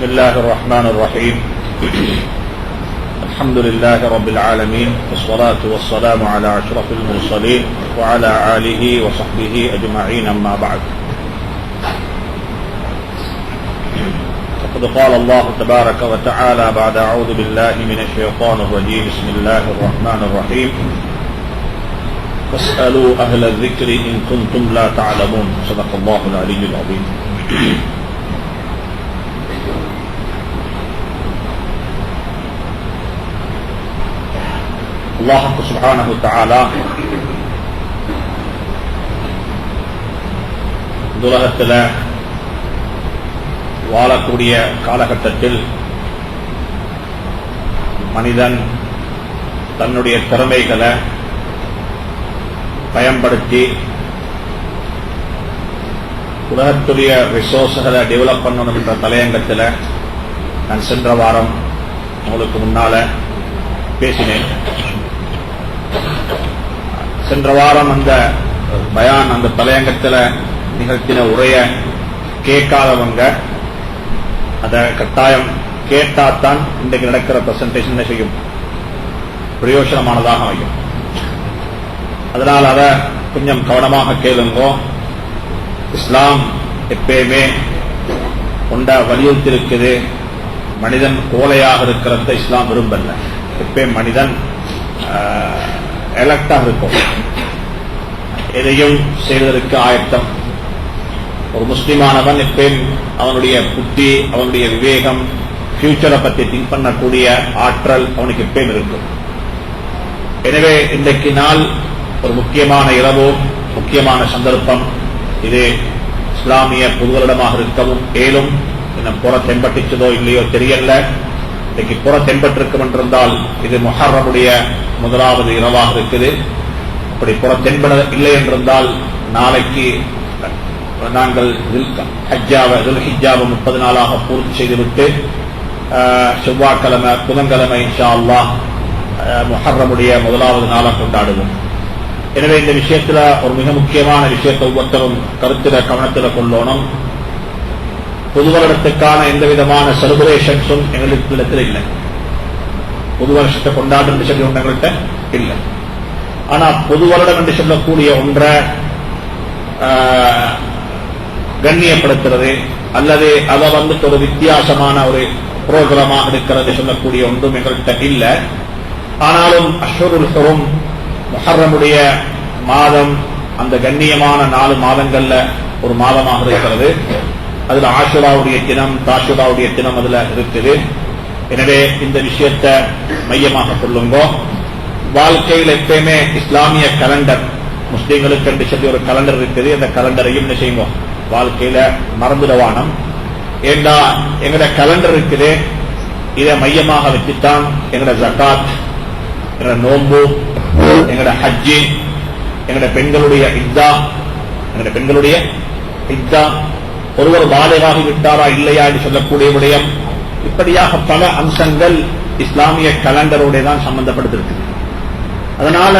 بسم الله الرحمن الرحيم الحمد لله رب العالمين والصلاة والسلام على أشرف المرسلين وعلى آله وصحبه أجمعين أما بعد فقد قال الله تبارك وتعالى بعد أعوذ بالله من الشيطان الرجيم بسم الله الرحمن الرحيم فاسألوا أهل الذكر إن كنتم لا تعلمون صدق الله العلي العظيم அல்லாஹ் சுப்ஹானஹு தஆலா உலகத்தில் வாழக்கூடிய காலகட்டத்தில் மனிதன் தன்னுடைய திறமைகளை பயன்படுத்தி உலகத்துடைய ரிசோர்ஸ்களை டெவலப் பண்ணணும் என்ற தலையங்கத்தில் நான் சென்ற வாரம் உங்களுக்கு முன்னால பேசினேன். சென்ற வாரம் அந்த பயான் அந்த தலையங்கத்தில் நிகழ்த்தின உரைய கேட்காதவங்க அதை கட்டாயம் கேட்டாத்தான் இன்றைக்கு நடக்கிற பிரசன்டேஷன் என்ன செய்யும், பிரயோஜனமானதாக ஆகும். அதனால் அதை கொஞ்சம் கவனமாக கேளுங்கோ. இஸ்லாம் எப்பயுமே கொண்ட வலியுறுத்தி இருக்குது, மனிதன் கோலையாக இருக்கிறத இஸ்லாம் விரும்பல. எப்பயும் மனிதன் எலக்டாக இருக்கும், எதையும் செய்வதற்கு ஆயத்தம். ஒரு முஸ்லிமானவன் எப்பயும் அவனுடைய புத்தி, அவனுடைய விவேகம், ஃபியூச்சரை பற்றி திங்க் பண்ணக்கூடிய ஆற்றல் அவனுக்கு எப்பயும் இருக்கும். எனவே இன்றைக்கு நாள் ஒரு முக்கியமான இரவு, முக்கியமான சந்தர்ப்பம். இது இஸ்லாமிய புதுவரிடமாக இருக்கவும் ஏலும். இன்னும் புற தென்பட்டுச்சதோ இல்லையோ தெரியல. இன்னைக்கு புற தென்பட்டிருக்கும் என்றிருந்தால் இது முஹர்ரமுடைய முதலாவது இரவாக இருக்குது. அப்படி புற தென்பட இல்லை என்றிருந்தால் நாளைக்கு நாங்கள் ஹஜ்ஜாவை 30 நாளாக பூர்த்தி செய்துவிட்டு செவ்வாய்க்கிழமை புதன்கிழமை இன்ஷா அல்லாஹ் முஹர்ரமுடைய முதலாவது நாளாக கொண்டாடுவோம். எனவே இந்த விஷயத்துல ஒரு மிக முக்கியமான விஷயத்தை ஒவ்வொருத்தரும் கருத்துல கவனத்தில் கொள்ளணும். புது வருடத்துக்கான எந்த விதமான செலிபிரேஷன்ஸும் எங்களுக்கு இல்லை. புது வருஷத்தை கொண்டாடும் என்று சொல்லி எங்கள்கிட்ட இல்லை. ஆனா புது வருடம் என்று சொல்லக்கூடிய ஒன்றை கண்ணியப்படுத்துறது அல்லது அதை வந்துட்டு ஒரு வித்தியாசமான ஒரு புரோகிராமாக இருக்கிறது சொல்லக்கூடிய ஒன்றும் எங்கள்கிட்ட இல்லை. ஆனாலும் அஷ்ஹுருல் ஹுரும் முஹர்ரமுடைய மாதம் அந்த கண்ணியமான 4 மாதங்கள்ல ஒரு மாதமாக இருக்கிறது. அதுல ஆஷுராவுடைய தினம், தாஷுராவுடைய தினம் அதுல இருக்குது. எனவே இந்த விஷயத்தை மையமாக கொள்ளுங்க. வாழ்க்கையில் எப்பயுமே இஸ்லாமிய கலண்டர், முஸ்லீம்களுக்கு என்று சொல்லி ஒரு கலண்டர் இருக்குது. அந்த கலண்டரையும் என்ன செய்யுங்க, வாழ்க்கையில மறந்துடவானம். ஏண்டா எங்கட கலண்டர் இருக்குது, இதை மையமாக வச்சுத்தான் எங்கட ஜகாத், எங்கட நோம்பு, எங்கட ஹஜ்ஜி, எங்கட பெண்களுடைய இத்தா, ஒருவர் பாலிகாகி விட்டாரா இல்லையா என்று சொல்லக்கூடிய விடயம், இப்படியாக பல அம்சங்கள் இஸ்லாமிய கலண்டரோட தான் சம்பந்தப்படுத்திருக்கு. அதனால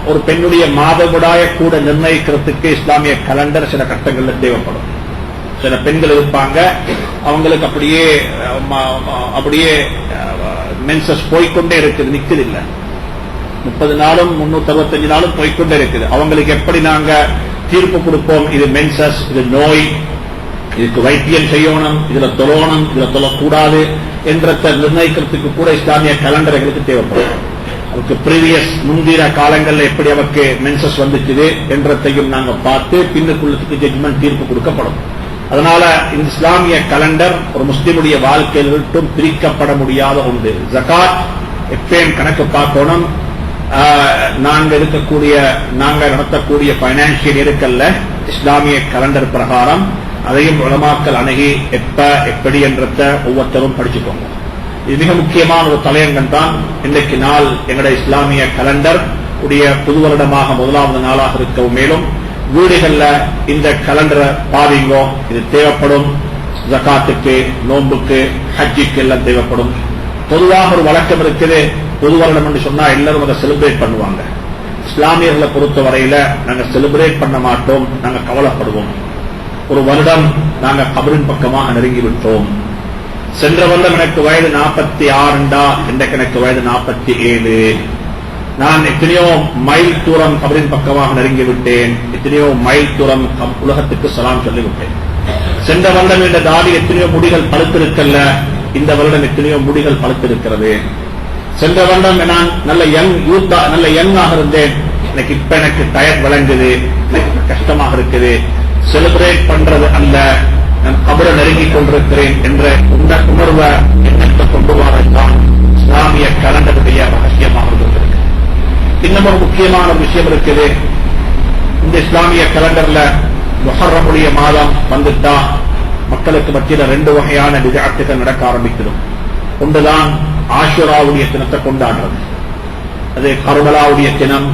ஒரு பெண்ணுடைய மாதவிடாய கூட நிர்ணயிக்கிறதுக்கு இஸ்லாமிய கலண்டர் சில கட்டங்கள்ல தேவைப்படும். சில பெண்கள் இருப்பாங்க, அவங்களுக்கு அப்படியே மென்சஸ் போய்கொண்டே இருக்குது, நிக்குது இல்ல, 30 நாளும் 365 நாளும் போய்கொண்டே இருக்குது. அவங்களுக்கு எப்படி நாங்க தீர்ப்பு கொடுப்போம், இது மென்சஸ், இது நோய், இதுக்கு வைத்தியம் செய்யணும், இதுல தொழணும், இதுல தொழக்கூடாது என்றதை நிர்ணயிக்கிறதுக்கு கூட இஸ்லாமிய கலண்டர் எங்களுக்கு தேவைப்படும். அதுக்கு ப்ரீவியஸ் முந்தின காலங்கள்ல எப்படி அவருக்கு மென்சஸ் வந்துச்சு என்றதையும் நாங்க பார்த்து பின்னுக்குள்ளத்துக்கு ஜட்ஜ்மெண்ட் தீர்ப்பு கொடுக்கப்படும். அதனால இந்த இஸ்லாமிய கலண்டர் ஒரு முஸ்லிமுடைய வாழ்க்கையில் விட்டும் பிரிக்கப்பட முடியாத ஒன்று. ஜகாத் எப்பயும் கணக்கு பார்க்கணும். நாங்க நடத்தக்கூடிய பைனான்சியல் இருக்கல்ல, இஸ்லாமிய கலண்டர் பிரகாரம் அதையும் உலமாக்கள் அணுகி எப்படி என்றத ஒவ்வொருத்தரும் படிச்சுக்கோங்க. இது மிக முக்கியமான ஒரு தலையங்கம் தான் இன்றைக்கு நாள். எங்களுடைய இஸ்லாமிய கலண்டர் உடைய புது வருடமாக முதலாவது நாளாக இருக்கவும் மேலும் வீடுகள்ல இந்த கலண்டரை பாதிங்கோ. இது தேவைப்படும். ஜகாத்துக்கு, நோன்புக்கு, ஹஜ்ஜிக்கு எல்லாம் தேவைப்படும். பொதுவாக ஒரு வழக்கம் இருக்குது, புது வருடம் என்று சொன்னா எல்லாரும் அதை செலிப்ரேட் பண்ணுவாங்க. இஸ்லாமியர்களை பொறுத்த வரையில நாங்க செலிப்ரேட் பண்ண மாட்டோம், நாங்க கவலைப்படுவோம். ஒரு வருடம் நாங்க கபரின் பக்கமாக நெருங்கிவிட்டோம், சென்ற வருடம் எனக்கு வயது 46 இன்றைக்கு எனக்கு வயது 47. நான் எத்தனையோ மைல் தூரம் கபரின் பக்கமாக நெருங்கிவிட்டேன். எத்தனையோ மைல் தூரம் உலகத்துக்கு சலாம் சொல்லிவிட்டேன். சென்ற வருடம் இந்த தாடி எத்தனையோ முடிகள் பழுத்திருக்கல்ல, இந்த வருடம் எத்தனையோ முடிகள் பழுத்திருக்கிறது. சென்ற வருடம் நான் நல்ல யங்காக இருந்தேன். எனக்கு டயர் விளங்குது, எனக்கு கஷ்டமாக இருக்குது. செலிபிரேட் பண்றது அல்ல, நான் கபரை நெருங்கிக் கொண்டிருக்கிறேன் என்ற உணர்வை எண்ணத்தை கொண்டு வரதான் இஸ்லாமிய கலண்டருடைய ரகசியமாக இருந்திருக்கு. இன்னும் ஒரு முக்கியமான விஷயம் இருக்குது. இந்த இஸ்லாமிய கலண்டர்ல முஹர்ரமுடைய மாதம் வந்துட்டா மக்களுக்கு மத்தியில 2 வகையான விதஅத்துகள் நடக்க ஆரம்பிக்கிறோம். ஒன்றுதான் ஆஷுராவுடைய தினத்தை கொண்டாடுறது. அது கர்பலாவுடைய தினம்,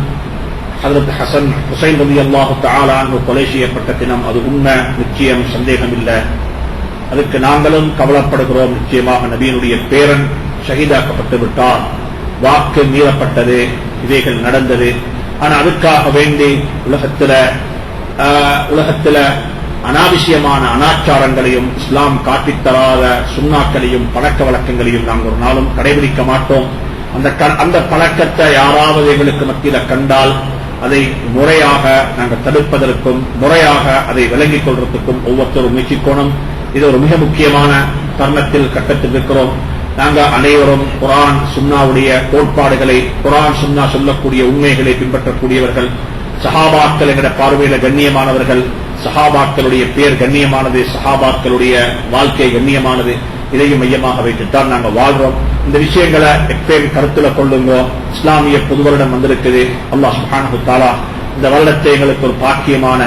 ஹஜ்ரத் ஹசன் ஹுசைன் ரலியல்லாஹு தஆலா அன்ஹு கொலை செய்யப்பட்ட தினம். அது உண்மை, நிச்சயம், சந்தேகம் இல்லை. அதுக்கு நாங்களும் கவலைப்படுகிறோம். நிச்சயமாக நபியினுடைய பேரன் ஷஹீதாக்கப்பட்டு விட்டார், வாக்கு மீறப்பட்டது, இவைகள் நடந்தது. ஆனா அதுக்காக வேண்டி உலகத்துல அனாவசியமான அனாச்சாரங்களையும் இஸ்லாம் காட்டித்தராத சுன்னாக்களையும் பழக்க வழக்கங்களையும் நாங்கள் ஒரு நாளும் கடைபிடிக்க மாட்டோம். அந்த பழக்கத்தை யாராவது எங்களுக்கு மத்தியில கண்டால் அதை முறையாக நாங்கள் தடுப்பதற்கும் முறையாக அதை விளங்கிக் கொள்வதற்கும் ஒவ்வொருத்தரும் முயற்சிக்கணும். இது ஒரு மிக முக்கியமான தருணத்தில் கட்டத்தில் இருக்கிறோம். நாங்கள் அனைவரும் குர்ஆன் சுன்னாவுடைய கோட்பாடுகளை, குர்ஆன் சுன்னா சொல்லக்கூடிய உண்மைகளை பின்பற்றக்கூடியவர்கள். சஹாபாக்கள் என்கிற பார்வையில கண்ணியமானவர்கள். சஹாபாக்களுடைய பேர் கண்ணியமானது, சஹாபாக்களுடைய வாழ்க்கை கண்ணியமானது. இதையும் மையமாக வைத்துத்தான் நாங்கள் வாழ்றோம். இந்த விஷயங்களை எப்பயும் கருத்துல கொள்ளுங்க. இஸ்லாமிய புது வருடம் வந்திருக்குது. அல்லாஹ் சுப்ஹானஹு தஆலா இந்த வருடத்தை எங்களுக்கு ஒரு பாக்கியமான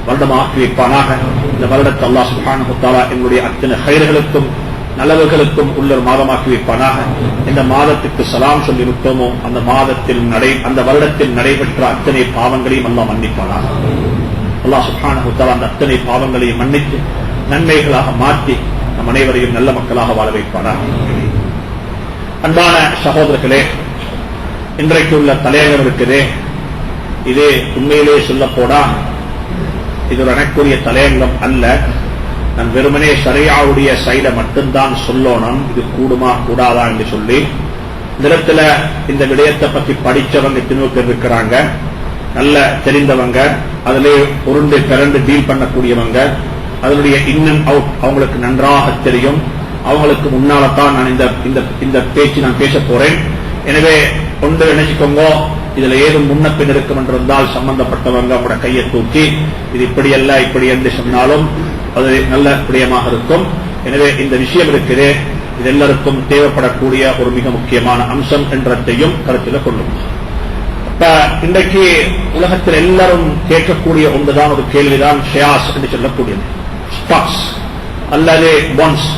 வருடமாக்கி வைப்பானாக. இந்த வருடத்தை அல்லாஹ் சுப்ஹானஹு தஆலா எங்களுடைய அத்தனை ஹைர்களுக்கும் நல்லவர்களுக்கும் உள்ள மாதமாக்கி வைப்பானாக. இந்த மாதத்துக்கு சலாம் சொல்லி விட்டோமோ அந்த வருடத்தில் நடைபெற்ற அத்தனை பாவங்களையும் அல்லாஹ் மன்னிப்பானாக. அல்லாஹ் சுப்ஹானஹு தஆலா அந்த அத்தனை பாவங்களையும் மன்னித்து நன்மைகளாக மாற்றி நம் அனைவரையும் நல்ல மக்களாக வாழ வைப்பானாக. அன்பான சகோதரர்களே, இன்றைக்கு உள்ள தலையங்கம் இருக்குது. இது உண்மையிலே சொல்ல போனா இது ஒரு எனக்குரிய தலையங்கம் அல்ல. நான் வெறுமனே ஷரியாவுடைய சைட மட்டும்தான் சொல்லணும். இது கூடுமா கூடாதா என்று சொல்லி இந்த இடத்துல இந்த விடயத்தை பற்றி படிச்சவங்க எத்தனையோ பேர் இருக்கிறாங்க, நல்ல தெரிந்தவங்க, அதிலே உருண்டு பிறண்டு டீல் பண்ணக்கூடியவங்க, அதனுடைய இன் அண்ட் அவுட் அவங்களுக்கு நன்றாக தெரியும். அவங்களுக்கு முன்னால்தான் நான் இந்த பேச்சு நான் பேச போறேன். எனவே கொண்டு நினைச்சுக்கோங்க, இதுல ஏதும் முன்ன பின் இருக்கும் என்றிருந்தால் சம்பந்தப்பட்டவங்க அவங்களோட கையை தூக்கி இது இப்படி அல்ல இப்படி என்று சொன்னாலும் அது நல்ல விடயமாக இருக்கும். எனவே இந்த விஷயம் இருக்குது, இது எல்லாருக்கும் தேவைப்படக்கூடிய ஒரு மிக முக்கியமான அம்சம் என்றதையும் கருத்தில் கொள்ளும். இன்றைக்கு உலகத்தில் எல்லாரும் கேட்கக்கூடிய ஒன்றுதான் ஒரு கேள்விதான் ஷேர்ஸ் என்று சொல்லக்கூடியது, ஸ்டாக்ஸ் அல்லது பாண்ட்ஸ்.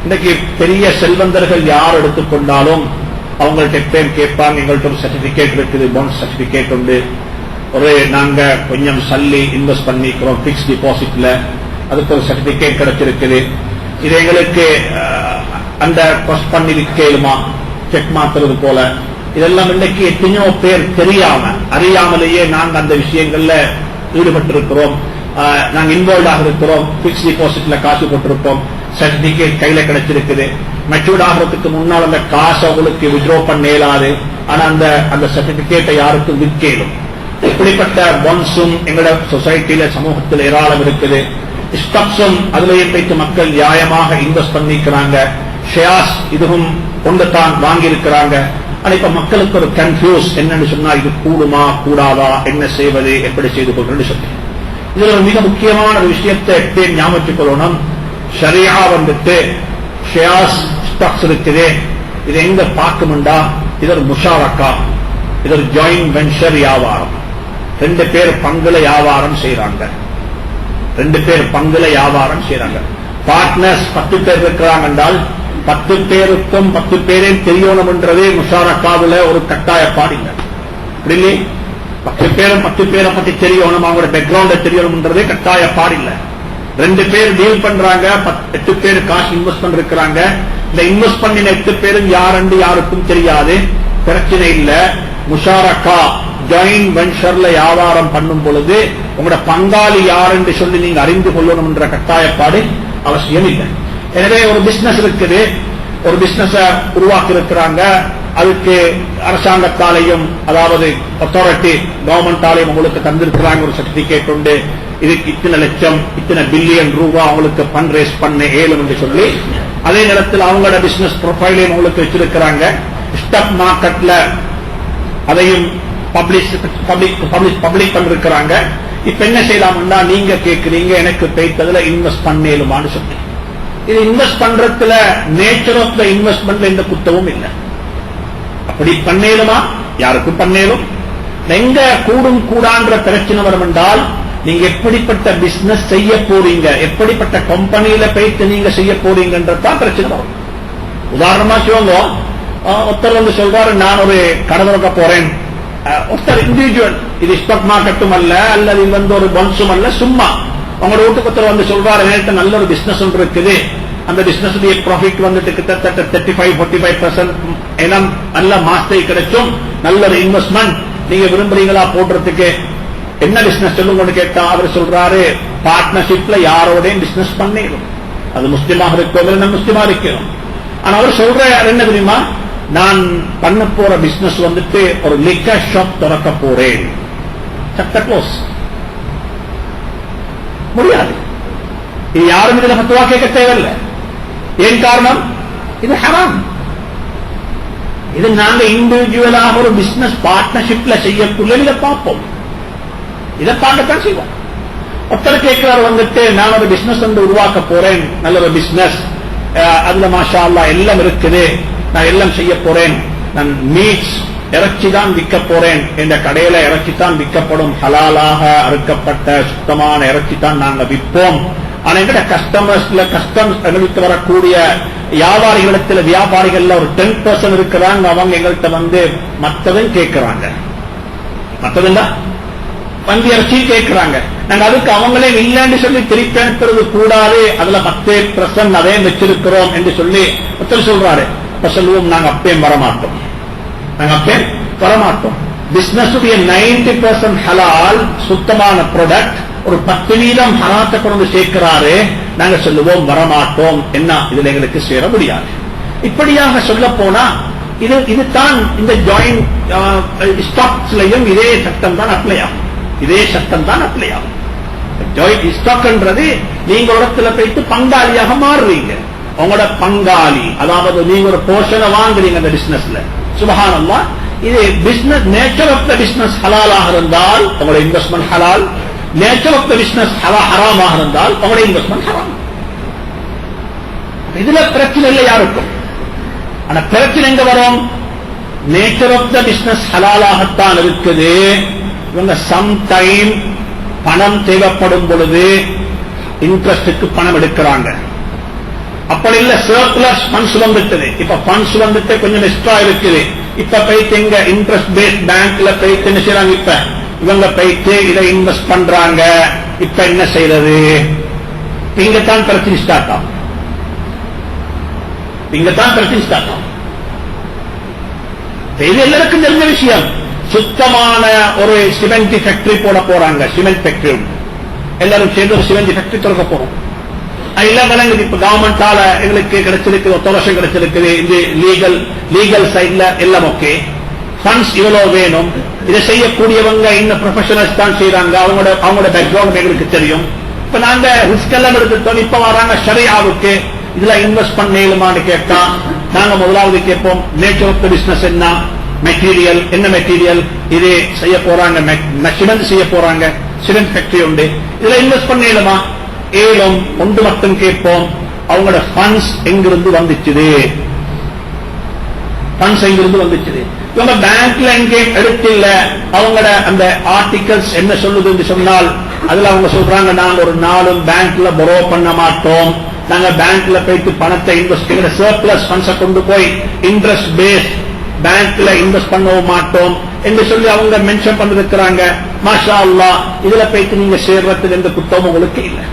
இன்னைக்கு பெரிய செல்வந்தர்கள் யார் எடுத்துக்கொண்டாலும் அவங்கள்ட்ட எப்பயும் கேட்பாங்க, எங்கள்கிட்ட ஒரு சர்டிபிகேட் இருக்குது, பாண்ட் சர்டிபிகேட் உண்டு, ஒரு நாங்க கொஞ்சம் சல்லி இன்வெஸ்ட் பண்ணிக்கிறோம் பிக்ஸ் டிபாசிட்ல, அதுக்கு ஒரு சர்டிபிகேட் கிடைச்சிருக்குது, இது எங்களுக்கு அந்த கொஸ்ட் பண்ணி விற்கலுமா, செக் மாத்துறது போல. இதெல்லாம் இன்னைக்கு எத்தனையோ பேர் அறியாமலேயே நாங்க அந்த விஷயங்கள்ல ஈடுபட்டிருக்கிறோம், நாங்க இன்வால்வ் ஆக இருக்கிறோம். பிக்ஸ் டிபாசிட்ல காசு போட்டிருப்போம், சர்டிபிகேட் கையில கிடைச்சிருக்குது. மெச்சூர்ட் ஆகிறதுக்கு முன்னால் அந்த காசை உங்களுக்கு வித்ட்ரா பண்ண இயலாது, ஆனா அந்த சர்டிபிகேட்டை யாருக்கும் விற்கலும். இப்படிப்பட்ட பாண்ட்ஸும் எங்களோட சொசைட்டியில சமூகத்தில் ஏராளம் இருக்குது. ஸ்டாக்ஸும் அதிலேயே வைத்து மக்கள் நியாயமாக இன்வெஸ்ட் பண்ணிக்கிறாங்க. ஷேர்ஸ் இதுவும் கொண்டுதான் வாங்கி இருக்கிறாங்க. ஆனா இப்ப மக்களுக்கு ஒரு கன்ஃபியூஸ் என்னன்னு சொன்னா, இது கூடுமா கூடாதா, என்ன செய்வது, எப்படி செய்து கொள்றது சொல்லி. இதுல ஒரு மிக முக்கியமான ஒரு விஷயத்தை எப்பயும் ஞாபகம் கொள்ளணும். ஷரியா வந்துட்டு ஷேர்ஸ் ஸ்டாக்ஸ் இருக்குது, இது எங்க பார்க்கும்டா, இது ஒரு முஷாரக்கா, இது ஒரு ஜாயிண்ட் வெஞ்சர் வியாபாரம். 2 பேர் பங்குல வியாபாரம் செய்யறாங்க. 2 பேர் பங்குல வியாபாரம் செய்யறாங்க. பார்ட்னர்ஸ் 10 பேர் இருக்கிறாங்க என்றால் 10 பேருக்கும் 10 பேரே தெரியணும் என்றதே முஷாரக்காவுல ஒரு கட்டாயப்பாடு இல்லை. அப்படி இல்லை, 10 பேரும் 10 பேரை பத்தி தெரியணும், அவங்களோட பேக்ரவுண்ட தெரியணும்ன்றதே கட்டாயப்பாடு இல்லை. 2 பேர் டீல் பண்றாங்க, 8 பேர் காசு இன்வெஸ்ட் பண்ணிருக்கிறாங்க. இந்த இன்வெஸ்ட் பண்ணின 8 பேரும் யாருன்னு யாருக்கும் தெரியாது, பிரச்சனை இல்ல. முஷாரக்கா ஜாயிண்ட் வெஞ்சர்ல வியாபாரம் பண்ணும் பொழுது உங்களோட பங்காளி யார் என்று சொல்லி நீங்க அறிந்து கொள்ளணும் என்ற கட்டாயப்பாடு அவசியம் இல்லை. எனவே ஒரு பிசினஸ் இருக்குது, ஒரு பிசினஸ் உருவாக்கி இருக்கிறாங்க, அதுக்கு அரசாங்கத்தாலையும் அதாவது அத்தாரிட்டி கவர்மெண்டாலையும் உங்களுக்கு தந்திருக்கிறாங்க ஒரு சர்டிபிகேட் உண்டு, இதுக்கு இத்தனை லட்சம் இத்தனை பில்லியன் ரூபாய் அவங்களுக்கு ஃபண்ட் ரேஸ் பண்ண ஏழும் என்று சொல்லி, அதே நேரத்தில் அவங்களோட பிசினஸ் ப்ரொஃபைலையும் உங்களுக்கு வச்சிருக்கிறாங்க. ஸ்டாக் மார்க்கெட்ல அதையும் பப்ளிக் பண்ணிருக்கிறாங்க. இப்ப என்ன செய்யலாம்னா நீங்க கேட்கிறீங்க எனக்கு பேய்த்ததுல இன்வெஸ்ட் பண்ணேலுமான்னு சொல்லி. இது இன்வெஸ்ட் பண்றதுல நேச்சர் ஆஃப் த இன்வெஸ்ட்மெண்ட்ல எந்த குத்தமும் இல்லை. அப்படி பண்ணேலுமா? யாருக்கும் பண்ணேலும். எங்க கூடும் கூடான்ற பிரச்சனை வரும் என்றால் நீங்க எப்படிப்பட்ட பிசினஸ் செய்ய போறீங்க, எப்படிப்பட்ட கம்பெனியில போயிட்டு நீங்க செய்ய போறீங்கன்றதான் பிரச்சனை வரும். உதாரணமா சொல்லுங்க, ஒருத்தர் வந்து சொல்றாரு நான் ஒரு கடை திறக்க போறேன், ஒருத்தர் இண்டிவிஜுவல், இது ஸ்டாக் மார்க்கெட்டும் அல்ல அல்லது இது வந்து ஒரு பன்ஸும் அல்ல, சும்மா உங்களோட வீட்டுக்கு வந்து சொல்றாரு என்கிட்ட நல்ல ஒரு பிசினஸ் ஒன்று இருக்குது, அந்த பிசினஸ் ப்ராஃபிட் வந்துட்டு கிட்டத்தட்ட 35-45% எல்லாம் நல்ல மாஸ்டர் கிடைச்சும், நல்ல ஒரு இன்வெஸ்ட்மெண்ட், நீங்க விரும்புறீங்களா போடுறதுக்கு, என்ன பிசினஸ் சொல்லுங்க கேட்டா அவர் சொல்றாரு பார்ட்னர்ஷிப்ல யாரோடையும் பிசினஸ் பண்ணிடும், அது முஸ்லிமாக இருக்கோம் இல்லை முஸ்லிமா இருக்கிறோம். ஆனா அவர் சொல்றாரு என்ன தெரியுமா, நான் பண்ண போற பிசினஸ் வந்துட்டு ஒரு லிக்கர் ஷாப் திறக்க போறேன். சட்ட க்ளோஸ் முடியாது. இது யாரும் இதுல ஃபத்வா கேட்க தேவையில்லை. ஏன் காரணம்? இது ஹராம். இது நாங்க இண்டிவிஜுவலாக ஒரு பிசினஸ் பார்ட்னர்ஷிப்ல செய்யக்குள்ள இதை பார்ப்போம், இதை பார்க்கத்தான் செய்வோம். ஒருத்தர் கேட்கிறார் வந்துட்டு நான் ஒரு பிசினஸ் வந்து உருவாக்க போறேன், நல்ல ஒரு பிசினஸ், அதுல மாஷா அல்லாஹ் எல்லாம் இருக்குது, நான் எல்லாம் செய்ய போறேன், நான் மீட்ஸ் இறைச்சி தான் விற்க போறேன், என்ற கடையில இறைச்சி தான் விற்கப்படும், ஹலாலாக அறுக்கப்பட்ட சுத்தமான இறைச்சி தான் நாங்க விற்போம். ஆனா எங்கிட்ட கஸ்டமர்ஸ்ல கஸ்டம்ஸ் எங்களுக்கு வரக்கூடிய வியாபாரிகளிடத்துல வியாபாரிகள்ல ஒரு 10% இருக்கிறாங்க, அவங்க எங்கள்கிட்ட வந்து மற்றதும் கேட்கிறாங்க, மற்றதுண்டா வண்டி இறைச்சி கேட்கிறாங்க, நாங்க அதுக்கு அவங்களே இல்லைன்னு சொல்லி திருப்பி அனுப்புறது கூடாது, அதுல 10% அதே வச்சிருக்கிறோம் என்று சொல்லி ஒருத்தர் சொல்றாரு. இப்ப சொல்லுவோம் நாங்க அப்பயும் வரமாட்டோம், நாங்க அப்பயும் வரமாட்டோம். பிசினஸ் 90% ஹலால் சுத்தமான ப்ராடக்ட், ஒரு 10% ஹராத்தை கொண்டு சேர்க்கிறாரு, நாங்க சொல்லுவோம் வரமாட்டோம், என்ன இதுல எங்களுக்கு சேர முடியாது. இப்படியாக சொல்ல போனா இதுதான் இந்த ஜாயிண்ட் ஸ்டாக்ஸ்லயும் இதே சட்டம் தான் அப்ளை ஆகும், இதே சட்டம் தான் அப்ளை ஆகும். ஜாயிண்ட் ஸ்டாக்ன்றது நீங்க ஒரு இடத்துல போயிட்டு பங்காளியாக மாறுறீங்க, உங்களோட பங்காளி, அதாவது நீங்க ஒரு போர்ஷனை வாங்குறீங்க அந்த பிசினஸ்ல. சுபஹானல்லாஹ், இது business nature of the business ஹலாலாக இருந்தால் உங்களோட இன்வெஸ்ட்மெண்ட் ஹலால், நேச்சர் ஆஃப் த பிசினஸ் ஹராமாக இருந்தால் உங்களோட இன்வெஸ்ட்மெண்ட் ஹராம். இதுல பிரச்சனை இல்லை யாருக்கும். ஆனா பிரச்சனை எங்க வரும்? நேச்சர் ஆஃப் த பிசினஸ் ஹலாலாகத்தான் இருக்குது, இவங்க சம்டைம் பணம் தேவைப்படும் பொழுது இன்ட்ரெஸ்டுக்கு பணம் எடுக்கிறாங்க. அப்படி இல்ல சர்ப்ளஸ் ஃபண்ட்ஸ் வந்துட்டது, இப்ப ஃபண்ட்ஸ் வந்துட்டு கொஞ்சம் எக்ஸ்ட்ரா இருக்குது, இப்ப போயிட்டு எங்க இன்ட்ரெஸ்ட் பேஸ்ட் பேங்க்ல போயிட்டு என்ன செய்யறாங்க, இப்ப இவங்க போயிட்டு இதை இன்வெஸ்ட் பண்றாங்க. இப்ப என்ன செய்யறது? இங்கத்தான் பிரச்சனை ஸ்டார்ட் ஆகும், இங்கத்தான் பிரச்சனை ஸ்டார்ட் ஆகும். இது எல்லாருக்கும் தெரிஞ்ச விஷயம். சுத்தமான ஒரு சிமெண்ட் ஃபேக்டரி போட போறாங்க, சிமெண்ட் ஃபேக்டரி எல்லாரும் சேர்ந்து ஒரு சிமெண்ட் ஃபேக்டரி திறக்க போறோம். எல்லாம் விளங்குது. இப்ப கவர்மெண்டால எங்களுக்கு கிடைச்சிருக்கு, ஒத்துழைப்பு கிடைச்சிருக்குது, இது லீகல் சைட்ல எல்லாம் ஓகே, ஃபண்ட்ஸ் இவ்வளவு வேணும், இதை செய்யக்கூடியவங்க இன்னும் ப்ரொஃபஷனல்ஸ் தான் செய்யறாங்க, அவங்களோட பேக்ரவுண்ட் எங்களுக்கு தெரியும். இப்ப நாங்க ரிஸ்க் எல்லாம் எடுத்துட்டோம். இப்ப வராங்க ஷரியாவுக்கு, இதுல இன்வெஸ்ட் பண்ணேலுமான்னு கேட்டா நாங்க முதலாவது கேட்போம் நேச்சர் ஆஃப் த பிசினஸ் என்ன, மெட்டீரியல் என்ன, மெட்டீரியல் இது செய்ய போறாங்க, சிமெண்ட் செய்ய போறாங்க, சிமெண்ட் ஃபேக்டரி உண்டு, இதுல இன்வெஸ்ட் பண்ணேலுமா ஏலம் ஒன்று மட்டும் கேட்போம், அவங்களோட ஃபண்ட்ஸ் எங்கிருந்து வந்துச்சுது, ஃபண்ட்ஸ் எங்கிருந்து வந்துச்சுது. இவங்க பேங்க்ல எங்கேயும் எடுத்தில்ல, அவங்களோட அந்த ஆர்டிகல்ஸ் என்ன சொல்லுது என்று சொன்னால் அதுல அவங்க சொல்றாங்க நாங்க ஒரு நாளும் பேங்க்ல borrow பண்ண மாட்டோம், நாங்க பேங்க்ல போயிட்டு பணத்தை இன்வெஸ்ட் சர்ப்ளஸ் ஃபண்ட்ஸை கொண்டு போய் இன்ட்ரெஸ்ட் பேஸ் பேங்க்ல இன்வெஸ்ட் பண்ணவும் மாட்டோம் என்று சொல்லி அவங்க மென்ஷன் பண்ணிருக்கிறாங்க. மாஷா அல்லாஹ், இதுல போயிட்டு நீங்க சேர்றதுக்கு எந்த குத்தமும் உங்களுக்கு இல்லை.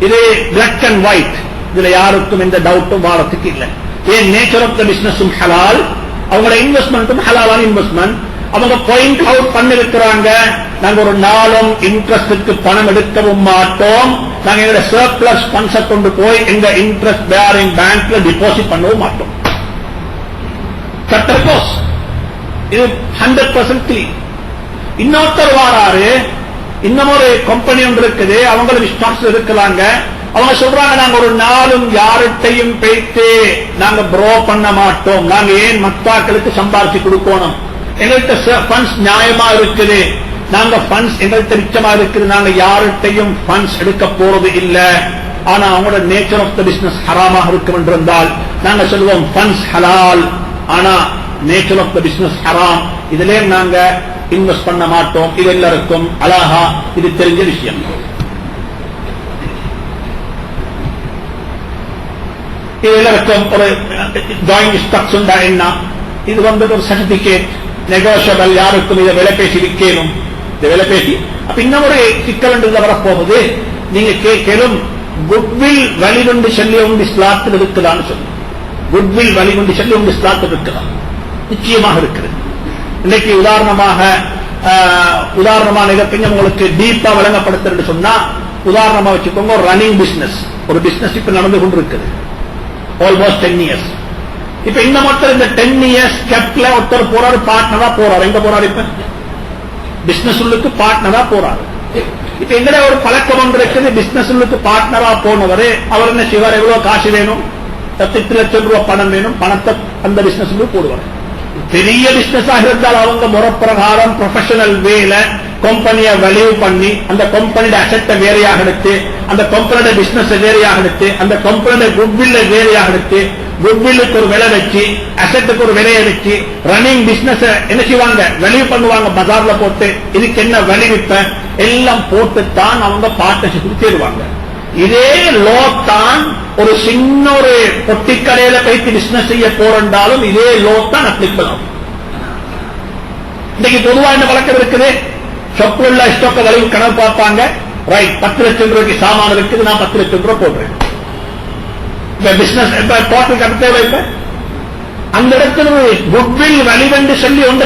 இது பிளாக் அண்ட் ஒயிட், இதுல யாருக்கும் எந்த டவுட்டும் வாரத்துக்கு இல்லை. ஏன் நேச்சர் ஆஃப் த பிசினஸும் ஹலால், அவங்களோட இன்வெஸ்ட்மெண்ட்டும் ஹலாலான இன்வெஸ்ட்மெண்ட். அவங்க பாயிண்ட் அவுட் பண்ணிருக்கிறாங்க, நாங்க ஒரு நாளும் இன்ட்ரெஸ்டுக்கு பணம் எடுக்கவும் மாட்டோம், நாங்க எங்க சர்ப்ளஸ் பண்ட்ஸை கொண்டு போய் எங்க இன்ட்ரெஸ்ட் பேரிங் பேங்க்ல டிபாசிட் பண்ணவும் மாட்டோம். இது 100% கிளீன். இன்னொருத்தர் வாராரு, இன்னும் ஒரு கம்பெனி ஒன்று இருக்குது, அவங்களும் ஸ்டாக்ஸ் இருக்கலாங்க. அவங்க சொல்றாங்க, நாங்க ஒரு நாளும் யார்கிட்டையும் பேசி நாங்க ப்ரோ பண்ண மாட்டோம், நாங்க ஏன் மத்தாக்களுக்கு சம்பாதிச்சு கொடுக்கணும், எங்கள்கிட்ட ஃபண்ட்ஸ் நியாயமா இருக்குது, நாங்க ஃபண்ட்ஸ் எங்கள்கிட்ட மிச்சமா இருக்குது, நாங்க யார்கிட்டையும் ஃபண்ட்ஸ் எடுக்க போறது இல்ல. ஆனா அவங்களோட நேச்சர் ஆஃப் த பிசினஸ் ஹராமாக இருக்கும் என்றிருந்தால் நாங்க சொல்லுவோம் ஃபண்ட்ஸ் ஹலால், ஆனா நேச்சர் ஆஃப் த பிசினஸ் ஹராம், இதிலே நாங்க இன்வெஸ்ட் பண்ண மாட்டோம். இது எல்லாருக்கும் அழகா இது தெரிஞ்ச விஷயம். இது எல்லாருக்கும் ஒரு ஜாயிண்ட் ஸ்டாக்ஸ் உண்டா என்ன, இது வந்து ஒரு சர்டிபிகேட் நெகோஷியபிள், யாருக்கும் இதை விலை பேசி விற்கணும், இதை விலை பேசி. அப்ப இன்னும் ஒரு சிக்கல் என்று வரப்போகுது, நீங்க கேட்கலும் குட்வில் வழிகொண்டு சொல்லி உண்டு இஸ்லாத்தில் இருக்குதான்னு சொல்லி, குட்வில் வழிகொண்டு சொல்லி உண்டு இஸ்லாத்தில் இருக்குதான், நிச்சயமாக இருக்கிறது. இன்னைக்கு உதாரணமாக கொஞ்சம் உங்களுக்கு டீப்பா வழங்கப்படுத்துறது சொன்னா, உதாரணமா வச்சுக்கோங்க, ஒரு ரன்னிங் பிசினஸ், ஒரு பிசினஸ் இப்ப நடந்து கொண்டிருக்குது ஆல்மோஸ்ட் 10 years. இப்ப இந்த மொத்தம் இந்த 10 years கேப்ல ஒருத்தர் போறாரு, பார்ட்னரா போறாரு. எங்க போறாரு? இப்ப பிசினஸ் உள்ளுக்கு பார்ட்னரா போறாரு. இப்ப எங்கட ஒரு பழக்கம் ஒன்று இருக்குது, பிசினஸ் உள்ளுக்கு பார்ட்னரா போனவரு அவர் என்ன செய்வார், எவ்வளவு காசு வேணும், 10 லட்சம் ரூபாய் பணம் வேணும், பணத்தை அந்த பிசினஸ் போடுவார். பெரிய பிசினஸ் ஆக இருந்தால் அவங்க முறப்பிரகாரம் ப்ரொஃபஷனல் வேல கம்பெனியை வேல்யூ பண்ணி, அந்த கம்பெனியோட அசெட்டை வேறையாக எடுத்து, அந்த கம்பெனியோட பிசினஸ் வேறையாக எடுத்து, அந்த கம்பெனியோட குட்வில்ல வேறையாக எடுத்து, குட்வில்லுக்கு ஒரு விலை வச்சு, அசெட்டுக்கு ஒரு விலையை வச்சு, ரன்னிங் பிசினஸ் என்ன செய்வாங்க, வேல்யூ பண்ணுவாங்க பஜார்ல போட்டு, இதுக்கு என்ன வேல்யூ விற்ப எல்லாம் போட்டுத்தான் அவங்க பார்ட்னர்ஷிப் சேருவாங்க. இதே லோ தான் ஒரு சின்ன ஒரு பொட்டிக்கடையில போயிட்டு பிசினஸ் செய்ய போறாலும் இதே லோ தான் அப்ளிகபிள் ஆகும். இன்னைக்கு பொதுவாக என்ன பழக்கம் இருக்குது, ஷாப்ல உள்ள ஸ்டாக் விலையும் கணக்கு பார்ப்பாங்க, ரைட் 10 லட்சம் ரூபாய்க்கு சாமான இருக்குது, நான் 10 லட்சம் ரூபாய் போடுறேன். பிசினஸ் தேவை இல்லை. அந்த இடத்துல குட்வில் வழிவென்று சொல்லி ஒன்று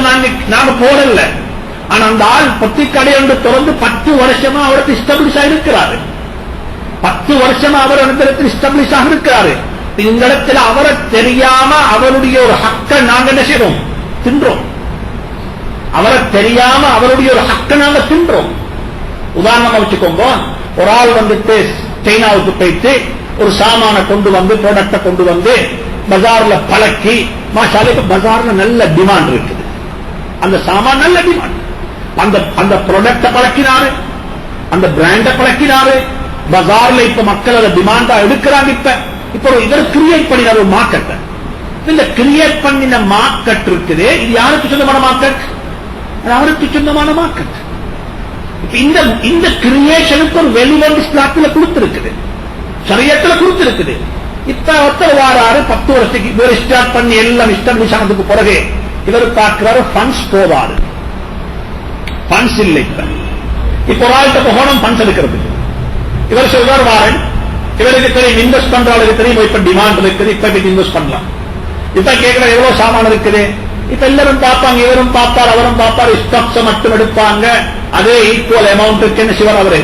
நாங்க போடல. ஆனா அந்த ஆள் பொட்டிக்கடை ஒன்று தொடர்ந்து 10 வருஷமா அவருக்கு எஸ்டாப்ளிஷ் ஆயிருக்கிறாரு. 10 வருஷமா அவர் அந்த இடத்தில் எஸ்டாப்ளிஷ் ஆக இருக்கிறாரு. இந்த இடத்துல அவரை தெரியாம அவருடைய ஒரு ஹக்க நாங்க என்ன செய்யறோம், தின்றோம். அவரை தெரியாம அவருடைய ஒரு ஹக்க நாங்க தின்றோம். உதாரணமா வச்சுக்கோங்க, ஒரு ஆள் வந்துட்டு சைனாவுக்கு போயிட்டு ஒரு சாமான கொண்டு வந்து, ப்ராடக்டை கொண்டு வந்து பஜார்ல பழக்கி, மாஷாலுக்கு பஜார்ல நல்ல டிமாண்ட் இருக்குது, அந்த சாமான் நல்ல டிமாண்ட், அந்த ப்ராடக்டை பழக்கினாரு, அந்த பிராண்ட பழக்கினாரு, பஜார்ல இப்ப மக்கள் அதை டிமாண்டா எடுக்கிறாங்க. இப்ப இவர் கிரியேட் பண்ணினார் ஒரு மார்க்கெட். இந்த கிரியேட் பண்ணின மார்க்கெட் இருக்குது, இது யாருக்கு சொந்தமான மார்க்கெட், அவருக்கு சொந்தமான மார்க்கெட். இந்த கிரியேஷனுக்கு ஒரு வெளிவந்து ஸ்லாட்டில் கொடுத்திருக்குது, சரியத்தில் கொடுத்திருக்குது. இப்ப ஒருத்தர் வாராரு 10 வருஷத்துக்கு இவர் ஸ்டார்ட் பண்ணி எல்லாம் எஸ்டாப்ளிஷ் ஆனதுக்கு பிறகு இவர் பார்க்கிறாரு ஃபண்ட்ஸ் போவாரு, ஃபண்ட்ஸ் இல்லை. இப்ப ஒரு ஆள்கிட்ட போகணும் ஃபண்ட்ஸ் எடுக்கிறது. இவர் சொல்றார் வாரன், இவருக்கு தெரியும் இன்வெஸ்ட் பண்றாளுக்கு தெரியும், இப்ப டிமாண்ட் இருக்குது, இப்ப இன்வெஸ்ட் பண்ணலாம். இப்ப கேட்கிற எவ்வளவு சாமான் இருக்குது, இப்ப எல்லாரும் பார்ப்பாங்க, இவரும் பார்ப்பார், அவரும் பார்ப்பார், ஸ்டாக்ஸ் மட்டும் எடுப்பாங்க, அதே ஈக்குவல் அமௌண்ட் என்ன செய்வார் அவரு,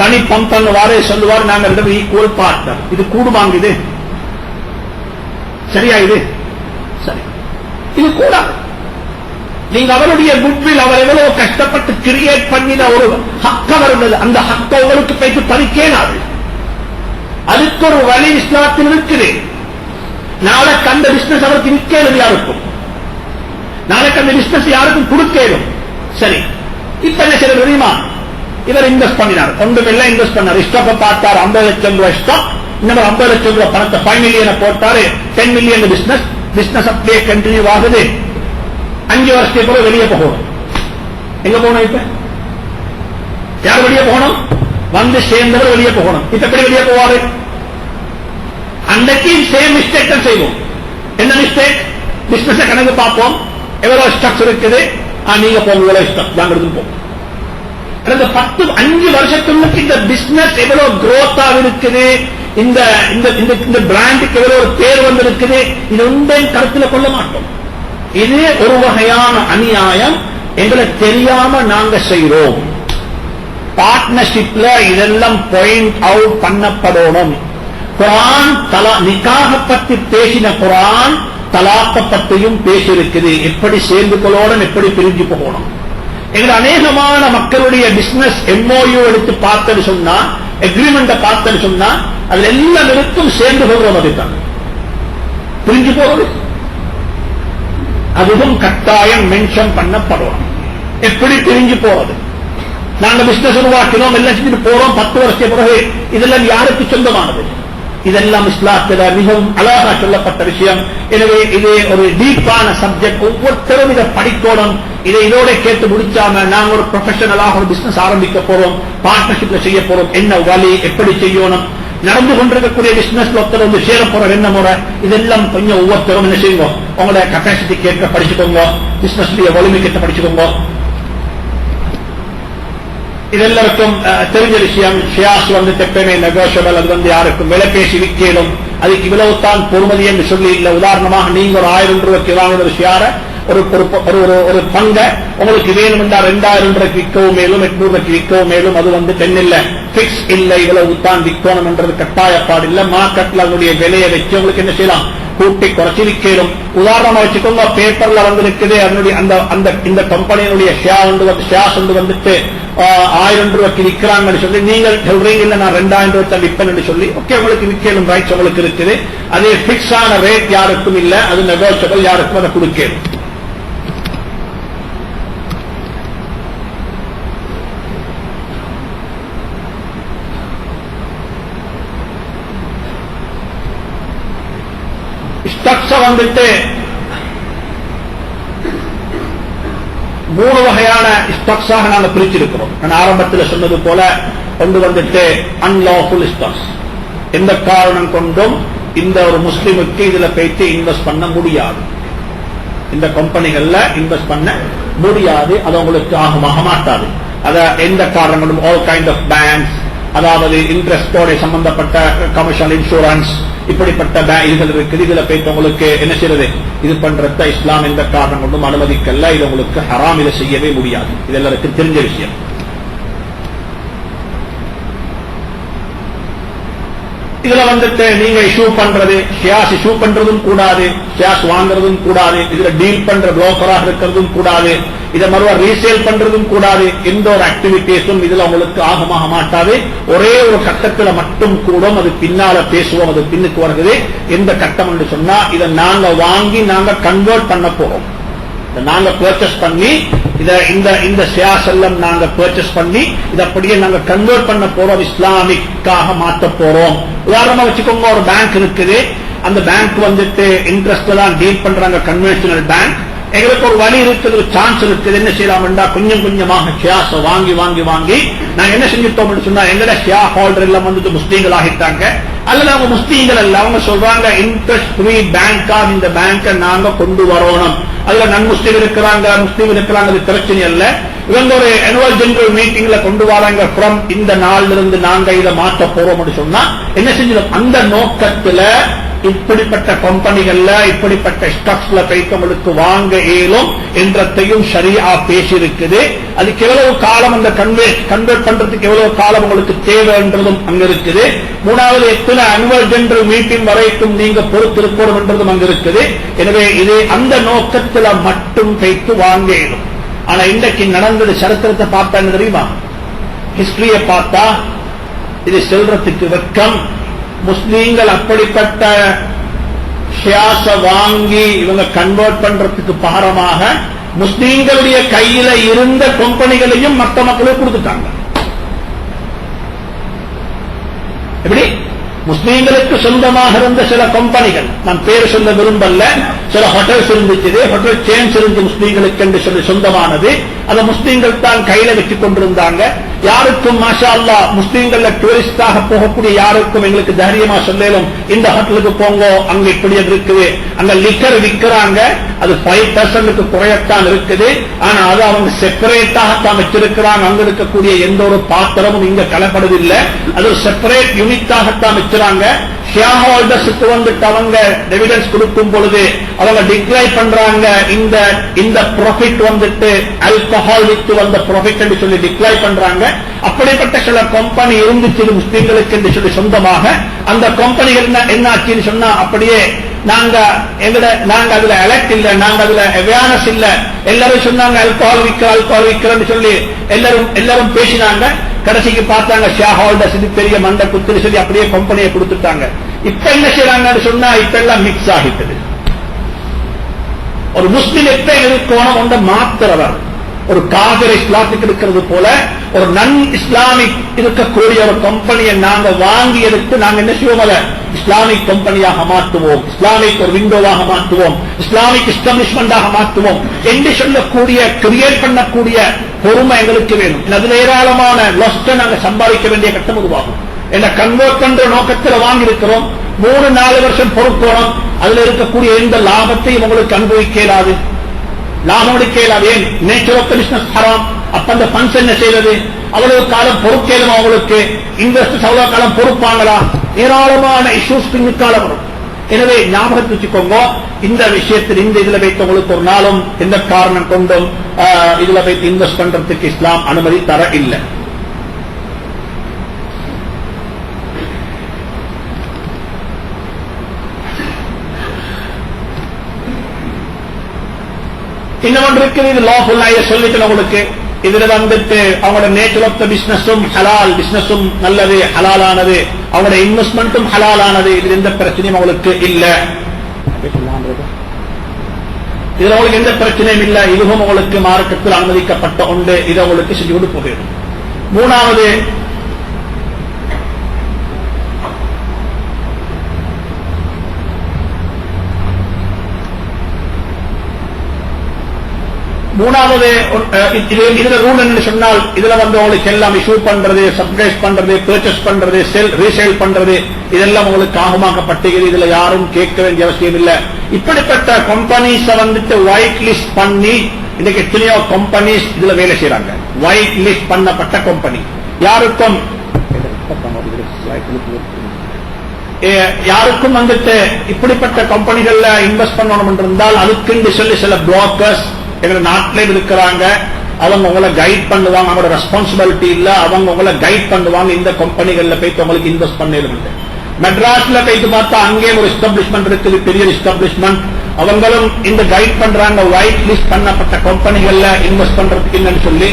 மணி பம்ப் பண்ண வாரே சொல்லுவார், நாங்க ரெண்டு ஈக்குவல் பார்ட்னர், இது கூடுவாங்க, இது சரியா, இது சரி, இது கூடாது. நீங்க அவருடைய குட்வில் அவர் எவ்வளவு கஷ்டப்பட்டு கிரியேட் பண்ணின ஒரு ஹக்க வருന്നത്, அந்த ஹக்க உங்களுக்கு போய்த்து பறிக்கேனாது. அதுக்கு ஒரு வழி இஸ்லாத்தில் இருக்குது. நாளைக்கு அந்த பிசினஸ் அவருக்கு விற்கலும் யாருக்கும், நாளைக்கு அந்த பிசினஸ் யாருக்கும் கொடுக்கலும். சரி, இப்ப என்ன செய்ய தெரியுமா, இவர் இன்வெஸ்ட் பண்ணினார், ஒன்றுமில்லை இன்வெஸ்ட் பண்ணார், ஸ்டாக்கை பார்த்தார், 50 லட்சம் ரூபாய் ஸ்டாக், இன்னும் 50 லட்சம் ரூபாய் பணத்தை 5 மில்லியனை போட்டாரு, 10 மில்லியன் பிசினஸ் அப்படியே கண்டினியூ ஆகுது. 5 வருஷத்துக்கு போல வெளியே போகணும். எங்க போகணும், இப்ப யார் வெளியே போகணும், வந்து சேர்ந்தவர் வெளியே போகணும். இப்ப எப்படி வெளியே போவாரு, அன்றைக்கு சேம் மிஸ்டேக் தான் செய்வோம். என்ன மிஸ்டேக், பிசினஸ் கணக்கு பார்ப்போம், எவ்வளவு ஸ்டாக்ஸ் இருக்குது, நீங்க போங்க, எவ்வளவு ஸ்டாக் நாங்க எடுத்து போவோம். 5 வருஷத்துக்கு இந்த பிசினஸ் எவ்வளவு குரோத்தா இருக்குது, இந்த பிராண்டுக்கு எவ்வளவு பேர் வந்து இருக்குது, இது ஒன்றையும் கருத்தில் கொள்ள மாட்டோம். இது ஒரு வகையான அநியாயம். எங்களுக்கு தெரியாம நாங்க செய்றோம். பார்ட்னர்ஷிப்ல இதெல்லாம் பாயிண்ட் அவுட் பண்ணப்படணும். குர்ஆன் நிக்காஹ பத்தி பேசின குர்ஆன் தலாக்க பத்தியும் பேசியிருக்குது. எப்படி சேர்ந்து கொள்ளணும், எப்படி பிரிஞ்சு போகணும். எங்க அநேகமான மக்களுடைய பிசினஸ் MOU எடுத்து பார்த்தது சொன்னா, எக்ரிமெண்ட் பார்த்தது சொன்னா, அதுல எல்லாம் இருக்கும் சேர்ந்து போகிறோம். அதுதான் பிரிஞ்சு போறது. அதுவும் கட்டாயம் மென்ஷன் பண்ணப்படும். எப்படி பிரிஞ்சு போறது? நாங்க பிசினஸ் உருவாக்கினோம், எல்லாம் செஞ்சுட்டு போறோம். 10 வருஷம் பிறகு இதெல்லாம் யாருக்கு சொந்தமானது? இதெல்லாம் இஸ்லாத்துல மிகவும் அழகா சொல்லப்பட்ட விஷயம். எனவே இது ஒரு டீப்பான சப்ஜெக்ட். ஒவ்வொருத்தரும் இதை படிக்கணும். இதை இதோட கேட்டு முடிச்சாம நாங்க ஒரு ப்ரொஃபஷனலாக ஒரு பிசினஸ் ஆரம்பிக்க போறோம், பார்ட்னர்ஷிப்ல செய்ய போறோம், என்ன வழி, எப்படி செய்யணும், நடந்து கொண்டிருக்கக்கூடிய பிசினஸ்ல ஒருத்தர் வந்து சேர போற என்ன முறை, இதெல்லாம் கொஞ்சம் ஒவ்வொருத்தரும் என்ன செய்யுங்க, உங்களோட கெப்பாசிட்டி கேட்க படிச்சுக்கோங்க, பிசினஸ் வலிமை கேட்ட படிச்சுக்கோங்க. இதெல்லாருக்கும் தெரிஞ்ச விஷயம். ஷியாஸ் வந்து எப்பயுமே நெகோஷியபிள். அது வந்து யாருக்கும் விலை பேசி விற்கலும். அதுக்கு இவ்வளவுதான் பொறுமதி என்று சொல்லி இல்ல. உதாரணமாக நீங்க ஒரு 1000 ரூபாய்க்கு வாங்குற ஷியார ஒரு பங்க உங்களுக்கு வேணும் என்றால் 2000 ரூபாய்க்கு விற்கவும் மேலும், 800 ரூபாய்க்கு விற்கவும் மேலும். அது வந்து 10 இல்ல, பிக்ஸ் இல்ல, இவ்வளவு தான் விற்கணும் என்றது கட்டாயப்பாடு இல்ல. மார்க்கெட்ல அதனுடைய விலையை வச்சு உங்களுக்கு என்ன செய்யலாம், கூட்டி குறைச்சி விற்கணும். உதாரணமா வச்சுக்கோங்க, பேப்பர்ல வந்து இருக்குது அதனுடைய இந்த கம்பெனியினுடைய ஷேர்ஸ் வந்துட்டு 1000 ரூபாய்க்கு விற்கிறாங்கன்னு சொல்லி நீங்கள் சொல்றீங்க, இல்ல நான் 2000 ரூபாய் விற்பேன் சொல்லி, ஓகே உங்களுக்கு விற்கணும், ரைட்ஸ் உங்களுக்கு இருக்குது. அதே பிக்ஸ் ஆன ரேட் யாருக்கும் இல்ல, அது நெகோஷியபிள், யாருக்கும் அதை கொடுக்கணும். ஸ்டாக்ஸ் வந்துட்டு 3 வகையான ஸ்டாக்ஸாக நாங்கள் பிரிச்சிருக்கிறோம். நான் ஆரம்பத்தில் சொன்னது போல கொண்டு வந்துட்டு அன்லாஃபுல் ஸ்டாக்ஸ். எந்த காரணம் கொண்டும் இந்த ஒரு முஸ்லிமுக்கு இதுல போயிட்டு இன்வெஸ்ட் பண்ண முடியாது, இந்த கம்பெனிகள்ல இன்வெஸ்ட் பண்ண முடியாது, அது உங்களுக்கு ஆக மாட்டாது. அத எந்த காரணம் கொண்டும் ஆல் கைண்ட் ஆஃப் பேங்க்ஸ், அதாவது இன்ட்ரெஸ்டோட சம்பந்தப்பட்ட கமர்ஷியல் இன்சூரன்ஸ், இப்படிப்பட்ட இதுகள் இருக்குது. இதுல போயிட்டு உங்களுக்கு என்ன செய்யறது, இது பண்றத இஸ்லாம் எந்த காரணம் கொண்டும் அனுமதிக்கல. இது உங்களுக்கு ஹராம், இதை செய்யவே முடியாது. இது எல்லாருக்கும் தெரிஞ்ச விஷயம். இதுல வந்துட்டு நீங்க இஷ்யூ பண்றது, ஷேர்ஸ் இஷ்யூ பண்றதும் கூடாது, ஷேர்ஸ் வாங்குறதும் கூடாது, இதுல டீல் பண்ற புரோக்கராக இருக்கிறதும் கூடாது, இதை மறுவா ரீசேல் பண்றதும் கூடாது. எந்த ஒரு ஆக்டிவிட்டிஸும் இதுல உங்களுக்கு ஆகமாக மாட்டாது. ஒரே ஒரு கட்டத்துல மட்டும் கூடும், அது பின்னால பேசுவோம், அது பின்னுக்கு வருகிறது. எந்த கட்டம் என்று சொன்னா, இதை நாங்க வாங்கி நாங்க கன்வெர்ட் பண்ண போறோம். நாங்க பர்ச்சேஸ் பண்ணி இந்த ஷேர்ஸ் எல்லாம் நாங்க பர்ச்சேஸ் பண்ணி இதை அப்படியே நாங்க கன்வெர்ட் பண்ண போறோம், இஸ்லாமிக்காக மாற்ற போறோம். உதாரணமா வச்சுக்கோங்க, ஒரு பேங்க் இருக்குது, அந்த பேங்க் வந்துட்டு இன்ட்ரெஸ்ட் தான் டீல் பண்றாங்க, கன்வென்ஷனல் பேங்க். எங்களுக்கு ஒரு வழி இருக்குது, ஒரு சான்ஸ் இருக்குது. என்ன செய்யலாம்டா, கொஞ்சம் கொஞ்சமாக ஷேர்ஸ் வாங்கி வாங்கி வாங்கி நாங்க என்ன செஞ்சுட்டோம் சொன்னா, எங்கட ஷேர் ஹோல்டர் எல்லாம் வந்துட்டு முஸ்லீம்கள் ஆகிட்டாங்க. அல்லது அவங்க முஸ்லீம்கள் அல்ல, அவங்க சொல்றாங்க இன்ட்ரெஸ்ட் ஃப்ரீ பேங்கா இந்த பேங்கை நாங்க கொண்டு வரணும். அதுல நன் முஸ்லீம் இருக்கிறாங்க, முஸ்லீம் இருக்கிறாங்க, அது பிரச்சனை அல்ல. இவங்க ஒரு ஆனுவல் ஜெனரல் மீட்டிங்ல கொண்டு வராங்க, ஃப்ரம் இந்த நாள்ல இருந்து நாங்க இதை மாற்ற போறோம் சொன்னா என்ன செஞ்சோம், அந்த நோக்கத்துல இப்படிப்பட்ட கம்பெனிகள்ல இப்படிப்பட்ட ஸ்டாக்ஸ்ல போய்த்தவங்களுக்கு வாங்க இயலும் என்றதையும் ஷரியா பேசியிருக்குது. அதுக்கு எவ்வளவு காலம் அந்த கன்வெர்ட் பண்றதுக்கு எவ்வளவு காலம் உங்களுக்கு தேவை என்றதும் அங்க இருக்குது. 3வது எத்தனை ஆனுவல் ஜெனரல் மீட்டிங் வரைக்கும் நீங்க பொறுத்திருக்கணும் என்றதும் அங்க இருக்குது. எனவே இது அந்த நோக்கத்துல மட்டும் போய்த்து வாங்க இயலும். ஆனா இன்றைக்கு நடந்தது சரித்திரத்தை பார்த்தா என்ன தெரியுமா, ஹிஸ்டரியை பார்த்தா இது செல்றதுக்கு வெக்கம். முஸ்லீம்கள் அப்படிப்பட்ட ஷேர்ஸ வாங்கி இவங்க கன்வெர்ட் பண்றதுக்கு பாரமாக முஸ்லீம்களுடைய கையில இருந்த கம்பெனிகளையும் மற்ற மக்களுக்கு கொடுத்துட்டாங்க. எப்படி முஸ்லீம்களுக்கு சொந்தமாக இருந்த சில கம்பெனிகள், நான் பேர் சொல்ல விரும்பல, சில ஹோட்டல்ஸ் இருந்துச்சு, ஹோட்டல் செயின்ஸ் இருந்து முஸ்லீம்களுக்கு என்று சொல்லி சொந்தமானது. அதை முஸ்லீம்கள் தான் கையில வச்சு கொண்டிருந்தாங்க. யாருக்கும் மாஷா அல்லாஹ் முஸ்லீம்கள் டூரிஸ்டாக போகக்கூடிய யாருக்கும் எங்களுக்கு தைரியமா சொல்லலும், இந்த ஹோட்டலுக்கு போங்க, அங்க இப்படி இருக்குது, அங்க லிக்கர் விற்கிறாங்க, அது 5% குறையத்தான் இருக்குது, ஆனா அது அவங்க செப்பரேட்டாகத்தான் வச்சிருக்கிறாங்க. அங்க இருக்கக்கூடிய எந்த ஒரு பாத்திரமும் இங்க கலப்படுவதில்லை, அது செப்பரேட் யூனிட்டாகத்தான் வச்சிருக்காங்க. ஷேர் ஹோல்டர்ஸுக்கு வந்துட்டு அவங்க டிவிடெண்ட்ஸ் கொடுக்கும் பொழுது அவங்க டிக்ளைர் பண்றாங்க இந்த ப்ராஃபிட் வந்துட்டு ஆல்கஹால் வித்து வந்த ப்ராஃபிட் என்று சொல்லி டிக்ளைர் பண்றாங்க. அப்படிப்பட்ட சில கம்பெனி இருந்துச்சு முஸ்லீம்களுக்கு என்று சொல்லி சொந்தமாக. அந்த கம்பெனிகள் என்ன ஆச்சுன்னு சொன்னா அப்படியே நாங்க அதுல அலர்ட் இல்ல, நாங்க அதுல அவேர்னஸ் இல்ல. எல்லாரும் சொன்னாங்க ஆல்கஹால் விக்கிறன்னு சொல்லி எல்லாரும் பேசினாங்க. கடைசிக்கு பார்த்தாங்க ஷேர் ஹோல்டர்ஸ் இது பெரிய மண்டை குத்துன்னு சொல்லி அப்படியே கம்பெனியை கொடுத்துட்டாங்க. இப்ப என்ன செய்யறாங்கன்னு சொன்னா இப்ப எல்லாம் மிக்ஸ் ஆகிட்டது. ஒரு முஸ்லிம் எப்ப இருக்கணும் ஒன்றை மாத்திரவர், ஒரு காவிர இஸ்லாத்துக்கு இருக்கிறது போல ஒரு நன் இஸ்லாமிக் இருக்கக்கூடிய ஒரு கம்பெனியை நாங்க வாங்கி எடுத்து நாங்க என்ன செய்வோம், இஸ்லாமிக் கம்பெனியாக மாற்றுவோம், இஸ்லாமிக் ஒரு விண்டோவாக மாற்றுவோம், இஸ்லாமிக் எஸ்டாப்ளிஷ்மெண்டாக மாற்றுவோம் என்று சொல்லக்கூடிய கிரியேட் பண்ணக்கூடிய பொறுமை எங்களுக்கு வேணும். அதுல ஏராளமான லொஸ்ட நாங்க சம்பாதிக்க வேண்டிய கட்டம் உருவாகும். என்ன கன்வெர்ட் பண்ற நோக்கத்தில் வாங்கி இருக்கிறோம். 3-4 வருஷம் பொறுப்போம். அதுல இருக்கக்கூடிய எந்த லாபத்தையும் உங்களுக்கு அனுபவிக்க இயலாது, லாபம் எடுக்க இயலாது. ஏன் நேச்சர் ஆஃப் தி பிசினஸ் ஹராம். அப்ப அந்த ஃபண்ட்ஸ் என்ன செய்வது, அவ்வளவு காலம் பொறுக்கேதுமா அவங்களுக்கு, இன்வெஸ்டர்ஸ் அவ்வளவு காலம் பொறுப்பாங்களா, ஏராளமான இஷ்யூஸ் பின்னுக்கால வரும். எனவே ஞாபகத்தை வச்சுக்கோங்க, இந்த விஷயத்தில் இந்த இதுல வைத்து உங்களுக்கு ஒரு நாளும் எந்த காரணம் கொண்டும் இதுல வைத்து இன்வெஸ்ட் பண்றதுக்கு இஸ்லாம் அனுமதி தர இல்லை. இன்னொன்று இருக்குது, இது லாஃபுல் சொல்லிட்டு உங்களுக்கு இதுல வந்துட்டு அவங்களோட நேச்சர் ஆஃப் த பிசினஸும் ஹலால், பிசினஸும் நல்லது ஹலாலானது, அவங்களோட இன்வெஸ்ட்மெண்ட்டும் ஹலாலானது. இதுல எந்த பிரச்சனையும் அவங்களுக்கு இல்ல, இதுல அவங்களுக்கு எந்த பிரச்சனையும் இல்ல. இதுவும் அவங்களுக்கு மார்க்கத்தில் அனுமதிக்கப்பட்ட ஒன்று. இது அவங்களுக்கு செஞ்சு கொண்டு போயிடும். மூணாவது இதுல ரூல் என்ன சொன்னால், இதுல வந்து உங்களுக்கு எல்லாம் இஷ்யூ பண்றது, சப்ஸ்கிரைப் பண்றது, பர்ச்சேஸ் பண்றது, ரீசேல் பண்றது, இதெல்லாம் உங்களுக்கு ஆகமாக்கப்பட்டது. இதுல யாரும் கேட்க வேண்டிய அவசியம் இல்லை. இப்படிப்பட்ட கம்பெனிஸ் வந்துட்டு ஒயிட் லிஸ்ட் பண்ணி இன்னைக்கு எத்தனையோ கம்பெனிஸ் இதுல வேலை செய்யறாங்க. ஒயிட் லிஸ்ட் பண்ணப்பட்ட கம்பெனி யாருக்கும் வந்துட்டு இப்படிப்பட்ட கம்பெனிகள்ல இன்வெஸ்ட் பண்ணணும் இருந்தால் அதுக்கு சொல்லி சில புரோக்கர்ஸ் எங்க நாட்டிலே இருக்கிறாங்க. அவங்க உங்களை கைட் பண்ணுவாங்க. அவங்களோட ரெஸ்பான்சிபிலிட்டி இல்ல, அவங்க உங்களை கைட் பண்ணுவாங்க. இந்த கம்பெனிகள்ல போயிட்டு உங்களுக்கு இன்வெஸ்ட் பண்ணிடுங்க. மெட்ராஸ்ல போயிட்டு பார்த்தா அங்கே ஒரு எஸ்டாப்ளிஷ்மெண்ட் இருக்குது, பெரிய எஸ்டாப்ளிஷ்மெண்ட். அவங்களும் இந்த கைட் பண்றாங்க ஒயிட் லிஸ்ட் பண்ணப்பட்ட கம்பெனிகள்ல இன்வெஸ்ட் பண்றதுக்கு என்னன்னு சொல்லி.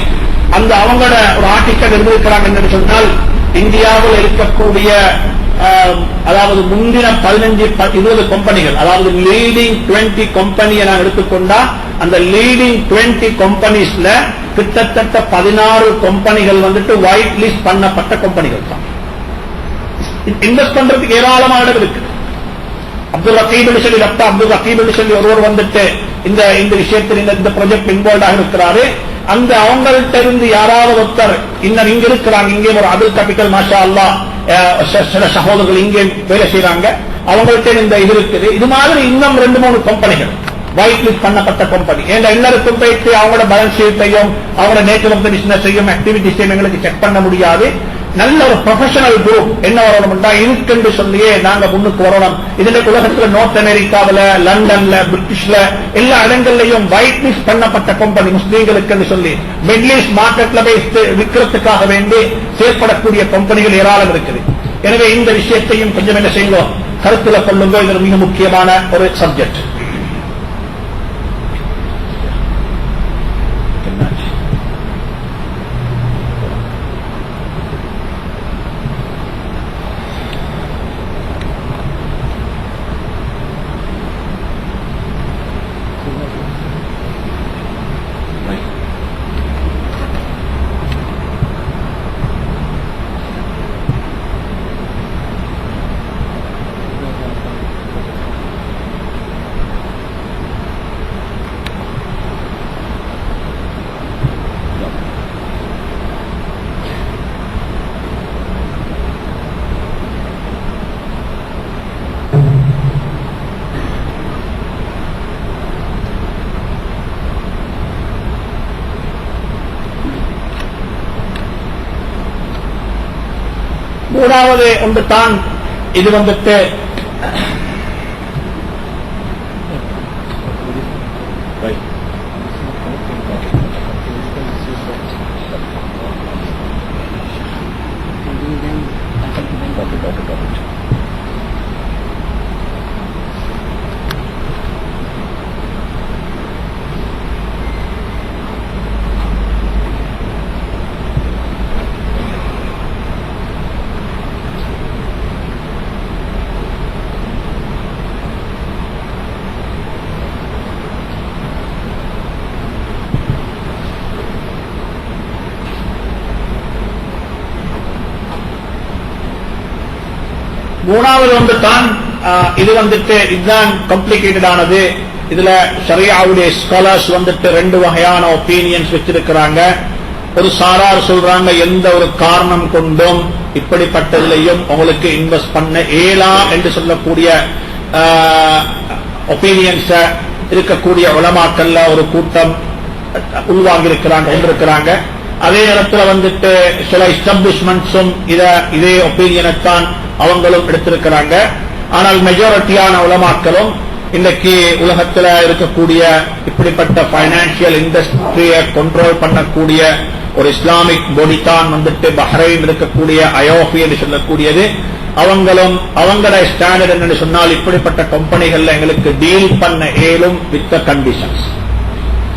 அந்த அவங்களோட ஒரு ஆர்டிக்கல் எழுதியிருக்கிறாங்க என்னன்னு சொன்னால், இந்தியாவில் இருக்கக்கூடிய அதாவது முந்தின 15-20 கம்பெனிகள், அதாவது லீடிங் 20 கம்பெனியை நான் எடுத்துக்கொண்டா அந்த லீடிங் 20 கம்பெனிஸ்ல கிட்டத்தட்ட 16 கம்பெனிகள் வந்துட்டு ஒயிட் லிஸ்ட் பண்ணப்பட்ட கம்பெனிகள் தான். இன்வெஸ்ட் பண்றதுக்கு ஏராளமான இடம் இருக்கு. அப்துல் ரகீப் சொல்லி டாக்டர் அப்துல் ரகீப் சொல்லி ஒருவர் வந்துட்டு இந்த விஷயத்தில் இந்த ப்ராஜெக்ட் இன்வால்வ் ஆக இருக்கிறாரு. அந்த அவங்கள்ட்ட இருந்து யாராவது ஒருத்தர் இங்க இருக்கிறாங்க, இங்கே ஒரு அபுல் கேபிட்டல் மாஷா அல்லாஹ் சில சகோதரர்கள் இங்கே வேலை செய்யறாங்க, அவங்கள்ட்ட இந்த இது இருக்குது. இது மாதிரி இன்னும் 2-3 கம்பெனிகள் ஒயிட் லிஸ்ட் பண்ணப்பட்ட கம்பெனி. ஏன்னா எல்லாருக்கும் போயிட்டு அவங்களோட பேலன்ஸ் ஷீட்டையும் அவங்களோட நேச்சர் ஆஃப் தி பிசினஸையும் ஆக்டிவிட்டிஸையும் எங்களுக்கு செக் பண்ண முடியாது. நல்ல ஒரு ப்ரொஃபஷனல் குரூப் என்ன வரணும்னா இருக்குன்னு சொல்லியே நாங்க முன்னுக்கு வரணும். இதுல உலகத்துல நார்த் அமெரிக்காவில, லண்டன்ல, பிரிட்டிஷ்ல எல்லா இடங்கள்லயும் ஒயிட் லிஸ்ட் பண்ணப்பட்ட கம்பெனி முஸ்லீம்களுக்கு சொல்லி மிடில் ஈஸ்ட் மார்க்கெட்ல போய் விற்கிறதுக்காக வேண்டி செயல்படக்கூடிய கம்பெனிகள் ஏராளம் இருக்குது. எனவே இந்த விஷயத்தையும் கொஞ்சம் என்ன செய்வோம், கருத்துல கொள்ளுங்க. இது மிக முக்கியமான ஒரு சப்ஜெக்ட். மூணாவது ஒன்று தான் இது வந்துட்டு மூணாவது ஒன்று தான் இது வந்துட்டு இதுதான் காம்ப்ளிகேட்டட் ஆனது. இதுல ஷரியாவுடைய ஸ்காலர்ஸ் வந்துட்டு ரெண்டு வகையான ஒப்பீனியன்ஸ் வச்சிருக்கிறாங்க. ஒரு சாரார் சொல்றாங்க எந்த ஒரு காரணம் கொண்டும் இப்படிப்பட்டதிலையும் உங்களுக்கு இன்வெஸ்ட் பண்ண ஏலா என்று சொல்லக்கூடிய ஒப்பீனியன்ஸ் இருக்கக்கூடிய உலமாக்கல்ல ஒரு கூட்டம் உள்வாங்கி இருக்கிறாங்க. அதே நேரத்தில் வந்துட்டு சில எஸ்டாப்ளிஷ்மெண்ட்ஸும் இதே ஒப்பீனியனைத்தான் அவங்களும் எடுத்திருக்கிறாங்க. ஆனால் மெஜாரிட்டியான உலமாக்களும் இன்னைக்கு உலகத்தில் இருக்கக்கூடிய இப்படிப்பட்ட பைனான்சியல் இண்டஸ்ட்ரியை கண்ட்ரோல் பண்ணக்கூடிய ஒரு இஸ்லாமிக் பொடி தான் வந்துட்டு பஹ்ரைன் இருக்கக்கூடிய அயோஃபி என்று சொல்லக்கூடியது. அவங்களும் அவங்களோட ஸ்டாண்டர்ட் என்னன்னு சொன்னால் இப்படிப்பட்ட கம்பெனிகள்ல எங்களுக்கு டீல் பண்ண ஏலும் வித் கண்டிஷன்ஸ்.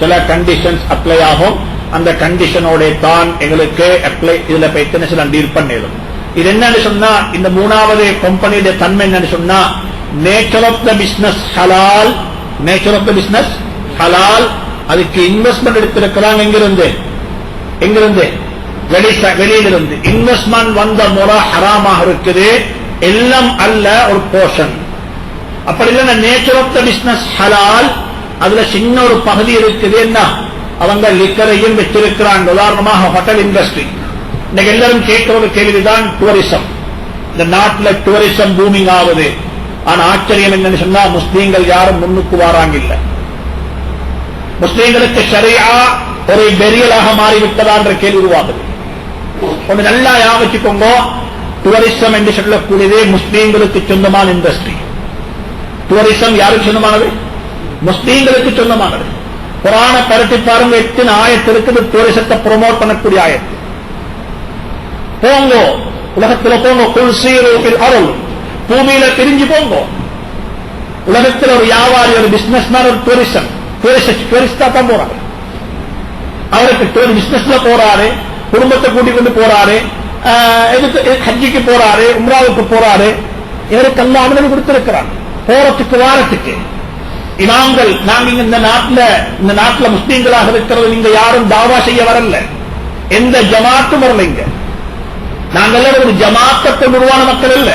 சில கண்டிஷன்ஸ் அப்ளை ஆகும். அந்த கண்டிஷனோட தான் எங்களுக்கு அப்ளை இதுல போய் சில டீல் பண்ணேலும். இது என்னன்னு சொன்னா இந்த மூணாவது கம்பெனியுடைய தன்மை என்னன்னு சொன்னா நேச்சர் ஆஃப் த பிசினஸ் ஹலால். நேச்சர் ஆஃப் த பிசினஸ் ஹலால். அதுக்கு இன்வெஸ்ட்மெண்ட் எடுத்திருக்கிறாங்க. எங்கிருந்து வெளியிலிருந்து இன்வெஸ்ட்மெண்ட் வந்த முறை ஹராமாக இருக்குது. எல்லாம் அல்ல, ஒரு போர்ஷன். அப்படி இல்லைன்னா நேச்சர் ஆஃப் த பிசினஸ் ஹலால். அதுல சின்ன ஒரு பகுதி இருக்குது. என்ன அவங்க லிக்கரையும் வச்சிருக்கிறாங்க. உதாரணமாக ஹோட்டல் இண்டஸ்ட்ரி. இன்னைக்கு எல்லாரும் கேட்கிற ஒரு கேள்விதான் டூரிசம். இந்த நாட்டில் டூரிசம் பூமிங் ஆகுது. ஆனா ஆச்சரியம் என்னன்னு சொன்னா முஸ்லீம்கள் யாரும் முன்னுக்கு வராங்க இல்ல. முஸ்லீம்களுக்கு ஷரியா ஒரு பெரியலாக மாறிவிட்டதா என்ற கேள்வி உருவாகுது. ஒன்று நல்லா ஞாபகிச்சுக்கோங்க, டூரிசம் என்று சொல்லக்கூடியது முஸ்லீம்களுக்கு சொந்தமான இண்டஸ்ட்ரி. டூரிசம் யாருக்கு சொந்தமானது? முஸ்லீம்களுக்கு சொந்தமானது. குர்ஆனை பரட்டி பாருங்க, எத்தனை ஆயத்து இருக்குது டூரிசத்தை ப்ரொமோட் பண்ணக்கூடிய ஆயத்து. போங்க உலகத்தில் போங்க, குல்சீருல் அருள், பூமியில பிரிஞ்சு போங்க. உலகத்தில் ஒரு வியாபாரி, ஒரு பிசினஸ் மேன், ஒரு டூரிஸ்டா தான் போறாரு. அவருக்கு பிசினஸ்ல போறாரு, குடும்பத்தை கூட்டிக் கொண்டு போறாரு, ஹஜ்ஜிக்கு போறாரு, உம்ராவுக்கு போறாரு. இவருக்கு எல்லாம் அனுமதி கொடுத்திருக்கிறாங்க போறதுக்கு வாரத்துக்கு. இமாம்கள் நாங்க இந்த நாட்டுல முஸ்லீம்களாக இருக்கிறது நீங்க யாரும் தாவா செய்ய வரல, எந்த ஜமாத்தும் வரல. இங்க நாங்கள் ஒரு ஜமாத்தை உருவான மக்கள் இல்ல.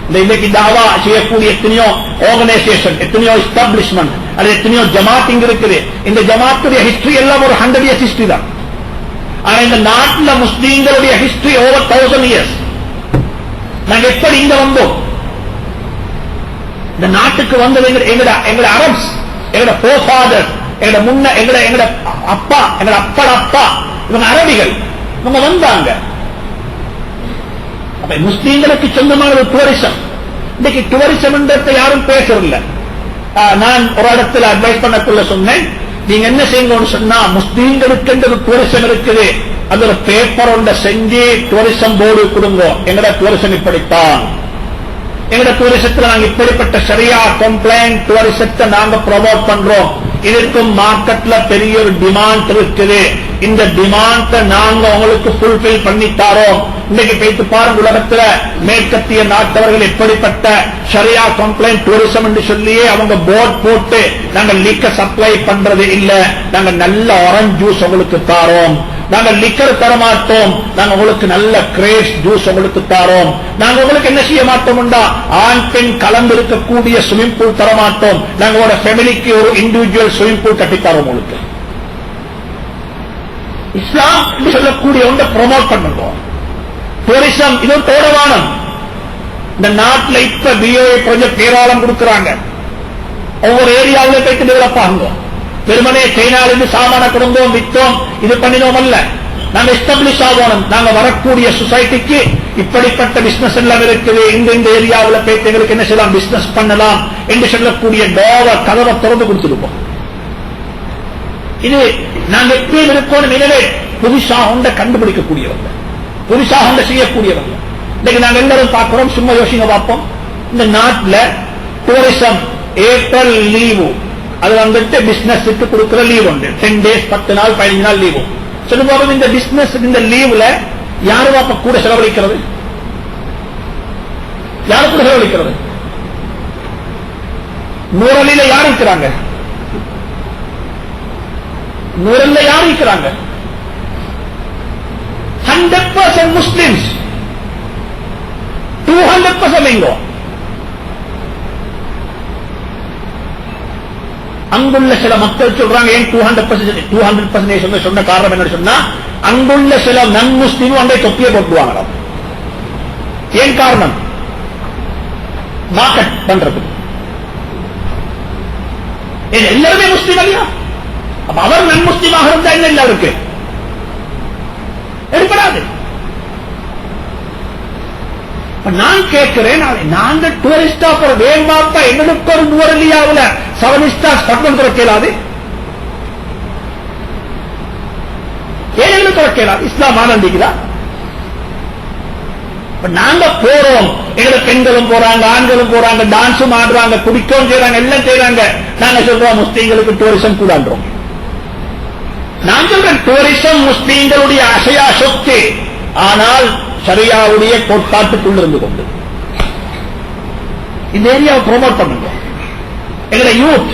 இந்த இன்னைக்கு தாவா செய்யக்கூடிய எத்தனையோ ஆர்கனைசேஷன், எத்தனையோ எஸ்டாப்ளிஷ்மெண்ட், அது எத்தனையோ ஜமாத் இங்க இருக்குது. இந்த ஜமாத்துடைய ஹிஸ்டரி எல்லாம் ஒரு 100 years ஹிஸ்டரி தான். ஆனா இந்த நாட்டில் முஸ்லீம்களுடைய ஹிஸ்டரி ஓவர் 1000 years. நாங்க எப்படி இங்க வந்தோம்? இந்த நாட்டுக்கு வந்தது எங்கட அரப்ஸ், எங்கட ஃபோர்ஃபாதர், எங்கட முன்ன எங்கட அப்பா, எங்கட அப்பா அப்பா, இவங்க அரபிகள். இவங்க வந்தாங்க. அப்ப முஸ்லீம்களுக்கு சொந்தமான ஒரு டூரிசம். இன்னைக்கு டூரிசம் யாரும் பேசவில்லை. நான் ஒரு இடத்துல அட்வைஸ் பண்ணக்குள்ள சொன்னேன், நீங்க என்ன செய்யுங்கன்னு சொன்னா முஸ்லீம்களுக்கு ஒரு டூரிசம் இருக்குது, அது ஒரு பேப்பர் ஒன்றை செஞ்சு டூரிசம் போர்டு கொடுங்க. எங்கட டூரிசம் இப்படித்தான், எங்கட டூரிசத்துல நாங்க இப்படிப்பட்ட சரியா கம்ப்ளைண்ட் டூரிசத்தை நாங்க ப்ரொமோட் பண்றோம். இதற்கும் மார்க்கெட்ல பெரிய ஒரு டிமாண்ட் இருக்குது. இந்த டிமாண்டை நாங்க உங்களுக்கு ஃபுல்பில் பண்ணி தாரோம். இன்னைக்கு பேசி பாருங்க, உலகத்துல மேற்கத்திய நாட்டவர்கள் எப்படிப்பட்ட சரியா கம்ப்ளைண்ட் டூரிசம் என்று சொல்லியே அவங்க போர்ட் போட்டு நாங்க லிக்கர் சப்ளை பண்றது இல்ல, நாங்க நல்ல ஆரஞ்சு ஜூஸ் உங்களுக்கு தாரோம், நாங்க லிக்கர் தரமாட்டோம், நாங்க உங்களுக்கு நல்ல கிரேப்ஸ் ஜூஸ் உங்களுக்கு தாரோம், நாங்க உங்களுக்கு என்ன செய்ய மாட்டோம்டா ஆண் பெண் கலந்து இருக்கக்கூடிய ஸ்விமிங் பூல் தரமாட்டோம், நாங்க உங்களோட ஃபேமிலிக்கு ஒரு இண்டிவிஜுவல் ஸ்விமிங் பூல் கட்டித்தாரோம் உங்களுக்கு. இஸ்லாம் சொல்லக்கூடிய ஒன்றை ப்ரொமோட் பண்ணுங்க. டூரிசம் இது ஒரு தோடவானம். இந்த நாட்டில் இப்ப பிஓஏ ப்ராஜெக்ட் ஏராளம் கொடுக்கிறாங்க. ஒவ்வொரு ஏரியாவில் போயிட்டு டெவலப் ஆகுங்க. பெருமனே சைனாலிருந்து சாமான கொடுங்கோம், வித்தோம், இது பண்ணினோம் அல்ல. நாங்க எஸ்டாப்ளிஷ் ஆகணும். நாங்க வரக்கூடிய சொசைட்டிக்கு இப்படிப்பட்ட பிசினஸ் எல்லாம் இருக்குது, இந்த ஏரியாவில் போய் எங்களுக்கு என்ன செய்யலாம், பிசினஸ் பண்ணலாம் என்று சொல்லக்கூடிய கதவை திறந்து கொடுத்துருப்போம். இது நாங்க எப்பயும் இருக்கணும். எனவே புதுசாக ஒன்றை கண்டுபிடிக்கக்கூடியவங்க, புதுசாக ஒன்றை செய்யக்கூடியவங்க. இன்னைக்கு நாங்க எல்லாரும் பார்க்கிறோம், சும்மா யோசிங்க பார்ப்போம். இந்த நாட்டில் டூரிசம் ஏப்ரல் லீவு, அது வந்துட்டு பிசினஸுக்கு கொடுக்கிற லீவ் உண்டு. 10 days 10 நாள் 15 நாள் லீவு. சொல்லும்போது இந்த பிசினஸ் இந்த லீவ்ல யாரு அப்ப கூட செலவழிக்கிறது, யாரு கூட செலவழிக்கிறது? நூறலில யார் இருக்கிறாங்க, நூறல்ல யார் இருக்கிறாங்க? 100% முஸ்லிம்ஸ், 200% இங்கோ. அங்குள்ள சில மக்கள் சொல்றாங்க, ஏன் 200% சொன்ன காரணம் என்ன சொன்னா, அங்குள்ள சில நன் முஸ்லீமும் அங்கே தொப்பியை போட்டுவாங்க. ஏன் காரணம்? மார்க்கெட் பண்றது. எல்லாருமே முஸ்லீம் இல்லையா? அப்ப அவர் நன் முஸ்லீமாக இருந்தா என்ன எல்லாருக்கு எடுப்படாது. நான் கேட்கிறேன், நாங்க டூரிஸ்டா போற வேமாப்பா எங்களுக்கு ஒரு நூறலியாவில் 7 ஸ்டார்ஸ் பட்டம் திறக்கலாது, ஏன் எங்களுக்கு திறக்கலாது? இஸ்லாம் ஆனந்திக்குதா? நாங்க போறோம், எங்களை பெண்களும் போறாங்க, ஆண்களும் போறாங்க, டான்ஸும் ஆடுறாங்க, குடிக்கவும் செய்யறாங்க, எல்லாம் செய்யறாங்க. நாங்க சொல்றோம் முஸ்லீம்களுக்கு டூரிசம் கூடான்றோம். நான் சொல்றேன் டூரிசம் முஸ்லீம்களுடைய அசையா சொத்து, ஆனால் ஷரியாவுடைய கோட்பாட்டுக்குள் இருந்து கொண்டு இந்த ஏரியாவை ப்ரோமோட் பண்ணுங்க. எங்களை யூத்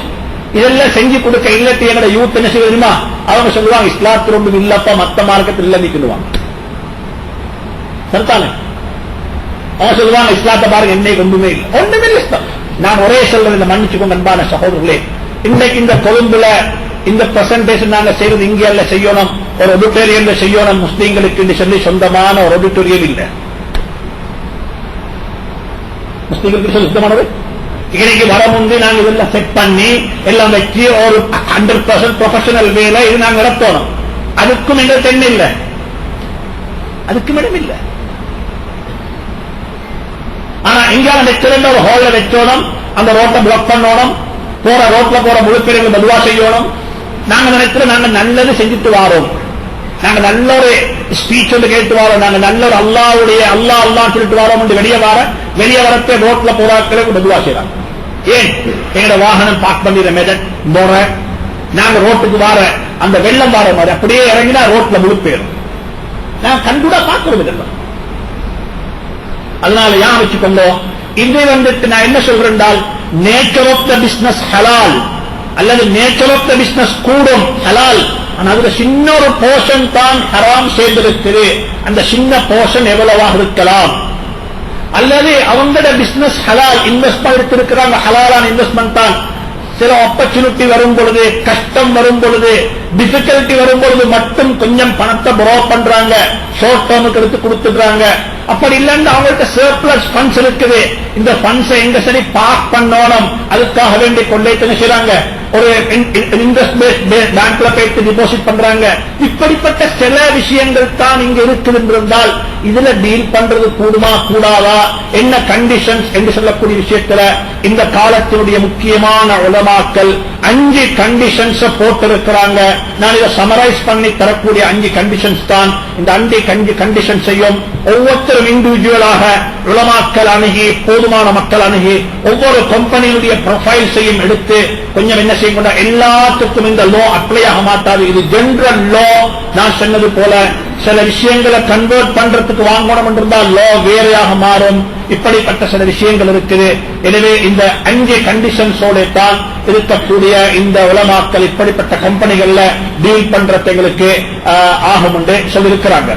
இதெல்லாம் செஞ்சு கொடுக்க இல்லத்தை எங்களை யூத் என்ன செய்யுமா, அவங்க சொல்லுவாங்க இஸ்லாத்து ரொம்ப இல்லப்பா, மத்த மார்க்கத்தில் இல்ல நிக்கணுவாங்க. சரிதானே? அவங்க சொல்லுவாங்க இஸ்லாத்தை பாருங்க என்னை ஒன்றுமே இல்லை, ஒன்றுமே இல்லை. நான் ஒரே சொல்றேன், மன்னிச்சுக்கோங்க அன்பான சகோதரர்களே, இன்னைக்கு இந்த கொழும்புல இந்த பிரசன்டேஷன் நாங்க செய்யறது இங்கே செய்யணும், ஒரு ஆடிட்டோரியம்ல செய்யணும் முஸ்லீம்களுக்கு சொல்லி சொந்தமான ஒரு ஆடிட்டோரியம் இல்லை. முஸ்லீம்களுக்கு சொந்தமானது இன்னைக்கு வர முந்தி நாங்க இதெல்லாம் செட் பண்ணி எல்லாம் வச்சு ஒரு 100% ப்ரொஃபஷனல் வேலை இது நாங்க நடத்தணும். அதுக்கும் எங்களுக்கு என்ன இல்லை, அதுக்கும் இடம் இல்லை. ஆனா எங்கால வச்சிருந்த ஒரு ஹால்ல வச்சோணும், அந்த ரோட்டை பிளாக் பண்ணணும், போற ரோட்ல போற முழு பேருக்கு பதுவா செய்யணும். நாங்க நினைக்கிறோம் நாங்க நல்லது செஞ்சுட்டு வாரோம், நாங்க நல்ல ஒரு ஸ்பீச் ஒன்று கேட்டு வரோம், நாங்க நல்ல ஒரு அல்லாவுடைய அல்லா சொல்லிட்டு வரோம் என்று வெளியே வரப்பே ரோட்ல போறாக்களுக்கு பதுவா செய்யறாங்க. ஏன்? எங்களோட வாகனம் பார்க் பண்ணிடுற மெதட் போற, நாங்க ரோட்டுக்கு வார அந்த வெள்ளம் வார மாதிரி அப்படியே இறங்கினா ரோட்ல முழு பேரும் நான் கண்டுடா பார்க்கிறது இல்லை. அதனால ஏன் வச்சுக்கோங்க, இதை வந்துட்டு நான் என்ன சொல்றேன், நேச்சர் ஆஃப் த பிசினஸ் ஹலால் அல்லது நேச்சர் ஆஃப் த பிசினஸ் கூடும் ஹலால், ஆனா அதுல சின்ன ஒரு போர்ஷன் தான் ஹராம் சேர்ந்திருக்குது. அந்த சின்ன போர்ஷன் எவ்வளவாக இருக்கலாம், அல்லது அவங்களோட பிசினஸ் ஹலால் இன்வெஸ்ட்மெண்ட் எடுத்திருக்கிறாங்க, ஹலாலான இன்வெஸ்ட்மெண்ட் தான். சில ஆப்பர்ச்சுனிட்டி வரும் பொழுது, கஷ்டம் வரும் பொழுது, டிஃபிகல்ட்டி வரும் பொழுது மட்டும் கொஞ்சம் பணத்தை ப்ரோ பண்றாங்க, ஷார்ட் டேர்முக்கு எடுத்து கொடுத்துடுறாங்க. அப்படி இல்லைன்னு அவங்கள்ட்ட சர்ப்ளஸ் ஃபண்ட்ஸ் இருக்குது, இந்த ஃபண்ட்ஸை எங்க சரி பார்க் பண்ணணும், அதுக்காக வேண்டி கொள்ளை செய்யறாங்க, ஒரு இன்வெஸ்ட்மெண்ட் பேங்க்ல போயிட்டு டிபாசிட் பண்றாங்க. இப்படிப்பட்ட சில விஷயங்கள் தான் இங்க இருக்குதுன்றால் இதுல டீல் பண்றது கூடுமா கூடாதா, என்ன கண்டிஷன்ஸ் என்று சொல்லக்கூடிய விஷயத்துல இந்த காலத்தினுடைய முக்கியமான உலமாக்கள் 5 கண்டிஷன்ஸ் போட்டிருக்கிறாங்க. நான் இதை சமரைஸ் பண்ணி தரக்கூடிய 5 கண்டிஷன்ஸ் தான். இந்த 5 கண்டிஷன்ஸையும் ஒவ்வொருத்தரும் இண்டிவிஜுவலாக உலமாக்கள் அணுகி, போதுமான மக்கள் அணுகி, ஒவ்வொரு கம்பெனியுடைய ப்ரொஃபைல்ஸையும் எடுத்து கொஞ்சம் என்ன செய்ய, எல்லாத்துக்கும் இந்த லோ அப்ளை ஆக மாட்டாது. இது ஜெனரல் லோ. நான் சொன்னது போல சில விஷயங்களை கன்வெர்ட் பண்றதுக்கு வாங்கணும் என்றிருந்தால் லோ வேறையாக மாறும். இப்படிப்பட்ட சில விஷயங்கள் இருக்குது. எனவே இந்த 5 கண்டிஷன்ஸோட தான் இருக்கக்கூடிய இந்த உலமாக்கள் இப்படிப்பட்ட கம்பெனிகள்ல டீல் பண்றதுங்களுக்கு ஆகும் என்று சொல்லியிருக்கிறாங்க.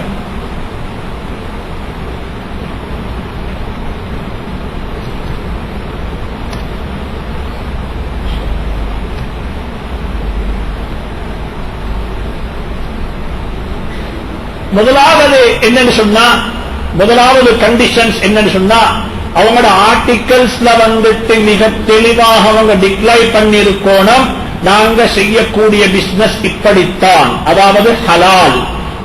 முதலாவது என்னன்னு சொன்னா, முதலாவது கண்டிஷன்ஸ் என்னன்னு சொன்னா, அவங்களோட ஆர்டிகல்ஸ்ல வந்துட்டு மிக தெளிவாக அவங்க டிக்ளைர் பண்ணிருக்கணும், நாங்க செய்யக்கூடிய பிசினஸ் இப்படித்தான், அதாவது ஹலால்.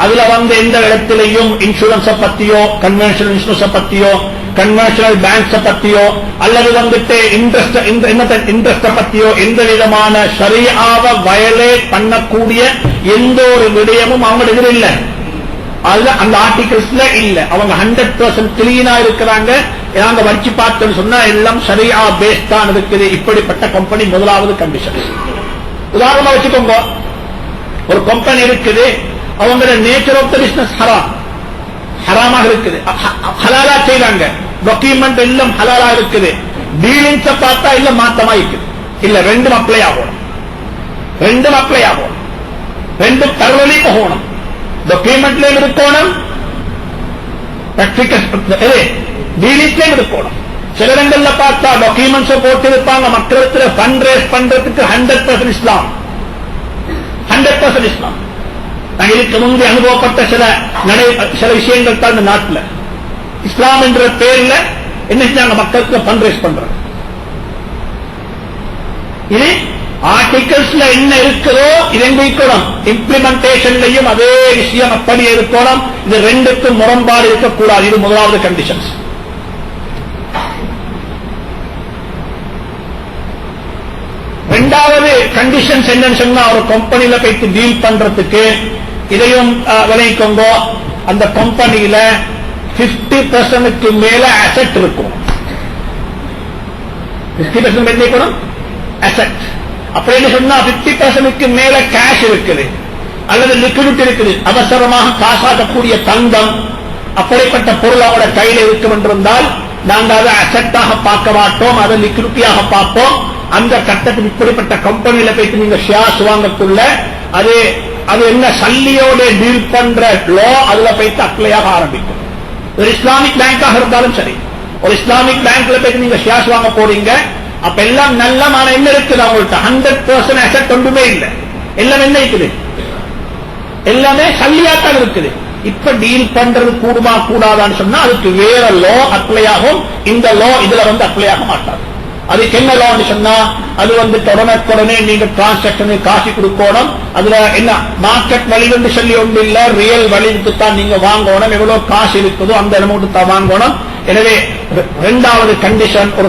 அதுல எந்த இடத்திலையும் இன்சூரன்ஸ பத்தியோ கன்வென்ஷனல் இன்சூரன்ஸ பத்தியோ கன்வென்ஷனல் பேங்க்ஸ பத்தியோ அல்லது இன்ட்ரெஸ்ட் பத்தியோ எந்த விதமான ஷரீஆவை வயலேட் பண்ணக்கூடிய எந்த ஒரு விடயமும் அவங்க எதிர இல்ல. அதுல அந்த ஆர்டிகல்ஸ்ல இல்ல. அவங்க 100% கிளீனா இருக்கிறாங்க. நாங்க வச்சு பார்த்தோம்னு சொன்னா எல்லாம் ஷரீஆ பேஸ்ட் தான் இருக்குது. இப்படிப்பட்ட கம்பெனி முதலாவது கண்டிஷன். உதாரணமா வச்சுக்கோங்க, ஒரு கம்பெனி இருக்குது, அவங்களோட நேச்சர் ஆஃப் த பிசினஸ் ஹராமாக இருக்குது, ஹலாலா செய்றாங்க, டாக்குமெண்ட் எல்லாம் ஹலாலா இருக்குது, டீலிங்ஸ் பார்த்தா இல்ல மாத்தமா இருக்குது. இல்ல ரெண்டும் அப்ளை ஆகணும், ரெண்டும் தரவழி போகணும். டாக்குமெண்ட்லயும் இருக்கணும், டீலிங்ஸ்லயும் இருக்கணும். சில இடங்கள்ல பார்த்தா டாக்குமெண்ட்ஸ் போட்டு இருப்பாங்க, மக்களுக்கு ஃபண்ட் ரேஸ் பண்றதுக்கு 100% இஸ்லாம், 100% இஸ்லாம். நான் இதுக்கு முன்பு அனுபவப்பட்ட சில விஷயங்கள் தான் இந்த நாட்டில் இஸ்லாம் என்ற பேர்ல என்ன செஞ்சாங்க, மக்களுக்கு ஃபண்ட் ரேஸ் பண்றாங்க. இது ஆர்டிகல்ஸ்ல என்ன இருக்கிறதோ இருக்கணும், இம்ப்ளிமெண்டேஷன்லையும் அதே விஷயம் அப்படியே இருக்கணும். இது ரெண்டுக்கும் முரண்பாடு இருக்கக்கூடாது. இது முதலாவது கண்டிஷன்ஸ். இரண்டாவது கண்டிஷன்ஸ் என்னன்னு சொன்னா, ஒரு கம்பெனியில போயிட்டு டீல் பண்றதுக்கு இதையும் விளைவிக்கோங்க, அந்த கம்பெனியில 50% மேல அசெட் இருக்கும். 50% இருக்கணும் அசெட். அப்படின்னு சொன்னா 50% மேல கேஷ் இருக்குது அல்லது லிக்விடிட்டி இருக்குது, அவசரமாக காசாக்கக்கூடிய தங்கம், அப்படிப்பட்ட பொருள் அவரோட கையில் இருக்கும் என்றிருந்தால் நாங்கள் அதை அசெட்டாக பார்க்க மாட்டோம், அதை லிக்விடிட்டியாக பார்ப்போம். அந்த கட்டத்தில் இப்படிப்பட்ட கம்பெனியில போயிட்டு நீங்க ஷேர்ஸ் வாங்கக்குள்ள அது என்ன சல்லியோட டீல் பண்ற லோ அதுல போயிட்டு அப்ளையாக ஆரம்பிக்கும். ஒரு இஸ்லாமிக் பேங்காக இருந்தாலும் சரி, ஒரு இஸ்லாமிக் பேங்க்ல போயிட்டு நீங்க ஷேர்ஸ் வாங்க போறீங்க, அப்ப எல்லாம் நல்ல மான என்ன இருக்குது, அவங்கள்ட்ட 100% அசெட் ஒன்றுமே இல்லை, எல்லாம் என்ன இருக்குது, எல்லாமே சல்லியாத்தான் இருக்குது. இப்ப டீல் பண்றது கூடுமா கூடாதான்னு சொன்னா அதுக்கு வேற லோ அப்ளை ஆகும். இந்த லோ இதுல அப்ளை ஆக மாட்டாது. அதுக்கு என்ன லோன்னு சொன்னா, அது உடனே நீங்க டிரான்சாக்சன் காசு கொடுக்கணும். அதுல என்ன மார்க்கெட் வழிவென்று சொல்லி ஒன்று இல்ல, ரியல் வழிவுக்கு தான் நீங்க வாங்கணும். எவ்வளவு காசு இருக்குதோ அந்த அமௌண்ட் தான் வாங்கணும். எனவே இரண்டாவது கண்டிஷன், ஒரு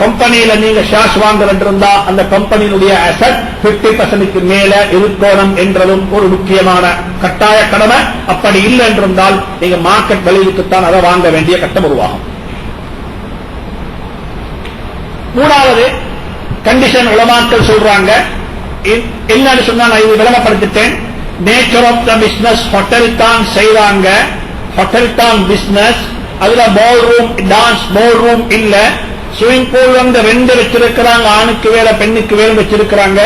கம்பெனியில நீங்க ஷேர்ஸ் வாங்குறா அந்த கம்பெனியினுடைய அசெட் 50% மேல இருக்கணும் என்றதும் ஒரு முக்கியமான கட்டாய கடமை. அப்படி இல்லை என்றிருந்தால் நீங்க மார்க்கெட் வழிவுக்குத்தான் அதை வாங்க வேண்டிய கட்டம் உருவாகும். மூணாவது கண்டிஷன் உலமாக்கள் சொல்றாங்க, என்னன்னு சொன்னா நான் இது விளங்கப்படுத்திட்டேன். Nature of the business hotel தான் செய்றாங்க, ஹோட்டல் தான் பிசினஸ். அதுல ballroom, dance ballroom இல்ல. ஸ்விமிங் பூல் ரெண்டு வச்சிருக்கிறாங்க, ஆணுக்கு வேற பெண்ணுக்கு வேற வச்சிருக்கிறாங்க.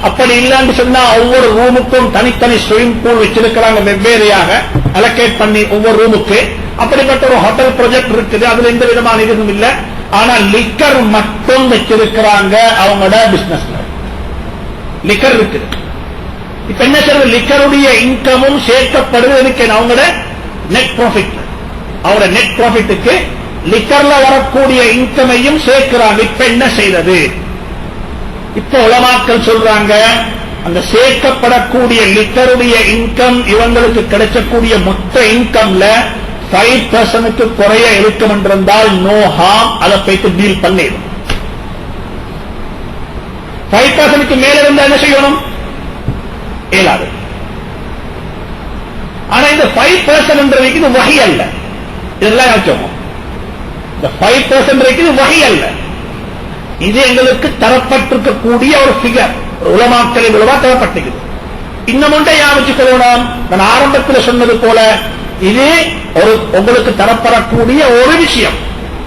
அப்படி இல்லன்னு சொன்னா ஒவ்வொரு ரூமுக்கும் தனித்தனி ஸ்விமிங் பூல் வச்சிருக்கிறாங்க, வெவ்வேறையாக அலோகேட் பண்ணி ஒவ்வொரு ரூமுக்கு. அப்படிப்பட்ட ஒரு ஹோட்டல் ப்ராஜெக்ட் இருக்குது, அதுல எந்த விதமான இதுவும் இல்ல. ஆனா லிக்கர் மட்டும் வச்சிருக்கிறாங்க அவங்களோட பிசினஸ்ல, லிக்கர் இருக்குது. இப்ப என்ன சொல்றது, லிக்கருடைய இன்கமும் சேர்க்கப்படுவதற்கு அவங்களோட நெட் ப்ராஃபிட், அவரோட நெட் ப்ராஃபிட்டுக்கு லிக்கர்ல வரக்கூடிய இன்கமையும் சேர்க்கிறாங்க. இப்ப என்ன செய்தது, இப்ப உலமாக்கள் சொல்றாங்க, அந்த சேர்க்கப்படக்கூடிய லிக்கருடைய இன்கம் இவங்களுக்கு கிடைக்கக்கூடிய மொத்த இன்கம்ல 5% குறைய இருக்கும் என்றிருந்தால் நோ ஹார்ம், அதை போயிட்டு டீல் பண்ணிடும். 5% மேல இருந்தா என்ன செய்யணும், இயலாது. ஆனா இந்த 5% இது வகை அல்ல, இதெல்லாம் யோசிச்சோம். இந்த 5% இது வகை அல்ல, இது எங்களுக்கு தரப்பட்டிருக்கக்கூடிய ஒரு பிகர், உலமாக்களை மூலமா தரப்பட்டிருக்குது. இன்னும் ஒன்றை யாவச்சுக்கணும், நான் ஆரம்பத்தில் சொன்னது போல இது ஒரு உங்களுக்கு தரப்படக்கூடிய ஒரு விஷயம்.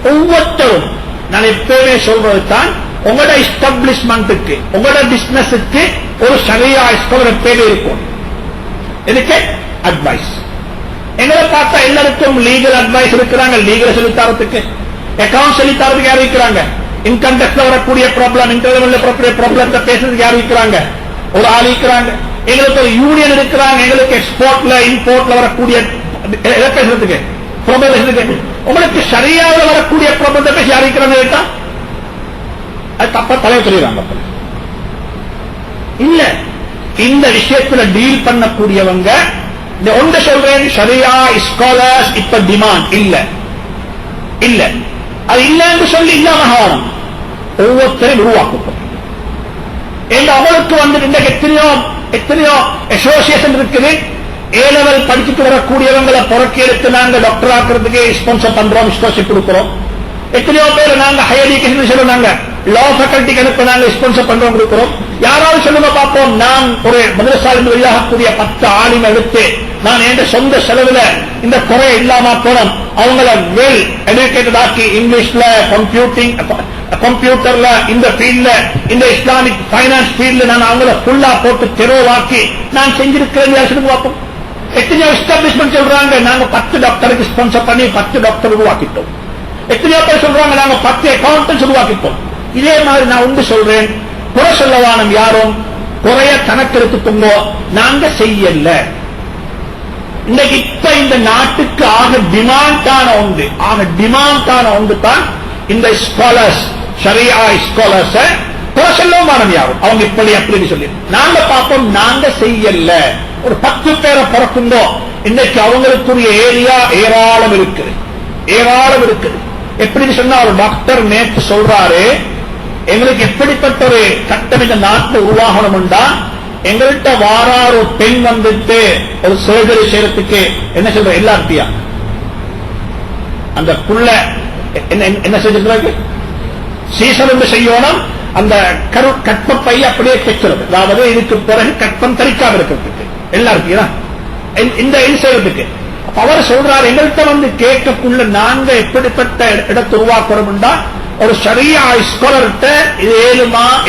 ஒவ்வொருத்தரும் நான் எப்பவுமே சொல்றது தான், உங்களோட எஸ்டாப்ளிஷ்மெண்ட்டுக்கு உங்களோட பிசினஸுக்கு ஒரு சரியா ஸ்கோர் எப்பவுமே இருக்கும். இதுக்கு அட்வைஸ் எங்களை பார்த்தா எல்லாருக்கும் லீகல் அட்வைஸ் இருக்கிறாங்க, லீகல் சொல்லித்தரத்துக்கு, அக்கௌண்ட் சொல்லித்தரத்துக்கு யாரும் இருக்கிறாங்க, இன்கம் டேக்ஸ்ல வரக்கூடிய ப்ராப்ளம், இன்டர்வியூல ப்ராப்ளத்தை பேசுறதுக்கு யாரும் இருக்கிறாங்க, ஒரு ஆள் இருக்கிறாங்க. எங்களுக்கு ஒரு யூனியன் இருக்கிறாங்க, எங்களுக்கு எக்ஸ்போர்ட்ல இம்போர்ட்ல வரக்கூடிய பேசுறதுக்கு ப்ராப்ளம் பேசுறதுக்கு. உங்களுக்கு சரியாக வரக்கூடிய ப்ராப்ளத்தை பேசி யாரும் இருக்கிறாங்க கேட்டா அது தப்பா தலையை சொல்லிடுறாங்க. இல்ல இந்த விஷயத்துல டீல் பண்ணக்கூடியவங்க இந்த ஒன்று சொல்றேன், ஷரியா ஸ்காலர்ஸ் இப்ப டிமாண்ட் இல்ல இல்ல, அது இல்லன்னு சொல்லி இல்லாம ஆகணும். ஒவ்வொருத்தரையும் உருவாக்கப்படும். அவளுக்கு வந்து இன்றைக்கு எத்தனையோ அசோசியேஷன் இருக்குது. ஏ லெவல் படிச்சுட்டு வரக்கூடியவங்களை புறக்கி எடுத்து நாங்க டாக்டர் ஆக்குறதுக்கு ஸ்பான்சர் பண்றோம், ஸ்காலர்ஷிப் கொடுக்கிறோம். எத்தனையோ பேர் நாங்க ஹையர் எஜுகேஷன் சொல்லுவாங்க, லா ஃபேக்கல்டிக்கு அனுப்ப நாங்க ஸ்பான்சர் பண்றோம் கொடுக்கிறோம். யாராவது சொல்லுங்க பார்ப்போம், நான் ஒரு மதரசாலிருந்து வெளியாகக்கூடிய 10 ஆலிம் எடுத்து நான் என் சொந்த செலவுல இந்த குறை இல்லாம போனோம், அவங்கள வெல் எஜுகேட்டட் ஆக்கி இங்கிலீஷ்ல கம்ப்யூட்டர்ல இந்த ஃபீல்ட்ல இந்த இஸ்லாமிக் பைனான்ஸ் ஃபீல்ட்ல நான் அவங்கள ஃபுல்லா போட்டு தெருவாக்கி நான் செஞ்சிருக்கிறேன் சொல்லுங்க பார்ப்போம். எத்தனையோ எஸ்டாப்ளிஷ்மெண்ட் சொல்றாங்க நாங்க 10 டாக்டருக்கு ஸ்பான்சர் பண்ணி 10 டாக்டர் உருவாக்கிட்டோம். எத்தனையோ பேர் சொல்றாங்க நாங்க 10 அக்கௌண்டன்ஸ் உருவாக்கிட்டோம். இதே மாதிரி நான் ஒன்று சொல்றேன், குறை சொல்லவானம் யாரும் குறைய கணக்கு எடுத்துக்கோங்க, நாங்க செய்யல. இன்னைக்கு இப்ப இந்த நாட்டுக்கு ஆக டிமாண்டான ஒன்று தான் இந்த ஸ்காலர்ஸ், ஷரியா ஸ்காலர்ஸ். குறை சொல்லவும் வானம் யாரும் அவங்க இப்படி அப்படின்னு சொல்லி நாங்க பார்ப்போம், நாங்க செய்யல. ஒரு 10 பேரை பிறக்குந்தோ இன்னைக்கு அவங்களுக்குரிய ஏரியா ஏராளம் இருக்குது. எப்படின்னு சொன்னா ஒரு டாக்டர் நேற்று சொல்றாரு, எங்களுக்கு எப்படிப்பட்ட ஒரு சட்டம் இந்த நாட்டில் உருவாகணும்டா, எங்கள்கிட்ட வாராறு பெண் வந்துட்டு ஒரு சர்ஜரி செய்யறதுக்கு என்ன சொல்ற எல்லாத்தையா அந்த புள்ள என்ன செஞ்சிருக்கிறாங்க, சீசன் செய்யணும். அந்த கற்பப்பை அப்படியே தைக்கிறது, அதாவது இதுக்கு பிறகு கற்பம் தரிக்காம இருக்கிறதுக்கு எல்லாருக்கும் இந்த செய்யறதுக்கு. அவர் சொல்றார், எங்கள்கிட்ட வந்து கேட்கக்குள்ள நாங்க எப்படிப்பட்ட இடத்தை உருவாக்குறோம்டா, ஒரு ஷரியா ஸ்காலர்கிட்ட இது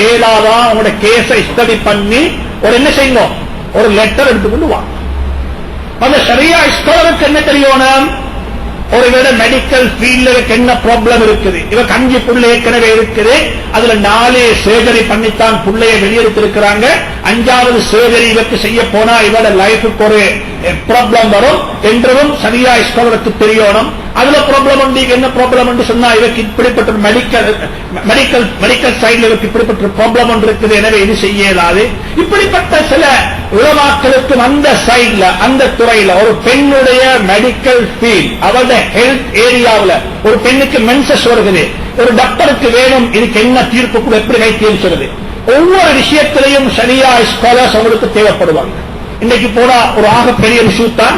ஏழாவா உங்களோட கேஸை ஸ்டடி பண்ணி ஒரு என்ன செய்யணும், ஒரு லெட்டர் எடுத்துக்கொண்டு வாங்க. அந்த ஷரியா ஸ்காலருக்கு என்ன தெரியணும், ஒருவேளை மெடிக்கல் ஃபீல்ட்ல என்ன ப்ராப்ளம் இருக்குது, இவருக்கு 5 புள்ள ஏற்கனவே இருக்குது, அதுல 4 சர்ஜரி பண்ணித்தான் புள்ளைய வெளியெடுத்திருக்கிறாங்க. 5வது சர்ஜரி இவருக்கு செய்ய போனா இவரோட லைஃபுக்கு ஒரு ப்ராப்ளம் வரும் என்றும் சரியா ஸ்காலருக்கு தெரியணும். அதுல ப்ராப்ளம் உண்டு, என்ன ப்ராப்ளம் என்று சொன்னா இவருக்கு இப்படிப்பட்ட மெடிக்கல் சைட்ல இவருக்கு இப்படிப்பட்ட ப்ராப்ளம் ஒன்று இருக்குது, எனவே இது செய்ய இயலாது. இப்படிப்பட்ட சில உலமாக்களுக்கு அந்த சைட்ல அந்த துறையில ஒரு பெண்ணுடைய மெடிக்கல் ஃபீல்ட், அவருடைய ஹெல்த் ஏரியாவில் ஒரு பெண்ணுக்கு மென்சஸ் வருகிறது, ஒரு டாக்டருக்கு வேணும் இதுக்கு என்ன தீர்ப்பு கூட எப்படி வைத்தியம் சொல்றது. ஒவ்வொரு விஷயத்திலையும் சரியா ஸ்காலர்ஸ் அவங்களுக்கு தேவைப்படுவாங்க. இன்னைக்கு போனா ஒரு ஆக பெரிய இஷ்யூ தான்,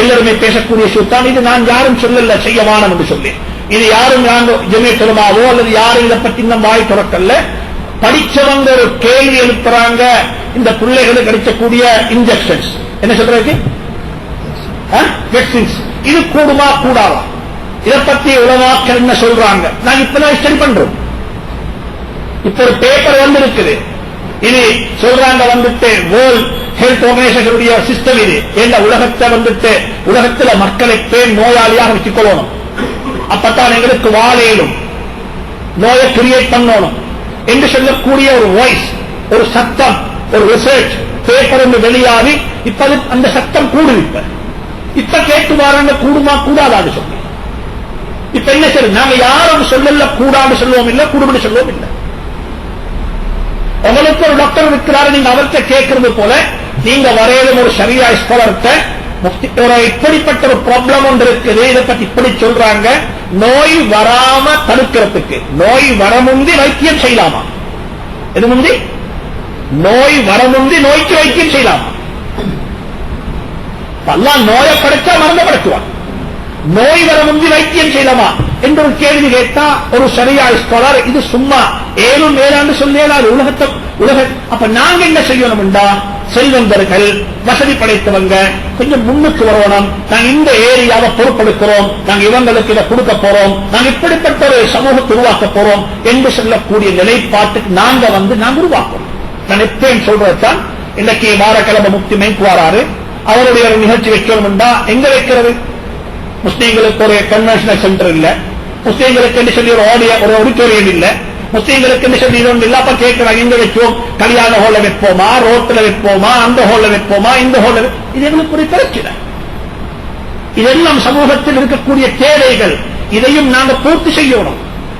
எல்லாருமே பேசக்கூடிய இஷ்யூ தான். இது நான் யாரும் சொல்லல செய்யவானம் என்று சொல்லி, இது யாரும் ஜமீயத் உலமாவோ அல்லது யாரும் இதை பற்றி இன்னும் வாய் திறக்கல. படிச்சவங்க ஒரு கேள்வி எழுப்புறாங்க, இந்த பிள்ளைகளுக்கு கிடைக்கக்கூடிய இன்ஜெக்ஷன்ஸ் என்ன சொல்றது, வேக்சின்ஸ், இது கூடுமா கூடாதா, இதை பத்தி உலமாக்கள் என்ன சொல்றாங்க. நாங்க இப்பதான் ஸ்டடி பண்றோம். இப்ப ஒரு பேப்பர் வந்து இருக்குது, இது சொல்றாங்க வந்துட்டு வேர்ல்ட் ஹெல்த் ஆர்கனைசேஷனுடைய சிஸ்டம் இது. ஏன்னா உலகத்தை வந்துட்டு உலகத்துல மக்களை பேர் நோயாளியாக வச்சுக் கொள்ளணும், அப்பத்தான் எங்களுக்கு வாழையிலும் நோயை கிரியேட் பண்ணணும் என்று சொல்லக்கூடிய ஒரு வாய்ஸ், ஒரு சத்தம், ஒரு ரிசர்ச் பேப்பர் ஒன்று வெளியாகி இப்ப அந்த சத்தம் கூடுது. இப்ப கேட்டு வாராங்க கூடுமா கூடாதான்னு சொல்லி. இப்ப என்ன சரி, நாங்க யாரும் சொல்லல கூடாது சொல்லுவோம் இல்ல, கூடுபடி சொல்லுவோம் இல்ல. உங்களுக்கு ஒரு டாக்டர் இருக்கிறாரு, நீங்க அவர்கிட்ட கேட்கறது போல நீங்க வரையிலும் ஒரு ஷரியா ஸ்காலர்கிட்ட இப்படிப்பட்ட ஒரு ப்ராப்ளம் ஒன்று இருக்குது, இதை பத்தி இப்படி சொல்றாங்க, நோய் வராம தடுக்கிறதுக்கு, நோய் வர முந்தி வைத்தியம் செய்யலாமா, எது முந்தி நோய் வர முந்தி நோய்க்கு வைத்தியம் செய்யலாமா. அல்லாஹ் நோயை படைச்சா மறந்து படைச்சுவான், நோய் வர முந்தி வைத்தியம் செய்யலாமா என்று ஒரு கேள்வி கேட்டா ஒரு ஷரியா ஸ்காலர் இது சும்மா ஏழும் ஏழாண்டு சொல்லேலாது உலக. அப்ப நாங்க என்ன செய்யணும்டா, செல்வந்தர்கள் வசதி படைத்தவங்க கொஞ்சம் முன்னுக்கு வரணும், நாங்க இந்த ஏரியாவை பொறுப்பெடுக்கிறோம், நாங்க இவங்களுக்கு இதை கொடுக்க போறோம், நாங்க இப்படிப்பட்ட ஒரு சமூகத்தை உருவாக்க போறோம் என்று சொல்லக்கூடிய நிலைப்பாட்டுக்கு நாங்க உருவாக்கணும். நான் எப்பயும் சொல்றதுதான், இன்னைக்கு வாரக்கிழமை முக்தி மைக்கு வராரு, அவருடைய ஒரு நிகழ்ச்சி வைக்கணும்டா எங்க வைக்கிறது, முஸ்லீம்களுக்கு ஒரு கன்வென்ஷனல் சென்டர் இல்ல, முஸ்லீம்களுக்கு என்று சொல்லி ஒரு ஆடிட்டோரியம் இல்ல, முஸ்லீம்களுக்கு என்று சொல்லி இது இல்ல. அப்ப கேட்கிறாங்க எங்க வைப்போம், கல்யாண ஹால்ல வைப்போமா, ரோட்ல வைப்போமா, அந்த ஹால்ல வைப்போமா, இந்த ஹால்ல, இது எங்களுக்கு ஒரு பிரச்சனை. இதெல்லாம் சமூகத்தில் இருக்கக்கூடிய தேவைகள், இதையும் நாங்க பூர்த்தி செய்யணும்.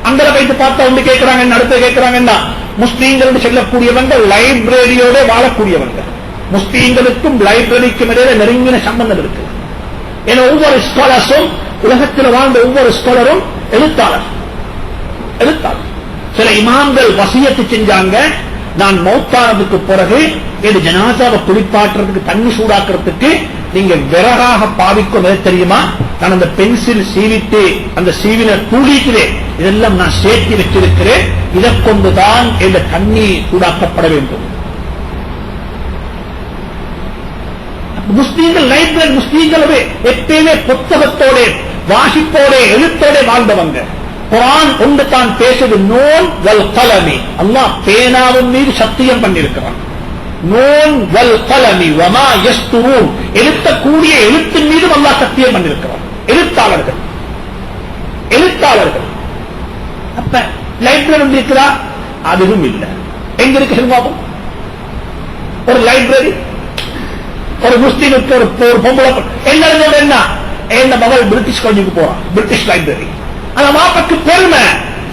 அங்க வைத்து பார்த்தா ஒன்று கேட்கிறாங்க, அடுத்து கேட்கிறாங்கன்னா முஸ்லீம்கள் சொல்லக்கூடியவங்க லைப்ரரியோட வாழக்கூடியவங்க, முஸ்லீம்களுக்கும் லைப்ரரிக்கும் இடையில நெருங்கின சம்பந்தம் இருக்கு. ஏன்னா ஒவ்வொரு ஸ்காலர்ஸும், உலகத்தில் வாழ்ந்த ஒவ்வொரு ஸ்காலரும் எழுத்தாளர். சில இமாம்கள் வசியத்து செஞ்சாங்க, நான் மௌத்தானதுக்கு பிறகு என் ஜனாசாவை குளிப்பாட்டுறதுக்கு, தண்ணி சூடாக்குறதுக்கு நீங்க விறகாக பாவிக்கும் தெரியுமா, நான் அந்த பென்சில் சீவிட்டு அந்த சீவின தூளிக்கிறேன், இதெல்லாம் நான் சேர்த்து வச்சிருக்கிறேன், இதை கொண்டுதான் இந்த தண்ணி சூடாக்கப்பட வேண்டும். முஸ்லீம்கள் லைப்ரரி, முஸ்லீம்களவே எப்பயுமே புத்தகத்தோட வாசிப்போட எழுத்தோட வாழ்ந்தவங்க. குர்ஆன் ஒன்று தான் பேசுது, நூன் வல் கலமி, அல்லாஹ் பேனாவின் மீது சத்தியம் பண்ணியிருக்கிறான். நூன் வல் கலமி வமா யஸ்துரூன், எழுத்தக்கூடிய எழுத்தின் மீது அல்லாஹ் சத்தியம் பண்ணியிருக்கிறான். எழுத்தாளர்கள். அப்ப லைப்ரரி இருக்கிறா, அதுவும் இல்லை. எங்க இருக்கு சொல்லுவாங்க? ஒரு லைப்ரரி, ஒரு முஸ்லீமுக்கு ஒரு பொம்பளை என்ன, என்ன மகள் பிரிட்டிஷ் காலேஜுக்கு போறான், பிரிட்டிஷ் லைப்ரரி. அந்த மாப்பாக்கு பெருமை,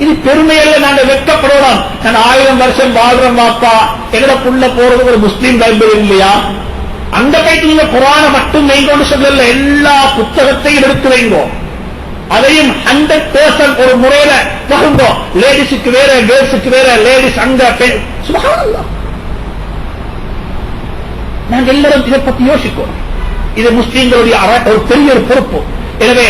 இது பெருமையல்ல, நாங்க வெட்கப்படலாம். நான் 1000 வருஷம் வாழ்றேன் வாப்பா, எங்கட புள்ள போறது ஒரு முஸ்லீம் லைப்ரரி இல்லையா? அந்த போயிட்டு நீங்க குர்ஆனை மட்டும் வைங்கன்னு சொல்லல, எல்லா புத்தகத்தையும் எடுத்து வைங்கோ. அதையும் 100% ஒரு முறையில வகுங்கோ. லேடிஸுக்கு வேற, கேர்ள்ஸுக்கு வேற, லேடிஸ் அங்க. சுப்ஹானல்லாஹ், நாங்கள் எல்லாரும் இதை பத்தி யோசிக்கிறோம். இது முஸ்லீம்களுடைய ஒரு பெரிய ஒரு பொறுப்பு. எனவே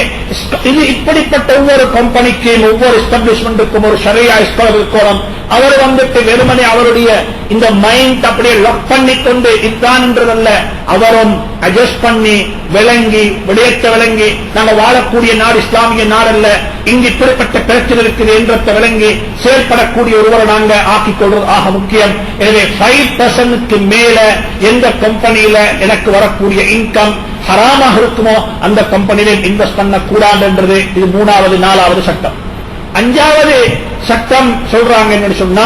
இது இப்படிப்பட்ட ஒவ்வொரு கம்பெனிக்கும், ஒவ்வொரு எஸ்டாப்ளிஷ்மெண்ட்டுக்கும் ஒரு ஷரியா ஸ்காலர் இருக்கணும். அவர் வந்துட்டு வெறுமனே அவருடைய இந்த மைண்ட் அப்படியே லாக் பண்ணி கொண்டு இதுதான் என்றதல்ல, அவரும் அட்ஜஸ்ட் பண்ணி விளங்கி, விடயத்தை விளங்கி, நாங்க வாழக்கூடிய நாடு இஸ்லாமிய நாடல்ல, இங்கு இப்படிப்பட்ட பிரச்சனை இருக்குது என்றதை விளங்கி செயல்படக்கூடிய ஒருவரை நாங்க ஆக்கிக் கொள்வது ஆக முக்கியம். எனவே 5% மேல எந்த கம்பெனியில எனக்கு வரக்கூடிய இன்கம் ஹராமாக இருக்குமோ அந்த கம்பெனியில இன்வெஸ்ட் பண்ண கூடாது என்றது இது 3வது 4வது சட்டம். 5வது சட்டம் சொல்றாங்க என்ன சொன்னா,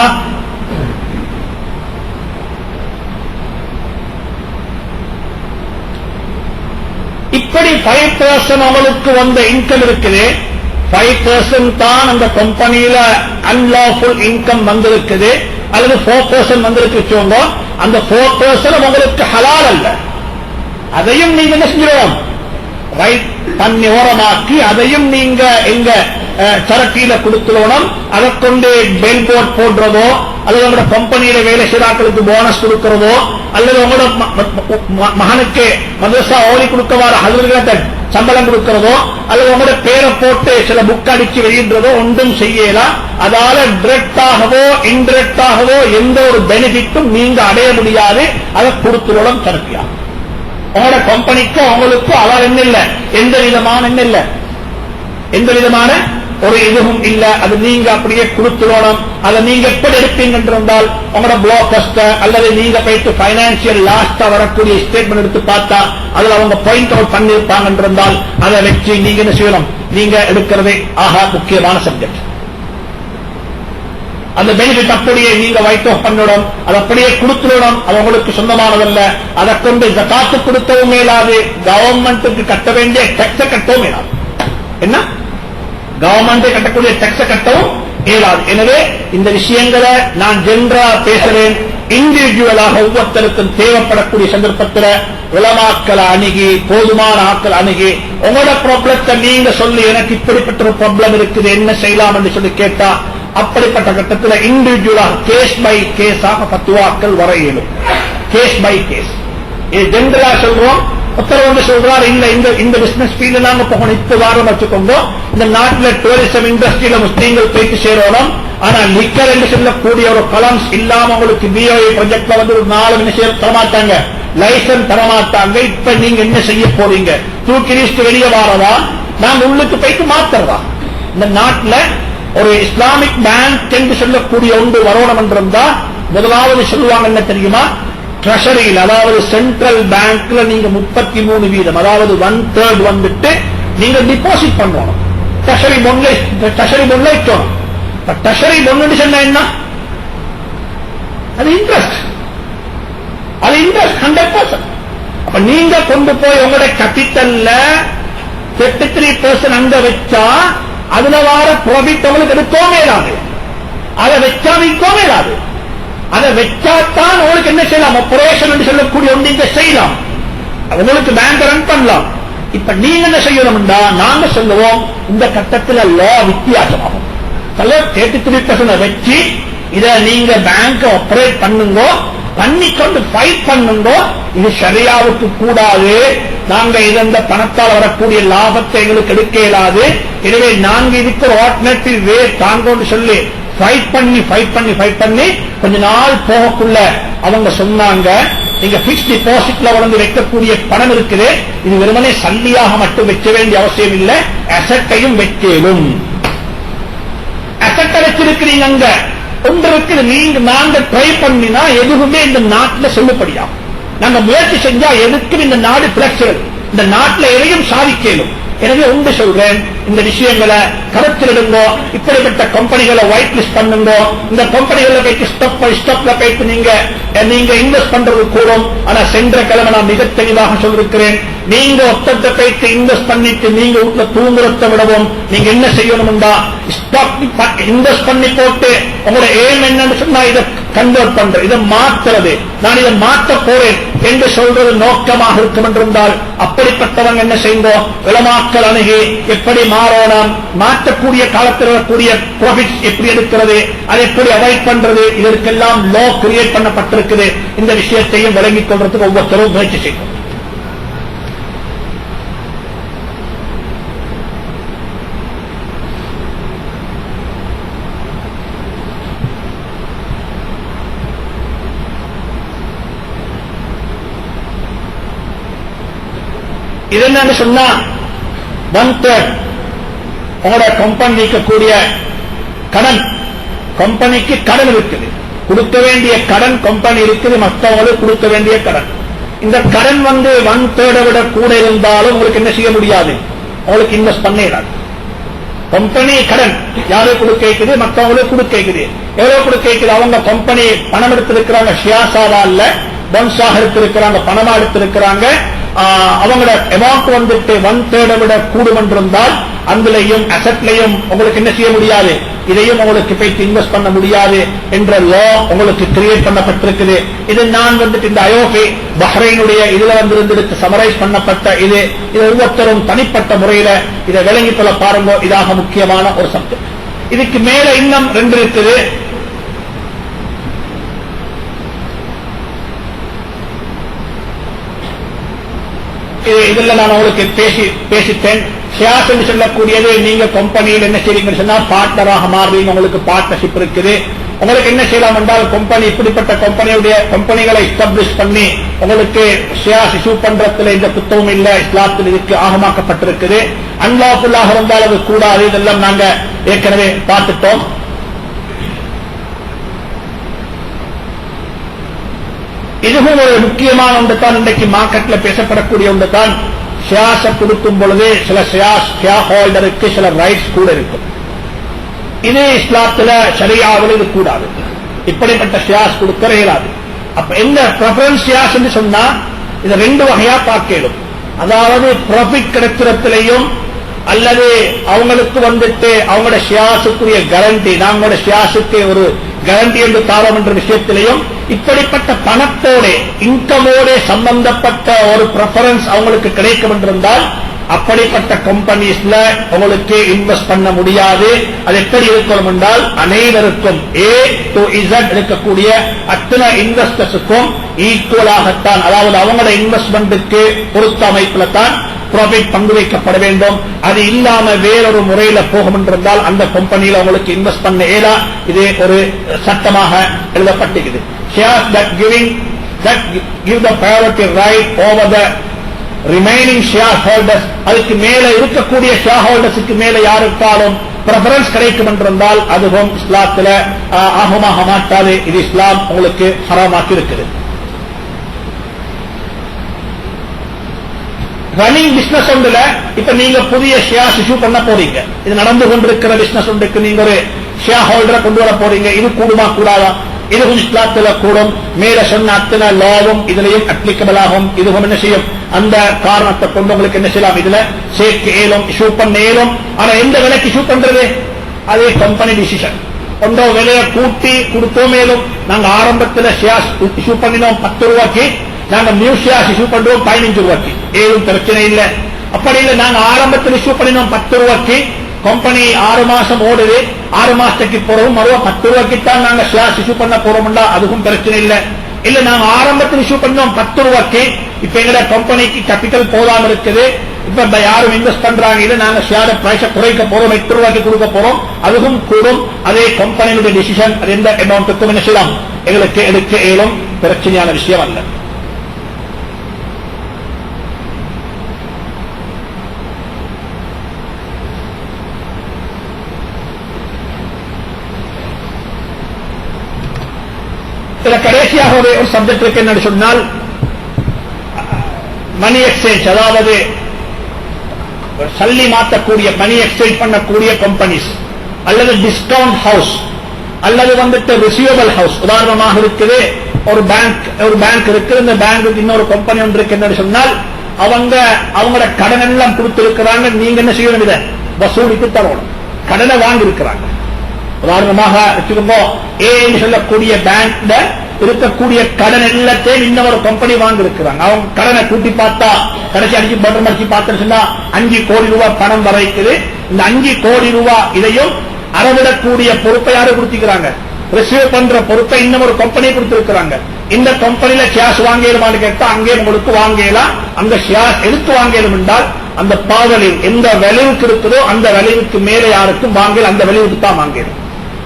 இப்படி 5% அவளுக்கு வந்த இன்கம் இருக்குது, 5% தான் அந்த கம்பெனியில அன்லாஃபுல் இன்கம் வந்திருக்குது, அல்லது 4% வந்திருக்கு. அந்த 4% உங்களுக்கு ஹலால் அல்ல. அதையும் நீங்க என்ன செஞ்சிடும், ரைட் பண்ணி ஓரமாக்கி அதையும் நீங்க எங்க சரக்கில கொடுத்துடணும். அதை கொண்டு பெல் போர்ட் போடுறதோ, அல்லது உங்களோட கம்பெனியில வேலை செய்தாக்களுக்கு போனஸ் கொடுக்கிறதோ, அல்லது உங்களோட மகனுக்கு மதரசா ஓடி கொடுக்கவாறு ஹஜ்ரத்களுக்கு சம்பளம் கொடுக்கிறதோ, அல்லது உங்களோட பேரை போட்டு சில புக் அடிச்சு வெளியிடுறதோ ஒன்றும் செய்யலாம். அதால டிரெக்டாகவோ இன்டிரெக்டாகவோ எந்த ஒரு பெனிஃபிட்டும் நீங்க அடைய முடியாது. அதை கொடுத்துடணும் சரக்கியா. உங்களோட கம்பெனிக்கோ அவங்களுக்கோ அவர் என்ன இல்ல, எந்த விதமான ஒரு இதுவும் இல்ல. அது நீங்க அப்படியே கொடுத்துடணும். அதை நீங்க எப்படி எடுப்பீங்க என்றால், உங்களோட ப்ளோக்கஸ்ட அல்லது நீங்க போயிட்டு பைனான்சியல் லாஸ்டா வரக்கூடிய ஸ்டேட்மெண்ட் எடுத்து பார்த்தா அதுல அவங்க பாயிண்ட் அவுட் பண்ணிருப்பாங்க என்றால் அதை வச்சு நீங்க என்ன செய்யணும், நீங்க எடுக்கிறதே ஆக முக்கியமான சப்ஜெக்ட். அந்த பெனிஃபிட் அப்படியே நீங்க வைட் ஆஃப் பண்ணணும், அது அப்படியே கொடுத்துடணும். அது உங்களுக்கு சொந்தமானதல்ல. அதை கொண்டு ஜகாத்து கொடுக்கவும் மேலாது, கவர்மெண்ட்டுக்கு கட்ட வேண்டிய டேக்ஸ கட்டவும் மேலாது. என்ன கவர்மெண்ட் கட்டக்கூடிய டேக்ஸ கட்டவும் இயலாது. எனவே இந்த விஷயங்களை நான் ஜென்ரா பேசுறேன். இண்டிவிஜுவலாக ஒவ்வொருத்தருக்கும் தேவைப்படக்கூடிய சந்தர்ப்பத்தில் உலமாக்களை அணுகி, போதுமான ஆட்கள் அணுகி, உங்களோட ப்ராப்ளத்தை நீங்க சொல்லி, எனக்கு இப்படிப்பட்ட ஒரு ப்ராப்ளம் இருக்குது, என்ன செய்யலாம் என்று சொல்லி கேட்டா, அப்படிப்பட்ட கட்டத்தில் இண்டிவிஜுவலாக கேஸ் பை கேஸாக பத்துவாக்கள் வர இயலும். Case by case. இது ஜென்ரலா சொல்றோம். ஒருத்தர் வந்து சொல்றாரு, இல்ல இந்த பிசினஸ் ஃபீல்டு நாங்க போகணும், இப்ப வாரம் வச்சுக்கோங்க. இந்த நாட்டில் டூரிசம் இண்டஸ்ட்ரியில முஸ்லீம்கள் போயிட்டு சேரணும். ஆனா லிக்கர் என்று சொல்லக்கூடிய ஒரு கலம்ஸ் இல்லாம உங்களுக்கு பிஓஏ ப்ராஜெக்ட்ல வந்து ஒரு 4 நிமிஷம் தரமாட்டாங்க, லைசன்ஸ் தரமாட்டாங்க. இப்ப நீங்க என்ன செய்ய போறீங்க? தூக்கி லிஸ்ட் வெளியே வாரதா, நாங்க உள்ளுக்கு போயிட்டு மாத்துறதா? இந்த நாட்டில் ஒரு இஸ்லாமிக் பேங்க் என்று சொல்லக்கூடிய ஒன்று வரணும் என்றிருந்தா முதலாவது சொல்லுவாங்க என்ன தெரியுமா, ட்ரெஷரியில், அதாவது சென்ட்ரல் பேங்க்ல நீங்க 33%, அதாவது 1/3 வந்துட்டு நீங்க டிபாசிட் பண்ணணும். ட்ரெஷரி பொன்ல வைக்கணும். ட்ரெஷரி பொன்னு சொன்ன என்ன, அது இன்ட்ரெஸ்ட், அது இன்ட்ரெஸ்ட் 100%. அப்ப நீங்க கொண்டு போய் உங்களுடைய கேபிட்டல்ல 33% அங்க வச்சா அதுல வார ப்ராஃபிட் உங்களுக்கு எடுக்கவே இல்லாது, அதை வச்சா விற்கவே இல்லாது. அதை வச்சாத்தான் உங்களுக்கு என்ன செய்யலாம், ஆபரேஷன் என்று சொல்லக்கூடிய ஒன்று இங்க செய்யலாம், உங்களுக்கு பேங்க் ரன் பண்ணலாம். இப்ப நீங்க என்ன செய்யணும்டா, நாங்க சொல்லுவோம் இந்த கட்டத்தில் லா வித்தியாசமாகும். 33% வச்சு இத நீங்க பேங்க் ஆபரேட் பண்ணுங்க, பண்ணிக்கொண்டு ஃபைட் பண்ணுங்க. இது ஷரியாவுக்கு கூடாது. நாங்க இந்த பணத்தால் வரக்கூடிய லாபத்தை எங்களுக்கு எடுக்க இயலாது. எனவே நாங்க இதுக்கு ஒரு ஆல்டர்னேட்டிவ் வே தாங்கன்னு சொல்லி ஃபைட் பண்ணி கொஞ்ச நாள் போகக்குள்ள அவங்க சொன்னாங்க, நீங்க பிக்ஸ் டிபாசிட்ல வளர்ந்து வைக்கக்கூடிய பணம் இருக்குது, இது வெறுமனே சல்லியாக மட்டும் வைக்க வேண்டிய அவசியம் இல்லை, அசட்டையும் வைக்கலும். அசட்டை வச்சிருக்கிறீங்க அங்க ஒன்று இருக்குது. நீங்க நாங்க ட்ரை பண்ணினா எதுவுமே இந்த நாட்டில் செல்லுபடியாகும். நாங்க முயற்சி செஞ்சா எதுக்கும் இந்த நாடு பிளக்சிபிள், இந்த நாட்டில் எதையும் சாதிக்கலும். எனவே ஒன்று சொல்றேன், இந்த விஷயங்களை கருத்திலிடுங்கோ. இப்படிப்பட்ட கம்பெனிகளை ஒயிட் லிஸ்ட் பண்ணுங்க. இந்த கம்பெனிகளை போயிட்டு ஸ்டெப்ல போயிட்டு நீங்க இன்வெஸ்ட் பண்றது கூடும். ஆனா சென்ற கிழமை நான் மிக தெளிவாக சொல்லிருக்கிறேன், நீங்க ஒத்தத்தை போயிட்டு இன்வெஸ்ட் பண்ணிட்டு நீங்க வீட்டுல தூங்குறத விடவும் நீங்க என்ன செய்யணும்டா, ஸ்டாக் இன்வெஸ்ட் பண்ணி போட்டு உங்களோட எய்ம் என்னன்னு சொன்னா இதை கன்வெர்ட் பண்ற, இதை மாற்றுறது, நான் இதை மாற்ற போறேன் என்று சொல்றது நோக்கமாக இருக்கும் என்றிருந்தால் அப்படிப்பட்டவங்க என்ன செய்வோம், விளமாக்கல் அணுகி எப்படி மாறணும், மாற்றக்கூடிய காலத்தில் வரக்கூடிய ப்ராஃபிட்ஸ் எப்படி எடுக்கிறது, அதை எப்படி அவாய்ட் பண்றது, இதற்கெல்லாம் லா கிரியேட் பண்ணப்பட்டிருக்குது. இந்த விஷயத்தையும் விளங்கிக் கொள்றதுக்கு ஒவ்வொருத்தரும் முயற்சி செய்யும். இது என்னன்னு சொன்னா, 1/3 உங்களோட கம்பெனி இருக்கக்கூடிய கடன், கம்பெனிக்கு கடன் இருக்குது, கொடுக்க வேண்டிய கடன் கம்பெனி இருக்குது, மற்றவங்களுக்கு கொடுக்க வேண்டிய கடன். இந்த கடன் 1/3 விட கூட இருந்தாலும் உங்களுக்கு என்ன செய்ய முடியாது, உங்களுக்கு இன்வெஸ்ட் பண்ணிடாது. கம்பெனி கடன் யாரு கொடுக்க இருக்குது, மற்றவங்களுக்கு கொடுக்க இருக்குது. எவ்வளவு கொடுக்க இருக்குது, அவங்க கம்பெனி பணம் எடுத்திருக்கிறாங்க, ஷியாசாவா இல்ல பன்சாக எடுத்திருக்கிறாங்க, பணமா எடுத்திருக்கிறாங்க. அவங்களோட அமௌண்ட் 1/3 விட கூடும் என்றிருந்தால் அதுலயும் அசட்லையும் உங்களுக்கு என்ன செய்ய முடியாது, இதையும் உங்களுக்கு போய் இன்வெஸ்ட் பண்ண முடியாது என்ற லா உங்களுக்கு கிரியேட் பண்ணப்பட்டிருக்குது. இது நான் இந்த ஐஓபி பஹ்ரைனுடைய இதுல இருந்திருக்கு சமரைஸ் பண்ணப்பட்ட இது ஒவ்வொருத்தரும் தனிப்பட்ட முறையில இதை விளங்கிக் கொள்ள பாருங்க. இதாக முக்கியமான ஒரு சப்ஜெக்ட். இதுக்கு மேல இன்னும் 2 இருக்குது. இதுல நான் உங்களுக்கு பேசிட்டேன். ஷேர்ஸ் என்று சொல்லக்கூடியது நீங்க கம்பெனியில் என்ன செய்றீங்கன்னு சொன்னா பார்ட்னராக மாறுறீங்க, உங்களுக்கு பார்ட்னர்ஷிப் இருக்குது. உங்களுக்கு என்ன செய்யலாம் என்றால், கம்பெனி இப்படிப்பட்ட கம்பெனிகளை எஸ்டாப்ளிஷ் பண்ணி உங்களுக்கு ஷேர்ஸ் இஷ்யூ பண்றதுல இந்த குத்தமும் இல்ல, இஸ்லாத்தில் இதுக்கு ஆகமாக்கப்பட்டிருக்குது. அன்லாஃபுல்லாக இருந்தால் அது கூடாது. இதெல்லாம் நாங்க ஏற்கனவே பார்த்துட்டோம். இதுவும் ஒரு முக்கியமான ஒன்று தான், இன்றைக்கு மார்க்கெட்ல பேசப்படக்கூடிய ஒன்று தான். ஷேர்ஸ் கொடுக்கும் பொழுது சில ஷேர் ஹோல்டருக்கு சில ரைட்ஸ் கூட இருக்கும். இது இஸ்லாத்துல ஷரியாவில் இது கூடாது. இப்படிப்பட்ட ஷேர்ஸ் கொடுக்க இயலாது. அப்ப என்ன பிரெஃபரன்ஸ் ஷேர்ஸ் என்று சொன்னா இதை 2 வகையா பார்க்கணும். அதாவது ப்ராஃபிட் கிடைக்கிறதுலையும் அல்லது அவங்களுக்கு அவங்களோட ஷேர்ஸுக்குரிய கேரண்டி, நாங்களோட ஷேர்ஸுக்கு ஒரு கேரண்டி என்று தாரோம் என்ற விஷயத்திலையும் இப்படிப்பட்ட பணத்தோட இன்கமோட சம்பந்தப்பட்ட ஒரு பிரெஃபரன்ஸ் அவங்களுக்கு கிடைக்கும் என்றிருந்தால் அப்படிப்பட்ட கம்பெனிஸ்ல உங்களுக்கு இன்வெஸ்ட் பண்ண முடியாது. அது எப்படி இருக்கணும் என்றால், அனைவருக்கும் A to Z இருக்கக்கூடிய அத்தனை இன்வெஸ்டர்ஸுக்கும் ஈக்குவலாகத்தான், அதாவது அவங்களோட இன்வெஸ்ட்மெண்ட்டுக்கு பொறுத்த அமைப்புல தான் ப்ராஃபிட் பங்கு வைக்கப்பட வேண்டும். அது இல்லாம வேறொரு முறையில போகும் என்றிருந்தால் அந்த கம்பெனியில உங்களுக்கு இன்வெஸ்ட் பண்ண இயலா. இது ஒரு சட்டமாக எழுதப்பட்டிருக்குது. Shares that give the priority right over the remaining shareholders, அதுக்கு மேல இருக்கக்கூடிய ஷேர் ஹோல்டர்ஸுக்கு மேல யாருக்காலும் பிரெஃபரன்ஸ் கிடைக்கும் என்றிருந்தால் அதுவும் இஸ்லாத்துல ஆகமாக மாட்டாது. இது இஸ்லாம் உங்களுக்கு ஹராமாக்கி இருக்குது. ரன்னிங் பிசினஸ் ஒன்றுல இப்ப நீங்க புதிய ஷேர் இஷ்யூ பண்ண போறீங்க, இது நடந்து கொண்டிருக்கிற பிசினஸ் ஒன்றுக்கு நீங்க ஒரு ஷேர் ஹோல்டரை கொண்டு வர போறீங்க. இது கூடுமா கூடாதா? இதுவும் இஸ்லாத்துல கூடும். மேல சொன்ன அத்தனை லாவும் இதுலயும் அப்ளிகபிள் ஆகும். இதுவும் என்ன செய்யும், அந்த காரணத்தை கொண்டு உங்களுக்கு என்ன செய்யலாம், இதுல சேர்க்க இயலும், இஷ்யூ பண்ண இயலும். ஆனா எந்த விலைக்கு இஷ்யூ பண்றது, அதே கம்பெனி டிசிஷன். ஒன்றோ விலையை கூட்டி கொடுத்தோம். மேலும் நாங்க ஆரம்பத்தில் ஷேர்ஸ் இஷ்யூ பண்ணினோம் 10 ரூபாய்க்கு, நாங்க நியூ ஷேர்ஸ் இஷ்யூ பண்றோம் 15 ரூபாய்க்கு. ஏதும் பிரச்சனை இல்லை. அப்படி இல்லை, நாங்க ஆரம்பத்தில் இஷ்யூ பண்ணினோம் 10 ரூபாய்க்கு, கம்பெனி 6 மாசம் ஓடுது, 6 மாசத்துக்கு போறோம் மறுவா 10 ரூபாய்க்கு தான் நாங்க ஷேர்ஸ் இஷ்யூ பண்ண போறோம்டா அதுக்கும் பிரச்சனை இல்லை. இல்ல நாங்க ஆரம்பத்தில் இஷ்யூ பண்ணோம் 10 ரூபாய்க்கு, இப்ப எங்க கம்பெனிக்கு கேபிட்டல் போதாம இருக்குது, இப்ப யாரும் இன்வெஸ்ட் பண்றாங்க, இல்ல நாங்க ஷேர் பிரைஸ குறைக்க போறோம், 8 ரூபாய்க்கு கொடுக்க போறோம், அதுவும் கூடும். அதே கம்பெனியுடைய டிசிஷன், அது எந்த அமௌண்ட்டுக்கும் என்ன செய்யலாம் எங்களுக்கு எடுக்க இயலும், பிரச்சனையான விஷயம் அல்ல. இதுல கடைசியாக ஒரு சப்ஜெக்ட் இருக்கு. என்ன சொன்னால் மணி எக்ஸ்சேஞ்ச், அதாவது சல்லி மாற்றக்கூடிய மணி எக்ஸ்சேஞ்ச் பண்ணக்கூடிய கம்பெனிஸ், அல்லது டிஸ்கவுண்ட் ஹவுஸ், அல்லது வந்துட்டு ரிசீவபிள் ஹவுஸ். உதாரணமாக இருக்குது ஒரு பேங்க் இருக்கு, இந்த பேங்க் இன்னொரு கம்பெனி ஒன்று இருக்கு. என்ன சொன்னால் அவங்களோட கடன் எல்லாம் கொடுத்திருக்கிறாங்க, நீங்க என்ன செய்யணும், இதை வசூலித்து தரணும். கடனை வாங்கி இருக்கிறாங்க. உதாரணமாக ஏன்னு சொல்லக்கூடிய பேங்க்ல இருக்கக்கூடிய கடன் எல்லாத்தையும் இன்னொரு கம்பெனி வாங்கி இருக்கிறாங்க. அவங்க கடனை கூட்டி பார்த்தா கடைசி 5 பட்டம் அடிச்சு பார்த்தா 5 கோடி ரூபாய் பணம் வரைக்குது. இந்த 5 கோடி ரூபாய் இதையும் அறவிடக்கூடிய பொறுப்பை யாரு கொடுத்திருக்கிறாங்க, ரிசீவ் பண்ற பொறுப்பை இன்னொரு கம்பெனி கொடுத்திருக்கிறாங்க. இந்த கம்பெனியில கேஷ் வாங்கலுமான்னு கேட்டா அங்கே உங்களுக்கு வாங்கலாம். அங்க ஷேர் எடுத்து வாங்கலும் என்றால் அந்த பாதலில் எந்த விளைவுக்கு இருக்குதோ அந்த விளைவுக்கு மேலே யாருக்கும் வாங்கல, அந்த விளைவுக்கு தான் வாங்கலும்.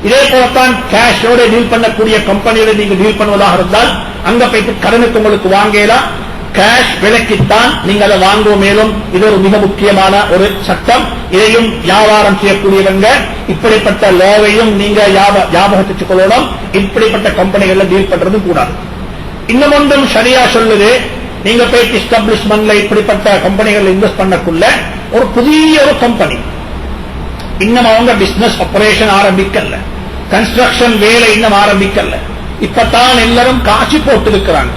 இதே போலத்தான் கேஷோட டீல் பண்ணக்கூடிய கம்பெனியோட நீங்க டீல் பண்ணுவதாக இருந்தால் அங்க போயிட்டு கடனுக்கு உங்களுக்கு வாங்கலாம், கேஷ் விலைக்குத்தான் நீங்க அதை வாங்குவோம். மேலும் இது ஒரு மிக முக்கியமான ஒரு சட்டம். இதையும் வியாபாரம் செய்யக்கூடியவங்க இப்படிப்பட்ட லோவையும் நீங்க ஞாபகத்துக்கு கொள்ளணும். இப்படிப்பட்ட கம்பெனிகள்ல டீல் பண்றது கூடாது. இன்னும் ஒன்றும் சரியா சொல்லுது, நீங்க போயிட்டு எஸ்டாப்ளிஷ்மெண்ட்ல இப்படிப்பட்ட கம்பெனிகள் இன்வெஸ்ட் பண்ணக்குள்ள ஒரு புதிய ஒரு கம்பெனி இன்னும் அவங்க பிசினஸ் ஆபரேஷன் ஆரம்பிக்கல, கன்ஸ்ட்ரக்ஷன் வேலை இன்னும் ஆரம்பிக்கல, இப்பதான் எல்லாரும் காட்சி போட்டு இருக்கிறாங்க.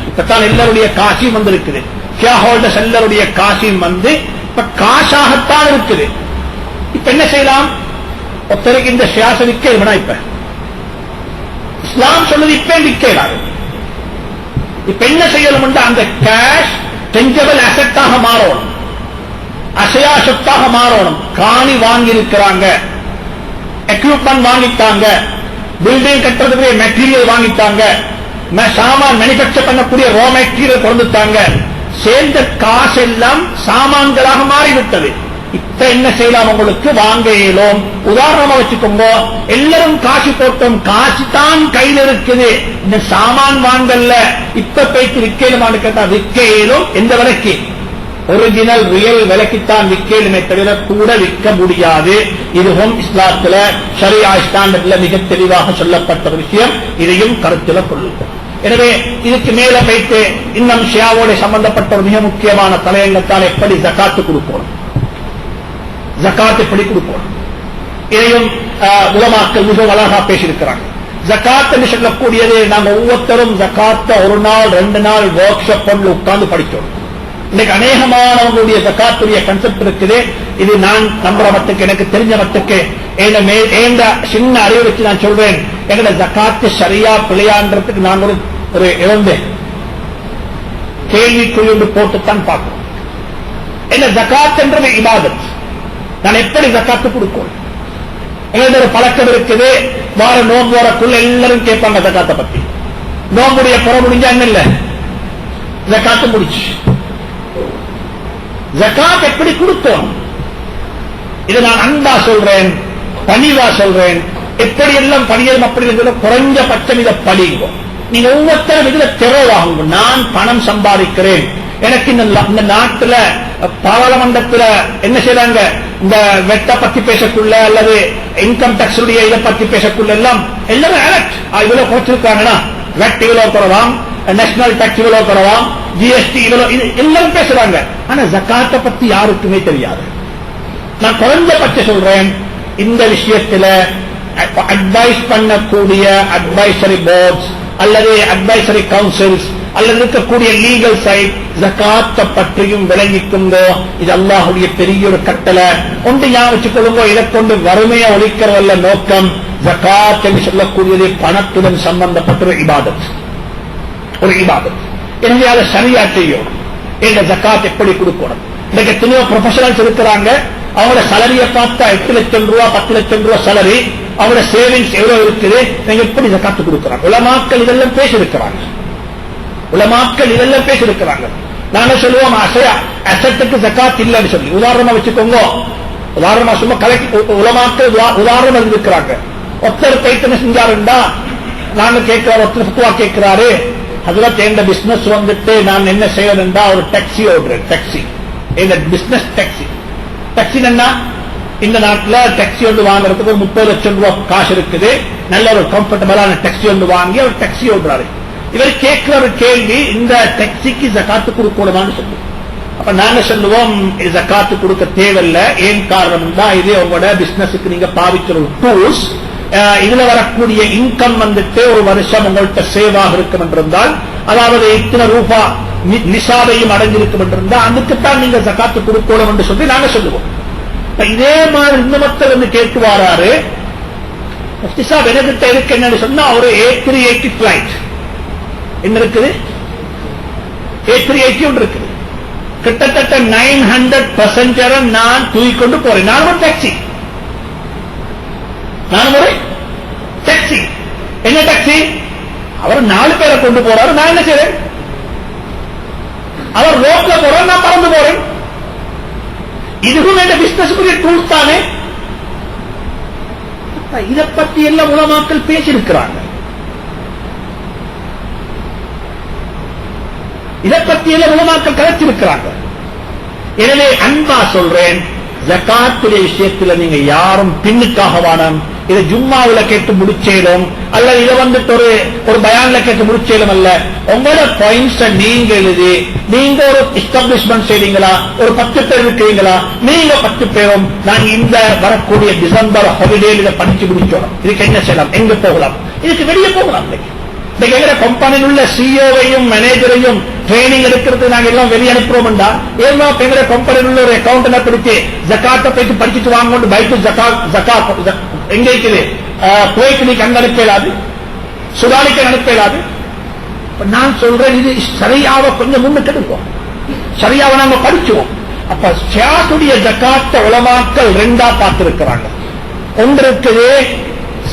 இப்பதான் எல்லாருடைய காசியும் வந்து இருக்குது, ஷேர் ஹோல்டர்ஸ் எல்லாருடைய காசியும் வந்து இப்ப காசாகத்தான் இருக்குது. இப்ப என்ன செய்யலாம், ஒருத்தருக்கு இந்த ஷேர்ஸ் விற்கலாம். இப்ப இஸ்லாம் சொல்லுது இப்ப விற்கலாது. இப்ப என்ன செய்யணும், அந்த கேஷ் டெஞ்சபிள் அசெட்டாக மாறணும், அசையா சொத்தாக மாறணும். காணி வாங்கி இருக்கிறாங்க, எக்யூப்மெண்ட் வாங்கிட்டாங்க, பில்டிங் கட்டுறதுக்கு மெட்டீரியல் வாங்கிட்டாங்க, சாமான் மேனுபேக்சர் பண்ணக்கூடிய ரா மெட்டீரியல் கொடுத்துட்டாங்க, சேர்ந்த காசு எல்லாம் சாமான்களாக மாறிவிட்டது. இப்ப என்ன செய்யலாம், உங்களுக்கு வாங்க இயலும். உதாரணமா வச்சுக்கோங்க, எல்லாரும் காசு போட்டோம், காசு தான் கையில் இருக்குது, இந்த சாமான் வாங்கல, இப்ப போயிட்டு விற்கலுமான்னு கேட்டா விற்க இயலும். எந்த விலைக்கு, ஒரிஜினல் ரியல் விலைக்குத்தான் விற்கலுமே தவிர கூட விற்க முடியாது. இதுவும் இஸ்லாத்துல ஷரியா ஸ்டாண்டர்ட்ல மிக தெளிவாக சொல்லப்பட்ட விஷயம். இதையும் கருத்தில் கொள்ளும். எனவே இதுக்கு மேல வைத்து இன்னும் ஷியாவோட சம்பந்தப்பட்ட ஒரு மிக முக்கியமான தலையங்கத்தால் எப்படி ஜகாத்து கொடுக்கணும், ஜகாத் எப்படி கொடுக்கணும், இதையும் உலமாக்கள் மிக அழகா பேசியிருக்கிறாங்க. ஜகாத் என்று சொல்லக்கூடியது நாங்க ஒவ்வொருத்தரும் ஜகாத்த ஒரு நாள் 2 நாள் ஒர்க் ஷாப் பண்ணி உட்கார்ந்து படிச்சோம். இன்னைக்கு அநேகமானவங்களுடைய ஜகாத்துடைய கன்செப்ட் இருக்குது. இது நான் நம்புற மட்டுக்கு, எனக்கு தெரிஞ்ச மட்டுக்கு, சின்ன அறிவு வச்சு நான் சொல்றேன், எங்களோட ஜகாத்து சரியா பிழையான்றதுக்கு நான் ஒரு இழந்தேன் கேள்விக்குறி போட்டுத்தான் பார்க்கணும். என்ன ஜகாத் என்றது இபாதத், நான் எப்படி ஜகாத்து கொடுக்கணும். எங்களோட ஒரு பழக்கம் இருக்குது, வார நோன்பு வரக்குள்ள எல்லாரும் கேட்பாங்க ஜகாத்தை பத்தி. நோம்புடைய புற முடிஞ்சா என்ன இல்ல, ஜகாத்து முடிச்சு. ஜகாத் எப்படி கொடுத்தோம், இதை நான் அன்பா சொல்றேன், பணிவா சொல்றேன். எப்படி எல்லாம் பணியும் அப்படி குறைஞ்சபட்சம் இதை படிங்க. நீங்க ஒவ்வொருத்தரும் இதுல தெளிவாகுங்க. நான் பணம் சம்பாதிக்கிறேன், எனக்கு இந்த நாட்டுல பாராளுமன்றத்தில் என்ன செய்யறாங்க, இந்த வெட்ட பத்தி பேசக்குள்ள அல்லது இன்கம் டாக்ஸ் இதை பத்தி பேசக்குள்ள எல்லாம் எல்லாரும் அலர்ட். இவ்வளவு குறைச்சிருக்காங்கன்னா வெட் இவ்வளவு குறவாம், நேஷனல் டாக்ஸ் இவ்வளவு குறவாம், ஜிஎஸ்டி இவ்வளவு, எல்லாரும் பேசுறாங்க. ஆனா ஜகாத்தை பத்தி யாருக்குமே தெரியாது. நான் குறைஞ்சபட்ச சொல்றேன், இந்த விஷயத்துல அட்வைஸ் பண்ணக்கூடிய அட்வைசரி போர்ட்ஸ் அல்லது அட்வைசரி கவுன்சில்ஸ் அல்லது இருக்கக்கூடிய லீகல் சைட் ஜகாத்தை பற்றியும் விளங்கிக்குங்கோ. இது அல்லாஹ்வுடைய பெரிய ஒரு கட்டளை. ஒன்று ஞாபகம் வச்சுக்கொள்ளுங்கோ, இதை கொண்டு வறுமையை ஒழிக்கிறதல்ல நோக்கம். ஜகாத் என்று சொல்லக்கூடியது பணத்துடன் சம்பந்தப்பட்ட ஒரு இபாதத், ஒரு இபாதத். எனவே அதை சரியா செய்யும். இந்த ஜகாத் எப்படி கொடுக்கணும்? இன்னைக்கு எத்தனையோ ப்ரொஃபஷனல்ஸ் இருக்கிறாங்க, அவங்களோட சலரியை பார்த்தா 8 லட்சம் ரூபாய் 10 லட்சம் ரூபாய் சலரி, அவங்களோட சேவிங்ஸ் எவ்வளவு இருக்குது, நீங்க எப்படி ஜகாத்து கொடுக்கிறாங்க? உலமாக்கள் இதெல்லாம் பேசியிருக்கிறாங்க, உலமாக்கள் இதெல்லாம் பேசியிருக்கிறாங்க. நாங்க சொல்லுவோம் அசட்டுக்கு ஜகாத் இல்லைன்னு சொல்லி. உதாரணமா வச்சுக்கோங்க, உதாரணமா சும்மா உலமாக்கள் உதாரணம் இருக்கிறாங்க. ஒருத்தர் கைத்தனை செஞ்சாருண்டா நாங்க கேட்கிறாரு, ஒருத்தர் ஃபத்வா கேட்கிறாரு, அதுல எந்த பிசினஸ் வந்துட்டு நான் என்ன செய்யணும்டா ஒரு டாக்ஸி ஓடுறேன். டாக்ஸி இந்த பிசினஸ் டாக்ஸி. டாக்ஸி என்ன, இந்த நாட்டுல டாக்ஸி ஒன்று வாங்குறதுக்கு 30 லட்சம் ரூபாய் காசு இருக்குது. நல்ல ஒரு கம்ஃபர்டபுளான டாக்ஸி ஒன்று வாங்கி அவர் டாக்ஸி ஓடுறாரு. இவர் கேட்கிற ஒரு கேள்வி, இந்த டாக்ஸிக்கு ஜகாத்து கொடுக்கணுமான்னு சொல்லி. அப்ப நாங்க சொல்லுவோம் ஜகாத்து கொடுக்க தேவையில்லை. ஏன் காரணம் தான், இது உங்களோட பிசினஸுக்கு நீங்க பாவிக்கிற ஒரு டூல்ஸ். இதுல வரக்கூடிய இன்கம் வந்துட்டு ஒரு வருஷம் உங்கள்கிட்ட சேவாக இருக்கும் என்றிருந்தால், அதாவது இத்தனை ரூபாய் நிசாவையும் அடைஞ்சிருக்கும் என்றிருந்தால் அதுக்குத்தான் நீங்க ஜகாத்து கொடுக்கணும் என்று சொல்லி நாங்க சொல்லுவோம். இதே மாதிரி இந்த மக்கள் வந்து கேட்டு வராரு, முஃப்தி சாப் எனக்கிட்ட இருக்கு என்னன்னு சொன்னா ஒரு A380 பிளைட் என்ன இருக்குது, A380 ஒன்று இருக்குது. கிட்டத்தட்ட 900 பேசஞ்சரை நான் தூக்கிக்கொண்டு போறேன். நான் ஒரு டாக்ஸி, நான் ஒரு டாக்ஸி. என்ன டாக்ஸி? அவர் 4 பேரை கொண்டு போறாரு, நான் என்ன செய்றேன்? அவர் ரோட்ல போறார், நான் பறந்து போறேன். இதுவும் என்ற பிசினஸ் டூல்ஸ் தானே. இதை பத்தி எல்லாம் உலமாக்கள் பேசியிருக்கிறாங்க, இதை பத்தி எல்லாம் உலமாக்கள் கலைச்சிருக்கிறாங்க. எனவே அன்பா சொல்றேன், ஜகாத்துடைய விஷயத்தில் நீங்க யாரும் பின்னுக்காக வானம். இதை ஜும்மாவுல கேட்டு முடிச்சேடும் அல்லது இதை வந்துட்டு ஒரு பயான்ல கேட்டு முடிச்சேடும் அல்ல. உங்களோட பாயிண்ட்ஸ் நீங்க எழுதி, நீங்க ஒரு எஸ்டாப்ளிஷ்மெண்ட் செய்றீங்களா, ஒரு 10 பேர் இருக்கிறீங்களா, நீங்க 10 பேரும் நாங்க இந்த வரக்கூடிய டிசம்பர் ஹாலிடே இதை படிச்சு முடிச்சோம். இதுக்கு என்ன செய்யலாம், எங்க போகலாம், இதுக்கு வெளியே போகலாம். எங்க கம்பெனியில் உள்ள சிஇஓவையும் மேனேஜரையும் ட்ரைனிங் எடுக்கிறது நாங்க எல்லாம் வெளியே அனுப்புறோம்டா, ஏன்னா எங்க கம்பெனியில் உள்ள ஒரு அக்கௌண்டன்ட பிடிச்சு ஜகாத்தை போயிட்டு படிச்சுட்டு வாங்க, பைக்கு ஜகாத் எங்க இருக்குது போயிட்டு நீ கண் அனுப்பலாது, சுதாரிக்க அனுப்பலாது. நான் சொல்றேன், இது சரியாக கொஞ்சம் முன்னுக்கு எடுப்போம், சரியாக நாங்க படிச்சுவோம். அப்ப ஷியாத்துடைய ஜகாத்த உலமாக்கள் 2ஆ பார்த்திருக்கிறாங்க. ஒன்று இருக்குது,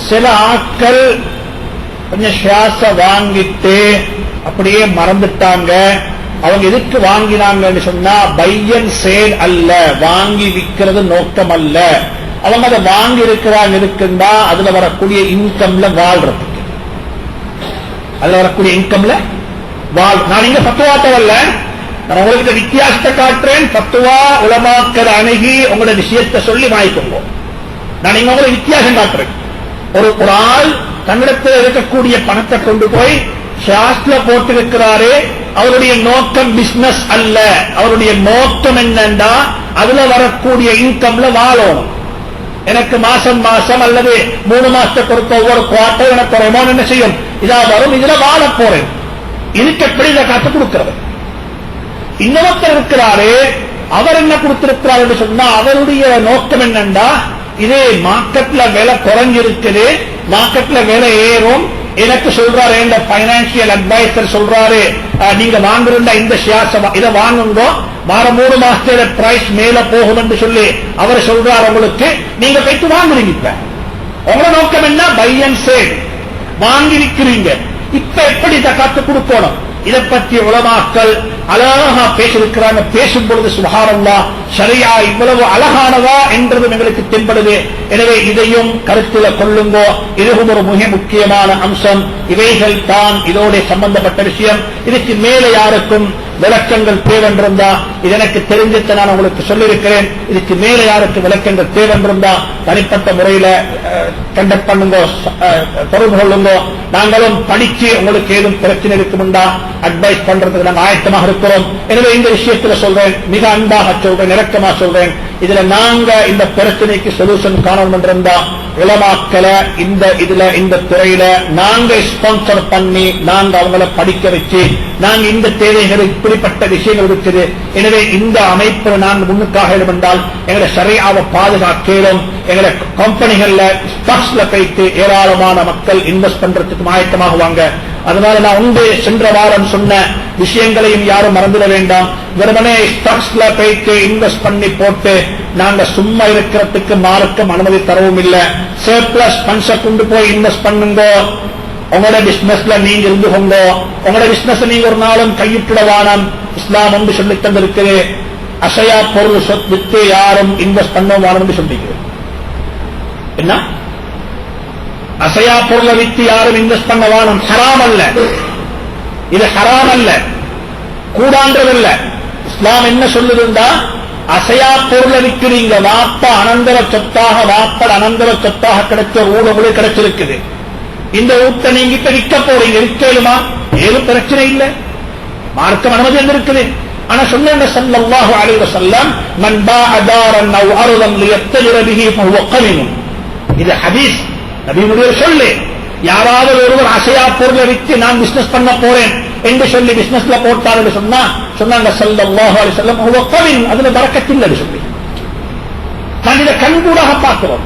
சில ஆட்கள் கொஞ்சம் ஷியாஸ வாங்கிட்டு அப்படியே மறந்துட்டாங்க. அவங்க எதுக்கு வாங்கினாங்கன்னு சொன்னா பையன் சேல் அல்ல, வாங்கி விற்கிறது நோக்கம் அல்ல. அவங்க அதை வாங்கி இருக்கிறாங்க இருக்குண்டா அதுல வரக்கூடிய இன்கம்ல வாழ்றதுக்கு, அதுல வரக்கூடிய இன்கம்ல வாழ். நான் இங்க பத்துவா தேவல்ல, நான் உங்களுக்கு வித்தியாசத்தை காட்டுறேன். பத்துவா உலமாக்கள் அணுகி உங்களோட விஷயத்தை சொல்லி வாங்கிக்கோங்க. நான் இங்க உங்களுக்கு வித்தியாசம் காட்டுறேன். ஒரு ஆள் தன்னிடத்தில் இருக்கக்கூடிய பணத்தை கொண்டு போய் ஷாஸ்ட்ல போட்டிருக்கிறாரு. அவருடைய நோக்கம் பிசினஸ் அல்ல, அவருடைய நோக்கம் என்னண்டா அதுல வரக்கூடிய இன்கம்ல வாழணும். எனக்கு மாசம் மாசம் அல்லது 3 மாசத்துக்கு ஒவ்வொரு குவார்டர் எனக்கு ஒரு அமௌண்ட் என்ன செய்யும், இதா வரும், இதுல வாழ போறேன். இதுக்கு எப்படி இதை காத்து கொடுக்கிறது? இன்னொருத்தர் இருக்கிறாரு, அவர் என்ன கொடுத்திருக்கிறார் என்று சொன்னா அவருடைய நோக்கம் என்னண்டா, இதே மார்க்கெட்ல விலை குறைஞ்சிருக்குது, மார்க்கெட்ல விலை ஏறும், எனக்கு சொல்றாரு இந்த பைனான்சியல் அட்வைசர் சொல்றாரு, நீங்க வாங்குறா இந்த ஷேர்ஸ் இதை வாங்குங்க, வார 3 மாசத்துல பிரைஸ் மேல போகும் என்று சொல்லி அவர் சொல்றாரு உங்களுக்கு, நீங்க போயிட்டு வாங்குறீங்க. இப்ப உங்களோட நோக்கம் என்ன, பை அண்ட் சேல், வாங்கி விற்கிறீங்க. இப்ப எப்படி ஜகாத்து கொடுக்கணும், இதை பற்றி உலமாக்கள் அழகா பேசியிருக்கிறாங்க. பேசும் பொழுது சுப்ஹானல்லாஹ், ஷரியா இவ்வளவு அழகானதா என்றது எங்களுக்கு தென்படுது. எனவே இதையும் கருத்தில் கொள்ளுங்கோ, இதுவும் ஒரு மிக முக்கியமான அம்சம். இவைகள் தான் இதோட சம்பந்தப்பட்ட விஷயம். இதுக்கு மேலே யாருக்கும் விளக்கங்கள் தேவென்றிருந்தா, இது எனக்கு தெரிஞ்சதை நான் உங்களுக்கு சொல்லியிருக்கிறேன். இதுக்கு மேலே யாருக்கு விளக்கங்கள் தேவென்றிருந்தா தனிப்பட்ட முறையில கண்டக்ட் பண்ணுங்க, தொடர்பு கொள்ளுங்க. நாங்களும் படிச்சு உங்களுக்கு ஏதும் பிரச்சனை இருக்கும்டா அட்வைஸ் பண்றதுக்கு நாங்கள் ஆயத்தமாக இருக்கிறோம். எனவே இந்த விஷயத்தில் சொல்றேன், மிக அன்பாக சொல்றேன், இறக்கமா சொல்றேன். இதுல நாங்க இந்த பிரச்சனைக்கு சொல்யூஷன் காணணும் என்றிருந்தா உலமாக்களை இந்த துறையில நாங்க ஸ்பான்சர் பண்ணி நாங்க அவங்களை படிக்க வச்சு நாங்க இந்த தேவைகள் இப்படிப்பட்ட விஷயங்கள் இருக்குது. எனவே இந்த அமைப்பு நாங்க முன்னுக்காக இருந்தால் எங்களை ஷரீஅவை பாதுகாக்கிறோம். எங்களை கம்பெனிகள்ல ஸ்டாக்ஸ்ல போயிட்டு ஏராளமான மக்கள் இன்வெஸ்ட் பண்றதுக்கு ஆயத்தமாகுவாங்க. அதனால நான் உண்டு சென்ற வாரம் சொன்ன விஷயங்களையும் யாரும் மறந்துட வேண்டாம். வெறுமனே ஸ்டாக்ஸ்ல போயிட்டு இன்வெஸ்ட் பண்ணி போட்டு நாங்க சும்மா இருக்கிறதுக்கு மார்க்கம் அனுமதி தரவும் இல்லை. சர்ப்ளஸ் பண்ஸை கொண்டு போய் இன்வெஸ்ட் பண்ணுங்க. உங்களோட பிசினஸ்ல நீங்க இருந்துகோங்க. உங்களோட பிசினஸ் நீங்க ஒரு நாளும் கையிட்டுடவானம். இஸ்லாம் ஒன்று சொல்லி தந்திருக்குது. அசையா பொருள் வித்து யாரும் இன்வெஸ்ட் பண்ணுவானம் என்று சொல்லிக்கிறது. என்ன அசையா பொருளை வித்து யாரும் இன்வெஸ்ட் பண்ணவானம் ஹராம் அல்ல. இது ஹராம் அல்ல, கூடான்றதில்ல. இஸ்லாம் என்ன சொல்லுதுண்டா, அசையா பொருளை விற்கிறீங்க. வாப்ப அனந்தர சொத்தாக வாப்பட அனந்தர சொத்தாக கிடைச்ச ஊழல் கிடைச்சிருக்குது. இந்த ஊட்ட நீங்க இப்ப விற்க போறீங்க. விற்கலுமா? ஏதும் பிரச்சனை இல்லை, மார்க்கம் அனுமதி இருக்குது. ஆனா சொன்னாங்க ஸல்லல்லாஹு அலைஹி வஸல்லம், மன் பாஅ தாரன் அவ் அர்தன் லியத்தஜிர பிஹி ஃபஹுவ கரீம். இது ஹதீஸ், நபியுடைய சொல்லு. யாராவது ஒருவர் அசையா பொருளை விற்று நான் பிசினஸ் பண்ண போறேன் என்று சொல்லி பிசினஸ்ல போட்டார் என்று சொன்னாங்க ஸல்லல்லாஹு அலைஹி வஸல்லம், ஃபஹுவ கரீம், அதுல பரக்கத் இல்லை சொல்லி. நான் இதை கண்கூடாக பார்க்கிறோம்.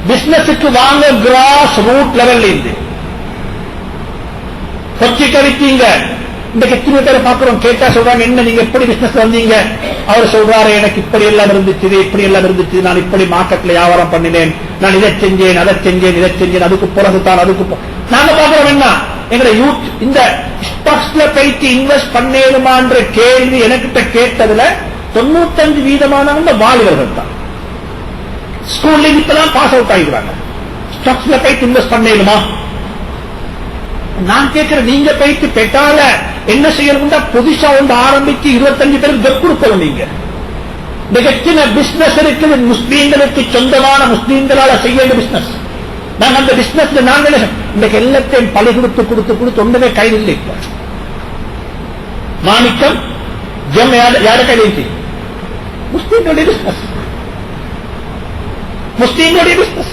பிசினஸுக்கு வாங்க கிராஸ் ரூட் லெவல் இருந்து கொச்சிக்க விட்டீங்க. இந்த எத்தனை பேரை பார்க்கிறோம். கேட்டா சொல்றாங்க, என்ன நீங்க எப்படி பிசினஸ் வந்தீங்க? அவர் சொல்றாரு, எனக்கு இப்படி எல்லாம் இருந்துச்சு, இப்படி எல்லாம் இருந்துச்சு, நான் இப்படி மார்க்கெட்ல வியாபாரம் பண்ணினேன், நான் இதை செஞ்சேன், அதை செஞ்சேன், இதை செஞ்சேன், அதுக்கு பிறகுதான் நாங்க பார்க்கிறோம். என்ன எங்களை யூத் இந்த ஸ்டாக்ஸ்ல போயிட்டு இன்வெஸ்ட் பண்ணேனுமான்ற கேள்வி எனக்கிட்ட கேட்டதுல 95% வாலிபர்கள் தான். ஸ்கூல்ல இப்பதான் பாஸ் அவுட் ஆகிடுறாங்க. ஸ்டாக்ஸ்ல போயிட்டு இன்வெஸ்ட் பண்ணேனுமா? நான் கேட்கிறேன், நீங்க போயிட்டு பெட்டால என்ன செய்யணும்னா புதுசா ஒன்று ஆரம்பிச்சு 25 பேருக்கு ஜப் கொடுக்கணும். நீங்க எத்தனை பிசினஸ் இருக்குது முஸ்லீம்களுக்கு சொந்தமான, முஸ்லீம்களால செய்ய வேண்டிய பிசினஸ். நாங்க அந்த பிசினஸ் நாங்களே இன்னைக்கு எல்லாத்தையும் பழி கொடுத்து கொடுத்து கொடுத்து ஒன்றுமே கையில் இல்லை. இப்ப மாணிக்கம் ஜம் யார கையில்? முஸ்லீம்களுடைய பிசினஸ், முஸ்லீம்களுடைய பிசினஸ்.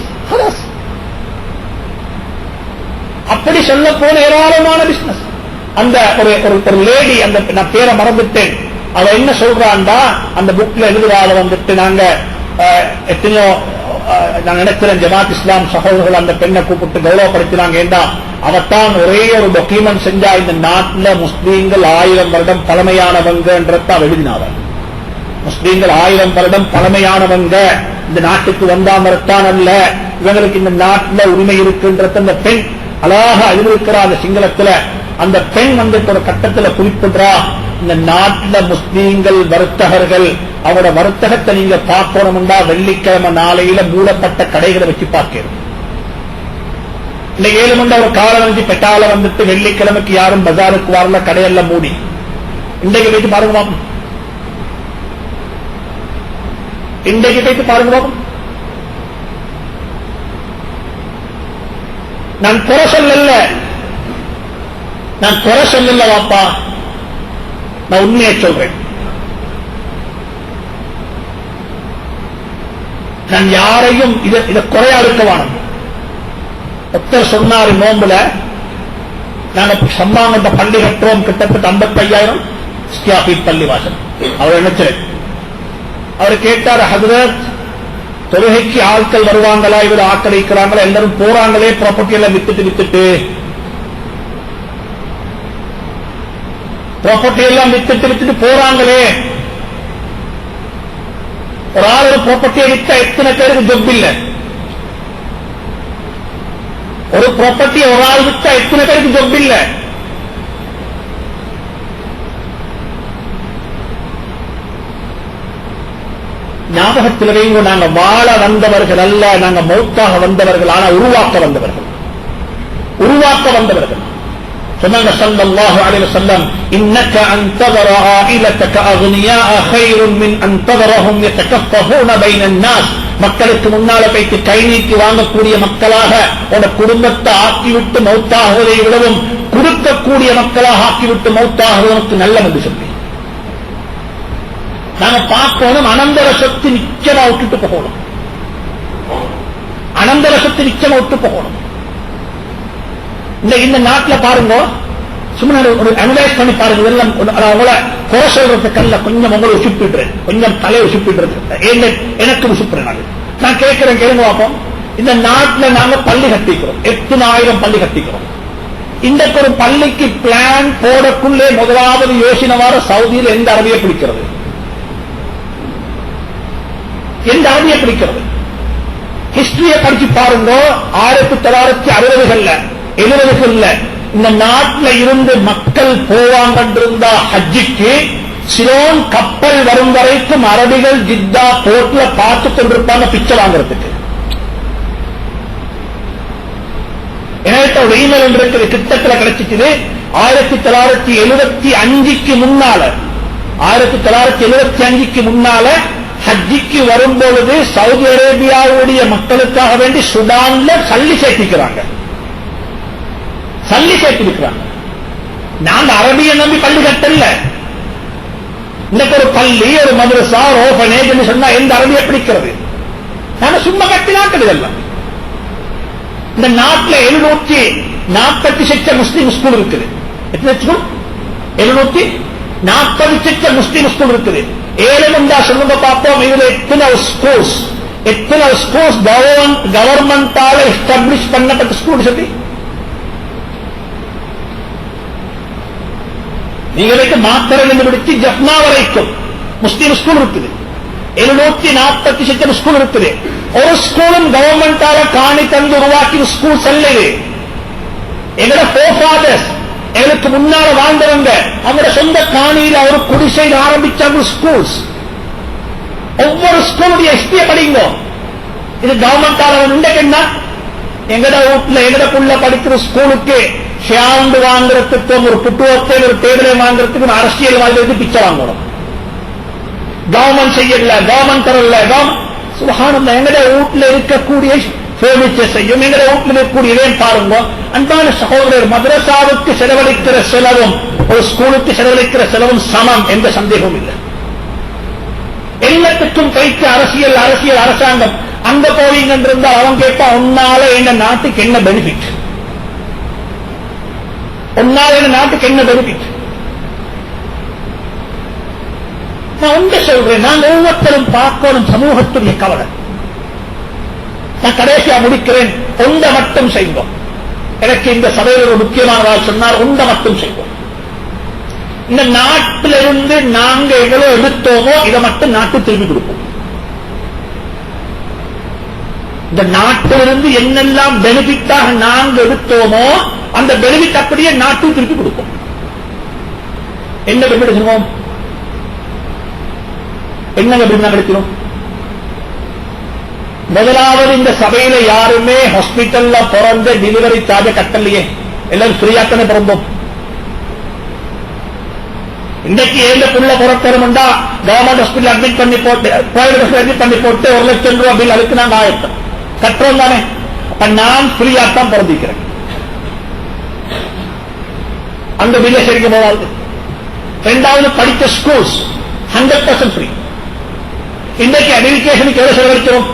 அப்படி சொல்ல போன ஏராளமான பிசினஸ். அந்த ஒரு லேடி, அந்த நான் பேரை மறந்துட்டேன், அவ என்ன சொல்றாண்டா, அந்த புக்ல எழுதுவாத வந்துட்டு நாங்க எத்தனையோ நான் நினைக்கிறேன் ஜமாத் இஸ்லாம் சகோதரர்கள் அந்த பெண்ணை கூப்பிட்டு கௌரவப்படுத்தினாங்க. ஏண்டா அவத்தான் ஒரே ஒரு டாக்குமெண்ட் செஞ்சா இந்த நாட்டில் முஸ்லீம்கள் 1000 வருடம் பழமையானவங்கன்றத எழுதினாங்க. முஸ்லீம்கள் 1000 வருடம் பழமையானவங்க, இந்த நாட்டுக்கு வந்தாமத்தான் அல்ல, இவங்களுக்கு இந்த நாட்டில் உரிமை இருக்குன்றது அந்த பெண் அழகா எழுதியிருக்கிறா. அந்த சிங்களத்துல அந்த பெண் வந்துட்டு ஒரு கட்டத்தில் குறிப்பிடுறா, இந்த நாட்டில் முஸ்லீம்கள் வர்த்தகர்கள் அவரோட வர்த்தகத்தை நீங்க பார்க்கணும்டா வெள்ளிக்கிழமை நாளையில மூடப்பட்ட கடைகளை வச்சு பார்க்கணும். இன்னைக்கு 7 மணி ஒரு காலம் வந்து பெட்டால வந்துட்டு வெள்ளிக்கிழமைக்கு யாரும் பஜாருக்கு வரல, கடையெல்லாம் மூடி. இன்றைக்கு போயிட்டு பாருங்க பாப்போம், இன்றைக்கு போயிட்டு பாருங்க பாப்போம். நான் குறை சொல்லல, நான் குறை சொல்லல வாப்பா, நான் உண்மையை சொல்றேன். நான் யாரையும் இதை குறையா இருக்கவான. ஒருத்தர் சொன்னாரு, நோம்புல நாங்க சம்மாங்கட்ட பள்ளி கட்டுறோம், கிட்டத்தட்ட 55,000 ஸ்கியாபீட் பள்ளி வாசல். அவர் நினைச்சிருக்க, அவர் கேட்டார், ஹதரத் தொழுகைக்கு ஆட்கள் வருவாங்களா, இவர் ஆக்களிக்கிறாங்களா, எல்லாரும் போறாங்களே ப்ராப்பர்ட்டி எல்லாம் வித்துட்டு ப்ராப்பர்ட்டி எல்லாம் வித்துட்டு போறாங்களே, ஒரு ஆள் ஒரு ப்ராப்பர்ட்டியை வித்தா எத்தனை பேருக்கு ஜப் இல்ல? ஒரு ப்ராப்பர்ட்டியை ஒரு ஆள் வித்தா எத்தனை பேருக்கு ஜப் இல்ல? ஞாபகத்தில் வைங்க, நாங்க வாழ வந்தவர்கள் அல்ல, நாங்க மௌத்தாக வந்தவர்கள். ஆனா உருவாக்க வந்தவர்கள், உருவாக்க வந்தவர்கள். சொன்னாங்க ஸல்லல்லாஹு அலைஹி வஸல்லம், இன்னக அன் ததர ஆயிலதக அக்னியா கைருன் மின் அன் ததரஹும் யதகஃபஹூன பைனன் நாஸ். மக்களுக்கு முன்னால போய்த்து கை நீட்டி வாங்கக்கூடிய மக்களாக உட குடும்பத்தை ஆக்கிவிட்டு மௌத்தாகுவதை விடவும் கொடுக்கக்கூடிய மக்களாக ஆக்கிவிட்டு மௌத்தாகுவதற்கு நல்ல என்று சொல்லி நாங்க பார்க்கணும். அனந்தர சொத்து நிச்சயமா விட்டுட்டு போகணும். அனந்தரசத்து நிச்சயம் ஒட்டு போகணும். இந்த நாட்டில் பாருங்க, சும்மா ஒரு அனலைஸ் பண்ணி பாருங்க. இதெல்லாம் உங்களை குறை சொல்றதுக்கல்ல, கொஞ்சம் உங்களை உசுப்பிடுறேன், கொஞ்சம் தலையை உசுப்பிடுறது எனக்கு உசுப்புறேன். நான் கேட்கிறேன், கேளுங்க பார்ப்போம். இந்த நாட்டில் நாங்க பள்ளி கட்டிக்கிறோம், 8,000 பள்ளி கட்டிக்கிறோம். இன்றைக்கு ஒரு பள்ளிக்கு பிளான் போடக்குள்ளே முதலாவது யோசனை வார சவுதியில் எந்த அரபியை பிடிக்கிறது, எந்த அரபியை பிடிக்கிறது? ஹிஸ்டரியை படிச்சு பாருங்க. 1960களில் 70களில் இந்த நாட்டில் இருந்து மக்கள் போவாங்க இருந்தா ஹஜ்ஜிக்கு, சிலோன் கப்பல் வரும் வரைக்கும் அரபிகள் ஜித்தா போர்ட்ல பார்த்து கொண்டிருப்பாங்க பிச்சை வாங்குறதுக்கு. எனக்கு ஒரு இமெயில் ஒன்று இருக்குது, கிட்டத்தில் கிடைச்சிச்சு. 1975க்கு முன்னால 1975க்கு முன்னால ஹஜ்ஜிக்கு வரும்பொழுது சவுதி அரேபியாவுடைய மக்களுக்காக வேண்டி சுடான்ல சல்லி சேர்த்திக்கிறாங்க, சல்லி சேர்த்திருக்கிறாங்க. நாங்க அரபியை நம்பி பள்ளி கட்டல. இன்னைக்கு ஒரு பள்ளி, ஒரு மதரசா, ஒரு ஓபனேஜ் சொன்னா எந்த அரபியை பிடிக்கிறது? நாங்க சும்மா கட்டினாக்கள். இதெல்லாம் இந்த நாட்டில் 740 முஸ்லீம் ஸ்கூல் இருக்குது. எத்தனை ஸ்கூல்? 740 முஸ்லீம் ஸ்கூல் இருக்குது. 7 சொல்லுங்க பார்ப்போம். இதுல எத்தனை ஸ்கூல்ஸ் கவர்மெண்டால எஸ்டாப்ளிஷ் பண்ணப்பட்ட ஸ்கூல் சொல்லி நீங்களுக்கு மாத்திரம் பிடிச்சு ஜப்னா வரைக்கும் முஸ்லீம் ஸ்கூல் இருக்குது. 740 ஸ்கூல் இருக்குது. ஒரு ஸ்கூலும் கவர்மெண்டால காணி தந்து உருவாக்கி ஸ்கூல் செல்லது. எங்களோட ஃபோர்ஃபாதர்ஸ், எங்களுக்கு முன்னால வாழ்ந்தவங்க, அவங்களோட சொந்த காணியில் ஒரு குடிசையில் ஆரம்பிச்சாங்க ஸ்கூல்ஸ். ஒவ்வொரு ஸ்கூலுடைய ஹிஸ்டரியை படிங்க. இது கவர்மெண்டால இன்றைக்கு என்ன, எங்கட வீட்டுல எங்கடக்குள்ள படிக்கிற ஸ்கூலுக்கு ஷேண்டு வாங்குறதுக்கும் ஒரு புட்டுவத்தை ஒரு டேபிளை வாங்குறதுக்கும் அரசியல் வாழ்றதுக்கு பிச்சை வாங்கணும். கவர்மெண்ட் செய்யல, கவர்மெண்ட் தரல. சுபஹானல்லாஹ், எங்கட வீட்டுல இருக்கக்கூடிய பர்னிச்சர் செய்யும், எங்கட வீட்டுல இருக்கக்கூடிய இதே பாருங்க. அன்பான சகோதரர், மதரசாவுக்கு செலவழிக்கிற செலவும் ஒரு ஸ்கூலுக்கு செலவழிக்கிற செலவும் சமம், எந்த சந்தேகமும் இல்லை. எல்லாத்துக்கும் கைக்கு அரசியல் அரசாங்கம். அங்க போவீங்க இருந்தால் அவன் கேட்பா, உன்னால எங்க நாட்டுக்கு என்ன பெனிஃபிட், உன்னால எங்க நாட்டுக்கு என்ன பெனிஃபிட்? நான் ஒன்று சொல்றேன், நான் ஒவ்வொருத்தரும் பார்க்கணும் சமூகத்துடைய கவலை. நான் கடைசியா முடிக்கிறேன். ஒன்றை மட்டும் செய்வோம். எனக்கு இந்த சபையில் ஒரு முக்கியமானதாக சொன்னார், ஒன்றை மட்டும் செய்வோம். இந்த நாட்டிலிருந்து நாங்க எவ்வளவு எடுத்தோமோ இதை மட்டும் நாட்டு திருப்பி கொடுப்போம். இந்த நாட்டிலிருந்து என்னெல்லாம் பெனிஃபிட்டாக நாங்க எடுத்தோமோ அந்த பெனிஃபிட் அப்படியே நாட்டு திருப்பி கொடுப்போம். என்ன பெனிஃபிட் சொல்லுவோம்? என்னங்க பெனிஃபிட் கிடைக்கிறோம்? முதலாவது, இந்த சபையில யாருமே ஹாஸ்பிட்டல்ல பிறந்த டெலிவரி சார்ஜ் கட்டலையே, எல்லாரும் ஃப்ரீயாத்தானே பிறந்தோம். இன்னைக்கு ஏந்த புள்ள புறத்தரும்டா கவர்மெண்ட் ஹாஸ்பிட்டல் அட்மிட் பண்ணி போட்டு, பிரைவேட் ஹாஸ்பிட்டல் அட்மிட் பண்ணி போட்டு 1 லட்சம் ரூபாய் பில் அதுக்கு நாங்க ஆயத்தம் கட்டுறோம் தானே. அப்ப நான் ஃப்ரீயாத்தான் பிறந்திக்கிறேன், அந்த பில்லை சரிக்க போகாது. இரண்டாவது, படித்த ஸ்கூல்ஸ் 100% ஃப்ரீ. இன்னைக்கு எஜுகேஷனுக்கு எவ்வளவு செலவழிக்கிறோம்?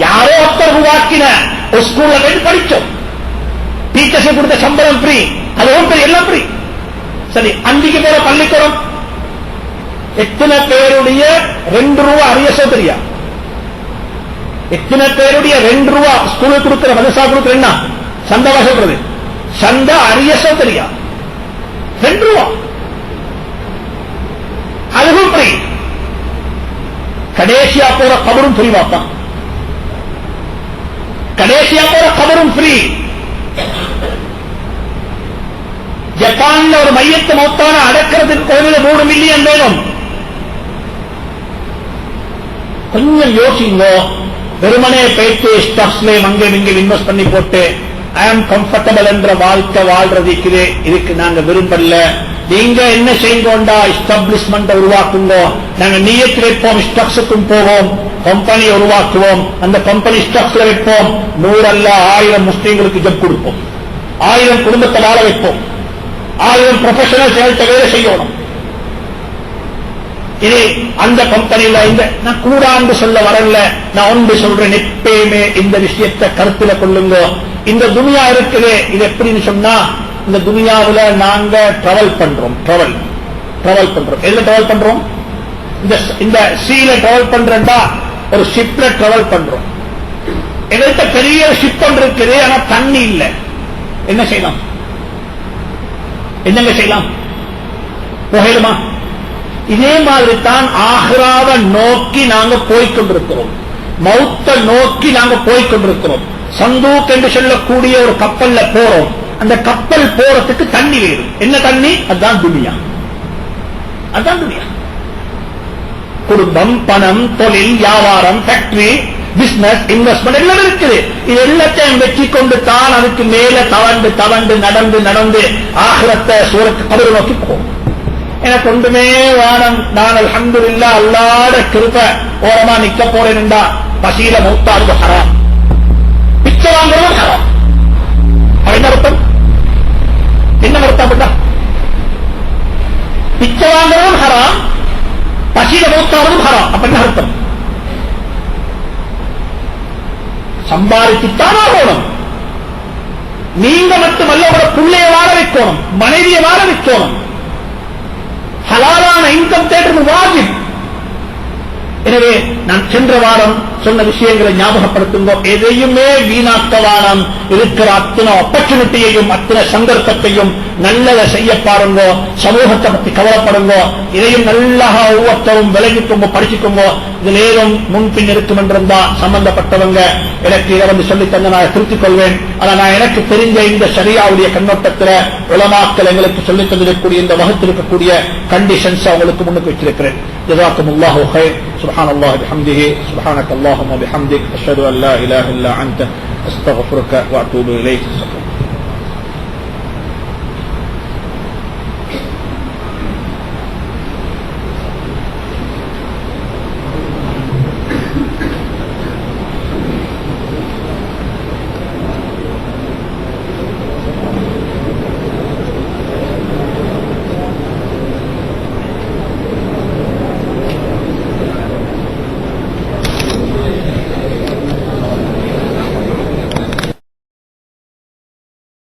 யாரோ ஒருத்தர் உருவாக்கின ஒரு ஸ்கூல்ல போய் படிச்சோம், டீச்சர்ஸ் கொடுத்த சம்பளம் ஃப்ரீ, அதுவும் எல்லாம் ஃப்ரீ. சரி, அன்றைக்கு போற பள்ளிக்கூடம் எத்தனை பேருடைய 2 ரூபா அரியசோ தெரியா? எத்தனை பேருடைய 2 ரூபா ஸ்கூலுக்கு கொடுக்கிற மதரசா கொடுக்கிற என்ன சந்தா சொல்றது, சந்தா அரியசோ தெரியா? 2 ரூபா, அதுவும் ஃப்ரீ. கடைசியா போற கபரும் ஃப்ரீ வாப்பான், கடைசியா போற கபரும் ஃப்ரீ. ஜப்பான்ல ஒரு மையத்தை மொத்தான அடக்கிறதுக்கு கோவில 3 மில்லியன் வேணும். கொஞ்சம் யோசிங்க. வெறுமனே போயிட்டு ஸ்டாக்ஸ்ல அங்கே இங்கே இன்வெஸ்ட் பண்ணி போட்டு ஐ ஆம் கம்ஃபர்டபிள் என்ற வாழ்க்கை வாழ்றதுக்கு இதுக்கு நாங்க விரும்பல. நீங்க என்ன செய்யுங்கோண்டா, எஸ்டாப்ளிஷ்மெண்ட் உருவாக்குங்க. நாங்க நியத்து வைப்போம், ஸ்டாக்ஸுக்கும் போவோம், கம்பெனியை உருவாக்குவோம், அந்த கம்பெனி ஸ்டாக்ஸ்ல வைப்போம். 100 அல்ல 1000 முஸ்லீம்களுக்கு ஜப் கொடுப்போம், 1000 குடும்பத்தை வாழ வைப்போம், 1000 ப்ரொஃபஷனல் செயல்கிட்ட வேலை செய்யணும். இது அந்த கம்பெனியில இந்த நான் கூடாண்டு சொல்ல வரல, நான் ஒன்று சொல்றேன், எப்பயுமே இந்த விஷயத்தை கருத்துல கொள்ளுங்க. இந்த துனியா இருக்குது, இது எப்படின்னு சொன்னா, இந்த துனியாவுல நாங்க டிராவல் பண்றோம். எதுல டிராவல் பண்றோம்? இந்த சீல டிராவல் பண்றா, ஒரு ஷிப்ல டிராவல் பண்றோம். எங்கள்கிட்ட பெரிய ஷிப் ஒன்று இருக்குது, ஆனா தண்ணி இல்லை. என்ன செய்யலாம்? என்னங்க செய்யலாம்? புகையிலுமா? இதே மாதிரி தான் ஆஹ்ராவை நோக்கி நாங்க போய்கொண்டிருக்கிறோம், மௌத்த நோக்கி நாங்க போய்கொண்டிருக்கிறோம். சந்தூக் என்று சொல்லக்கூடிய ஒரு கப்பல்ல போறோம். அந்த கப்பல் போறதுக்கு தண்ணி வேணும். என்ன தண்ணி? அதுதான் துனியா. குடும்பம், பணம், தொழில், வியாபாரம், ஃபேக்டரி, பிசினஸ், இன்வெஸ்ட்மெண்ட் எல்லாம் இருக்குது. இது எல்லாத்தையும் வெற்றி கொண்டு தான் அதுக்கு மேல தவண்டு நடந்து ஆகிரத்தை சூரத்து கபரு நோக்கி போகும். எனக்கு ஒன்றுமே வானம், நான் அல்ஹம்துலில்லாஹ் அல்லாஹ்வுடைய கிருபை ஓரமா நிக்க போறேன்டா, பசியில மௌத்தாது ஹராம், பிச்சை வாங்குறதும் ஹராம். என்ன அர்த்தம்? என்ன அர்த்தம்? பிச்சை வாங்குறதும் ஹராம், பசியில மௌத்தாவதும் ஹராம். அப்ப என்ன அர்த்தம்? சம்பாதிச்சுத்தான் ஆகணும். நீங்க மட்டுமல்ல, உங்களோட பிள்ளைய வாழ வைக்கணும், மனைவியை வாழ வைக்கணும். ஹலாலான இன்கம் தேடுறது வாஜிப். எனவே நான் சென்ற வாரம் சொன்ன விஷயங்களை ஞாபகப்படுத்துங்க. எதையுமே வீணாக்கவானம். இருக்கிற அத்தனை ஆப்பர்ச்சுனிட்டியையும் அத்தனை சந்தர்ப்பத்தையும் நல்லதை செய்ய பாருங்க. சமூகத்தை பற்றி கவலைப்படுங்க. இதையும் நல்லா ஒவ்வொருத்தரும் விலகிக்கோங்க, படிச்சுக்கோங்க. இதுல ஏதும் முன்பின் இருக்கும் என்றிருந்தா சம்பந்தப்பட்டவங்க எனக்கு இதை வந்து சொல்லி தந்த நான் திருத்திக் கொள்வேன். ஆனா நான் எனக்கு தெரிஞ்ச இந்த ஷரியாவுடைய கண்ணோட்டத்தில் உலமாக்கள் எங்களுக்கு சொல்லித் தந்திருக்கக்கூடிய இந்த வகுத்திருக்கக்கூடிய கண்டிஷன்ஸ் அவங்களுக்கு முன்னுக்கு வச்சிருக்கிறேன். ஜஸாக்குமுல்லாஹு கைர். சுப்ஹானல்லாஹி பிஹம்திஹி, சுப்ஹானக அல்லாஹும்ம பிஹம்திக், அஷ்ஹது அன் லா இலாஹா இல்லா அன்த, அஸ்தக்ஃபிருக வ அத்தூபு இலைக்.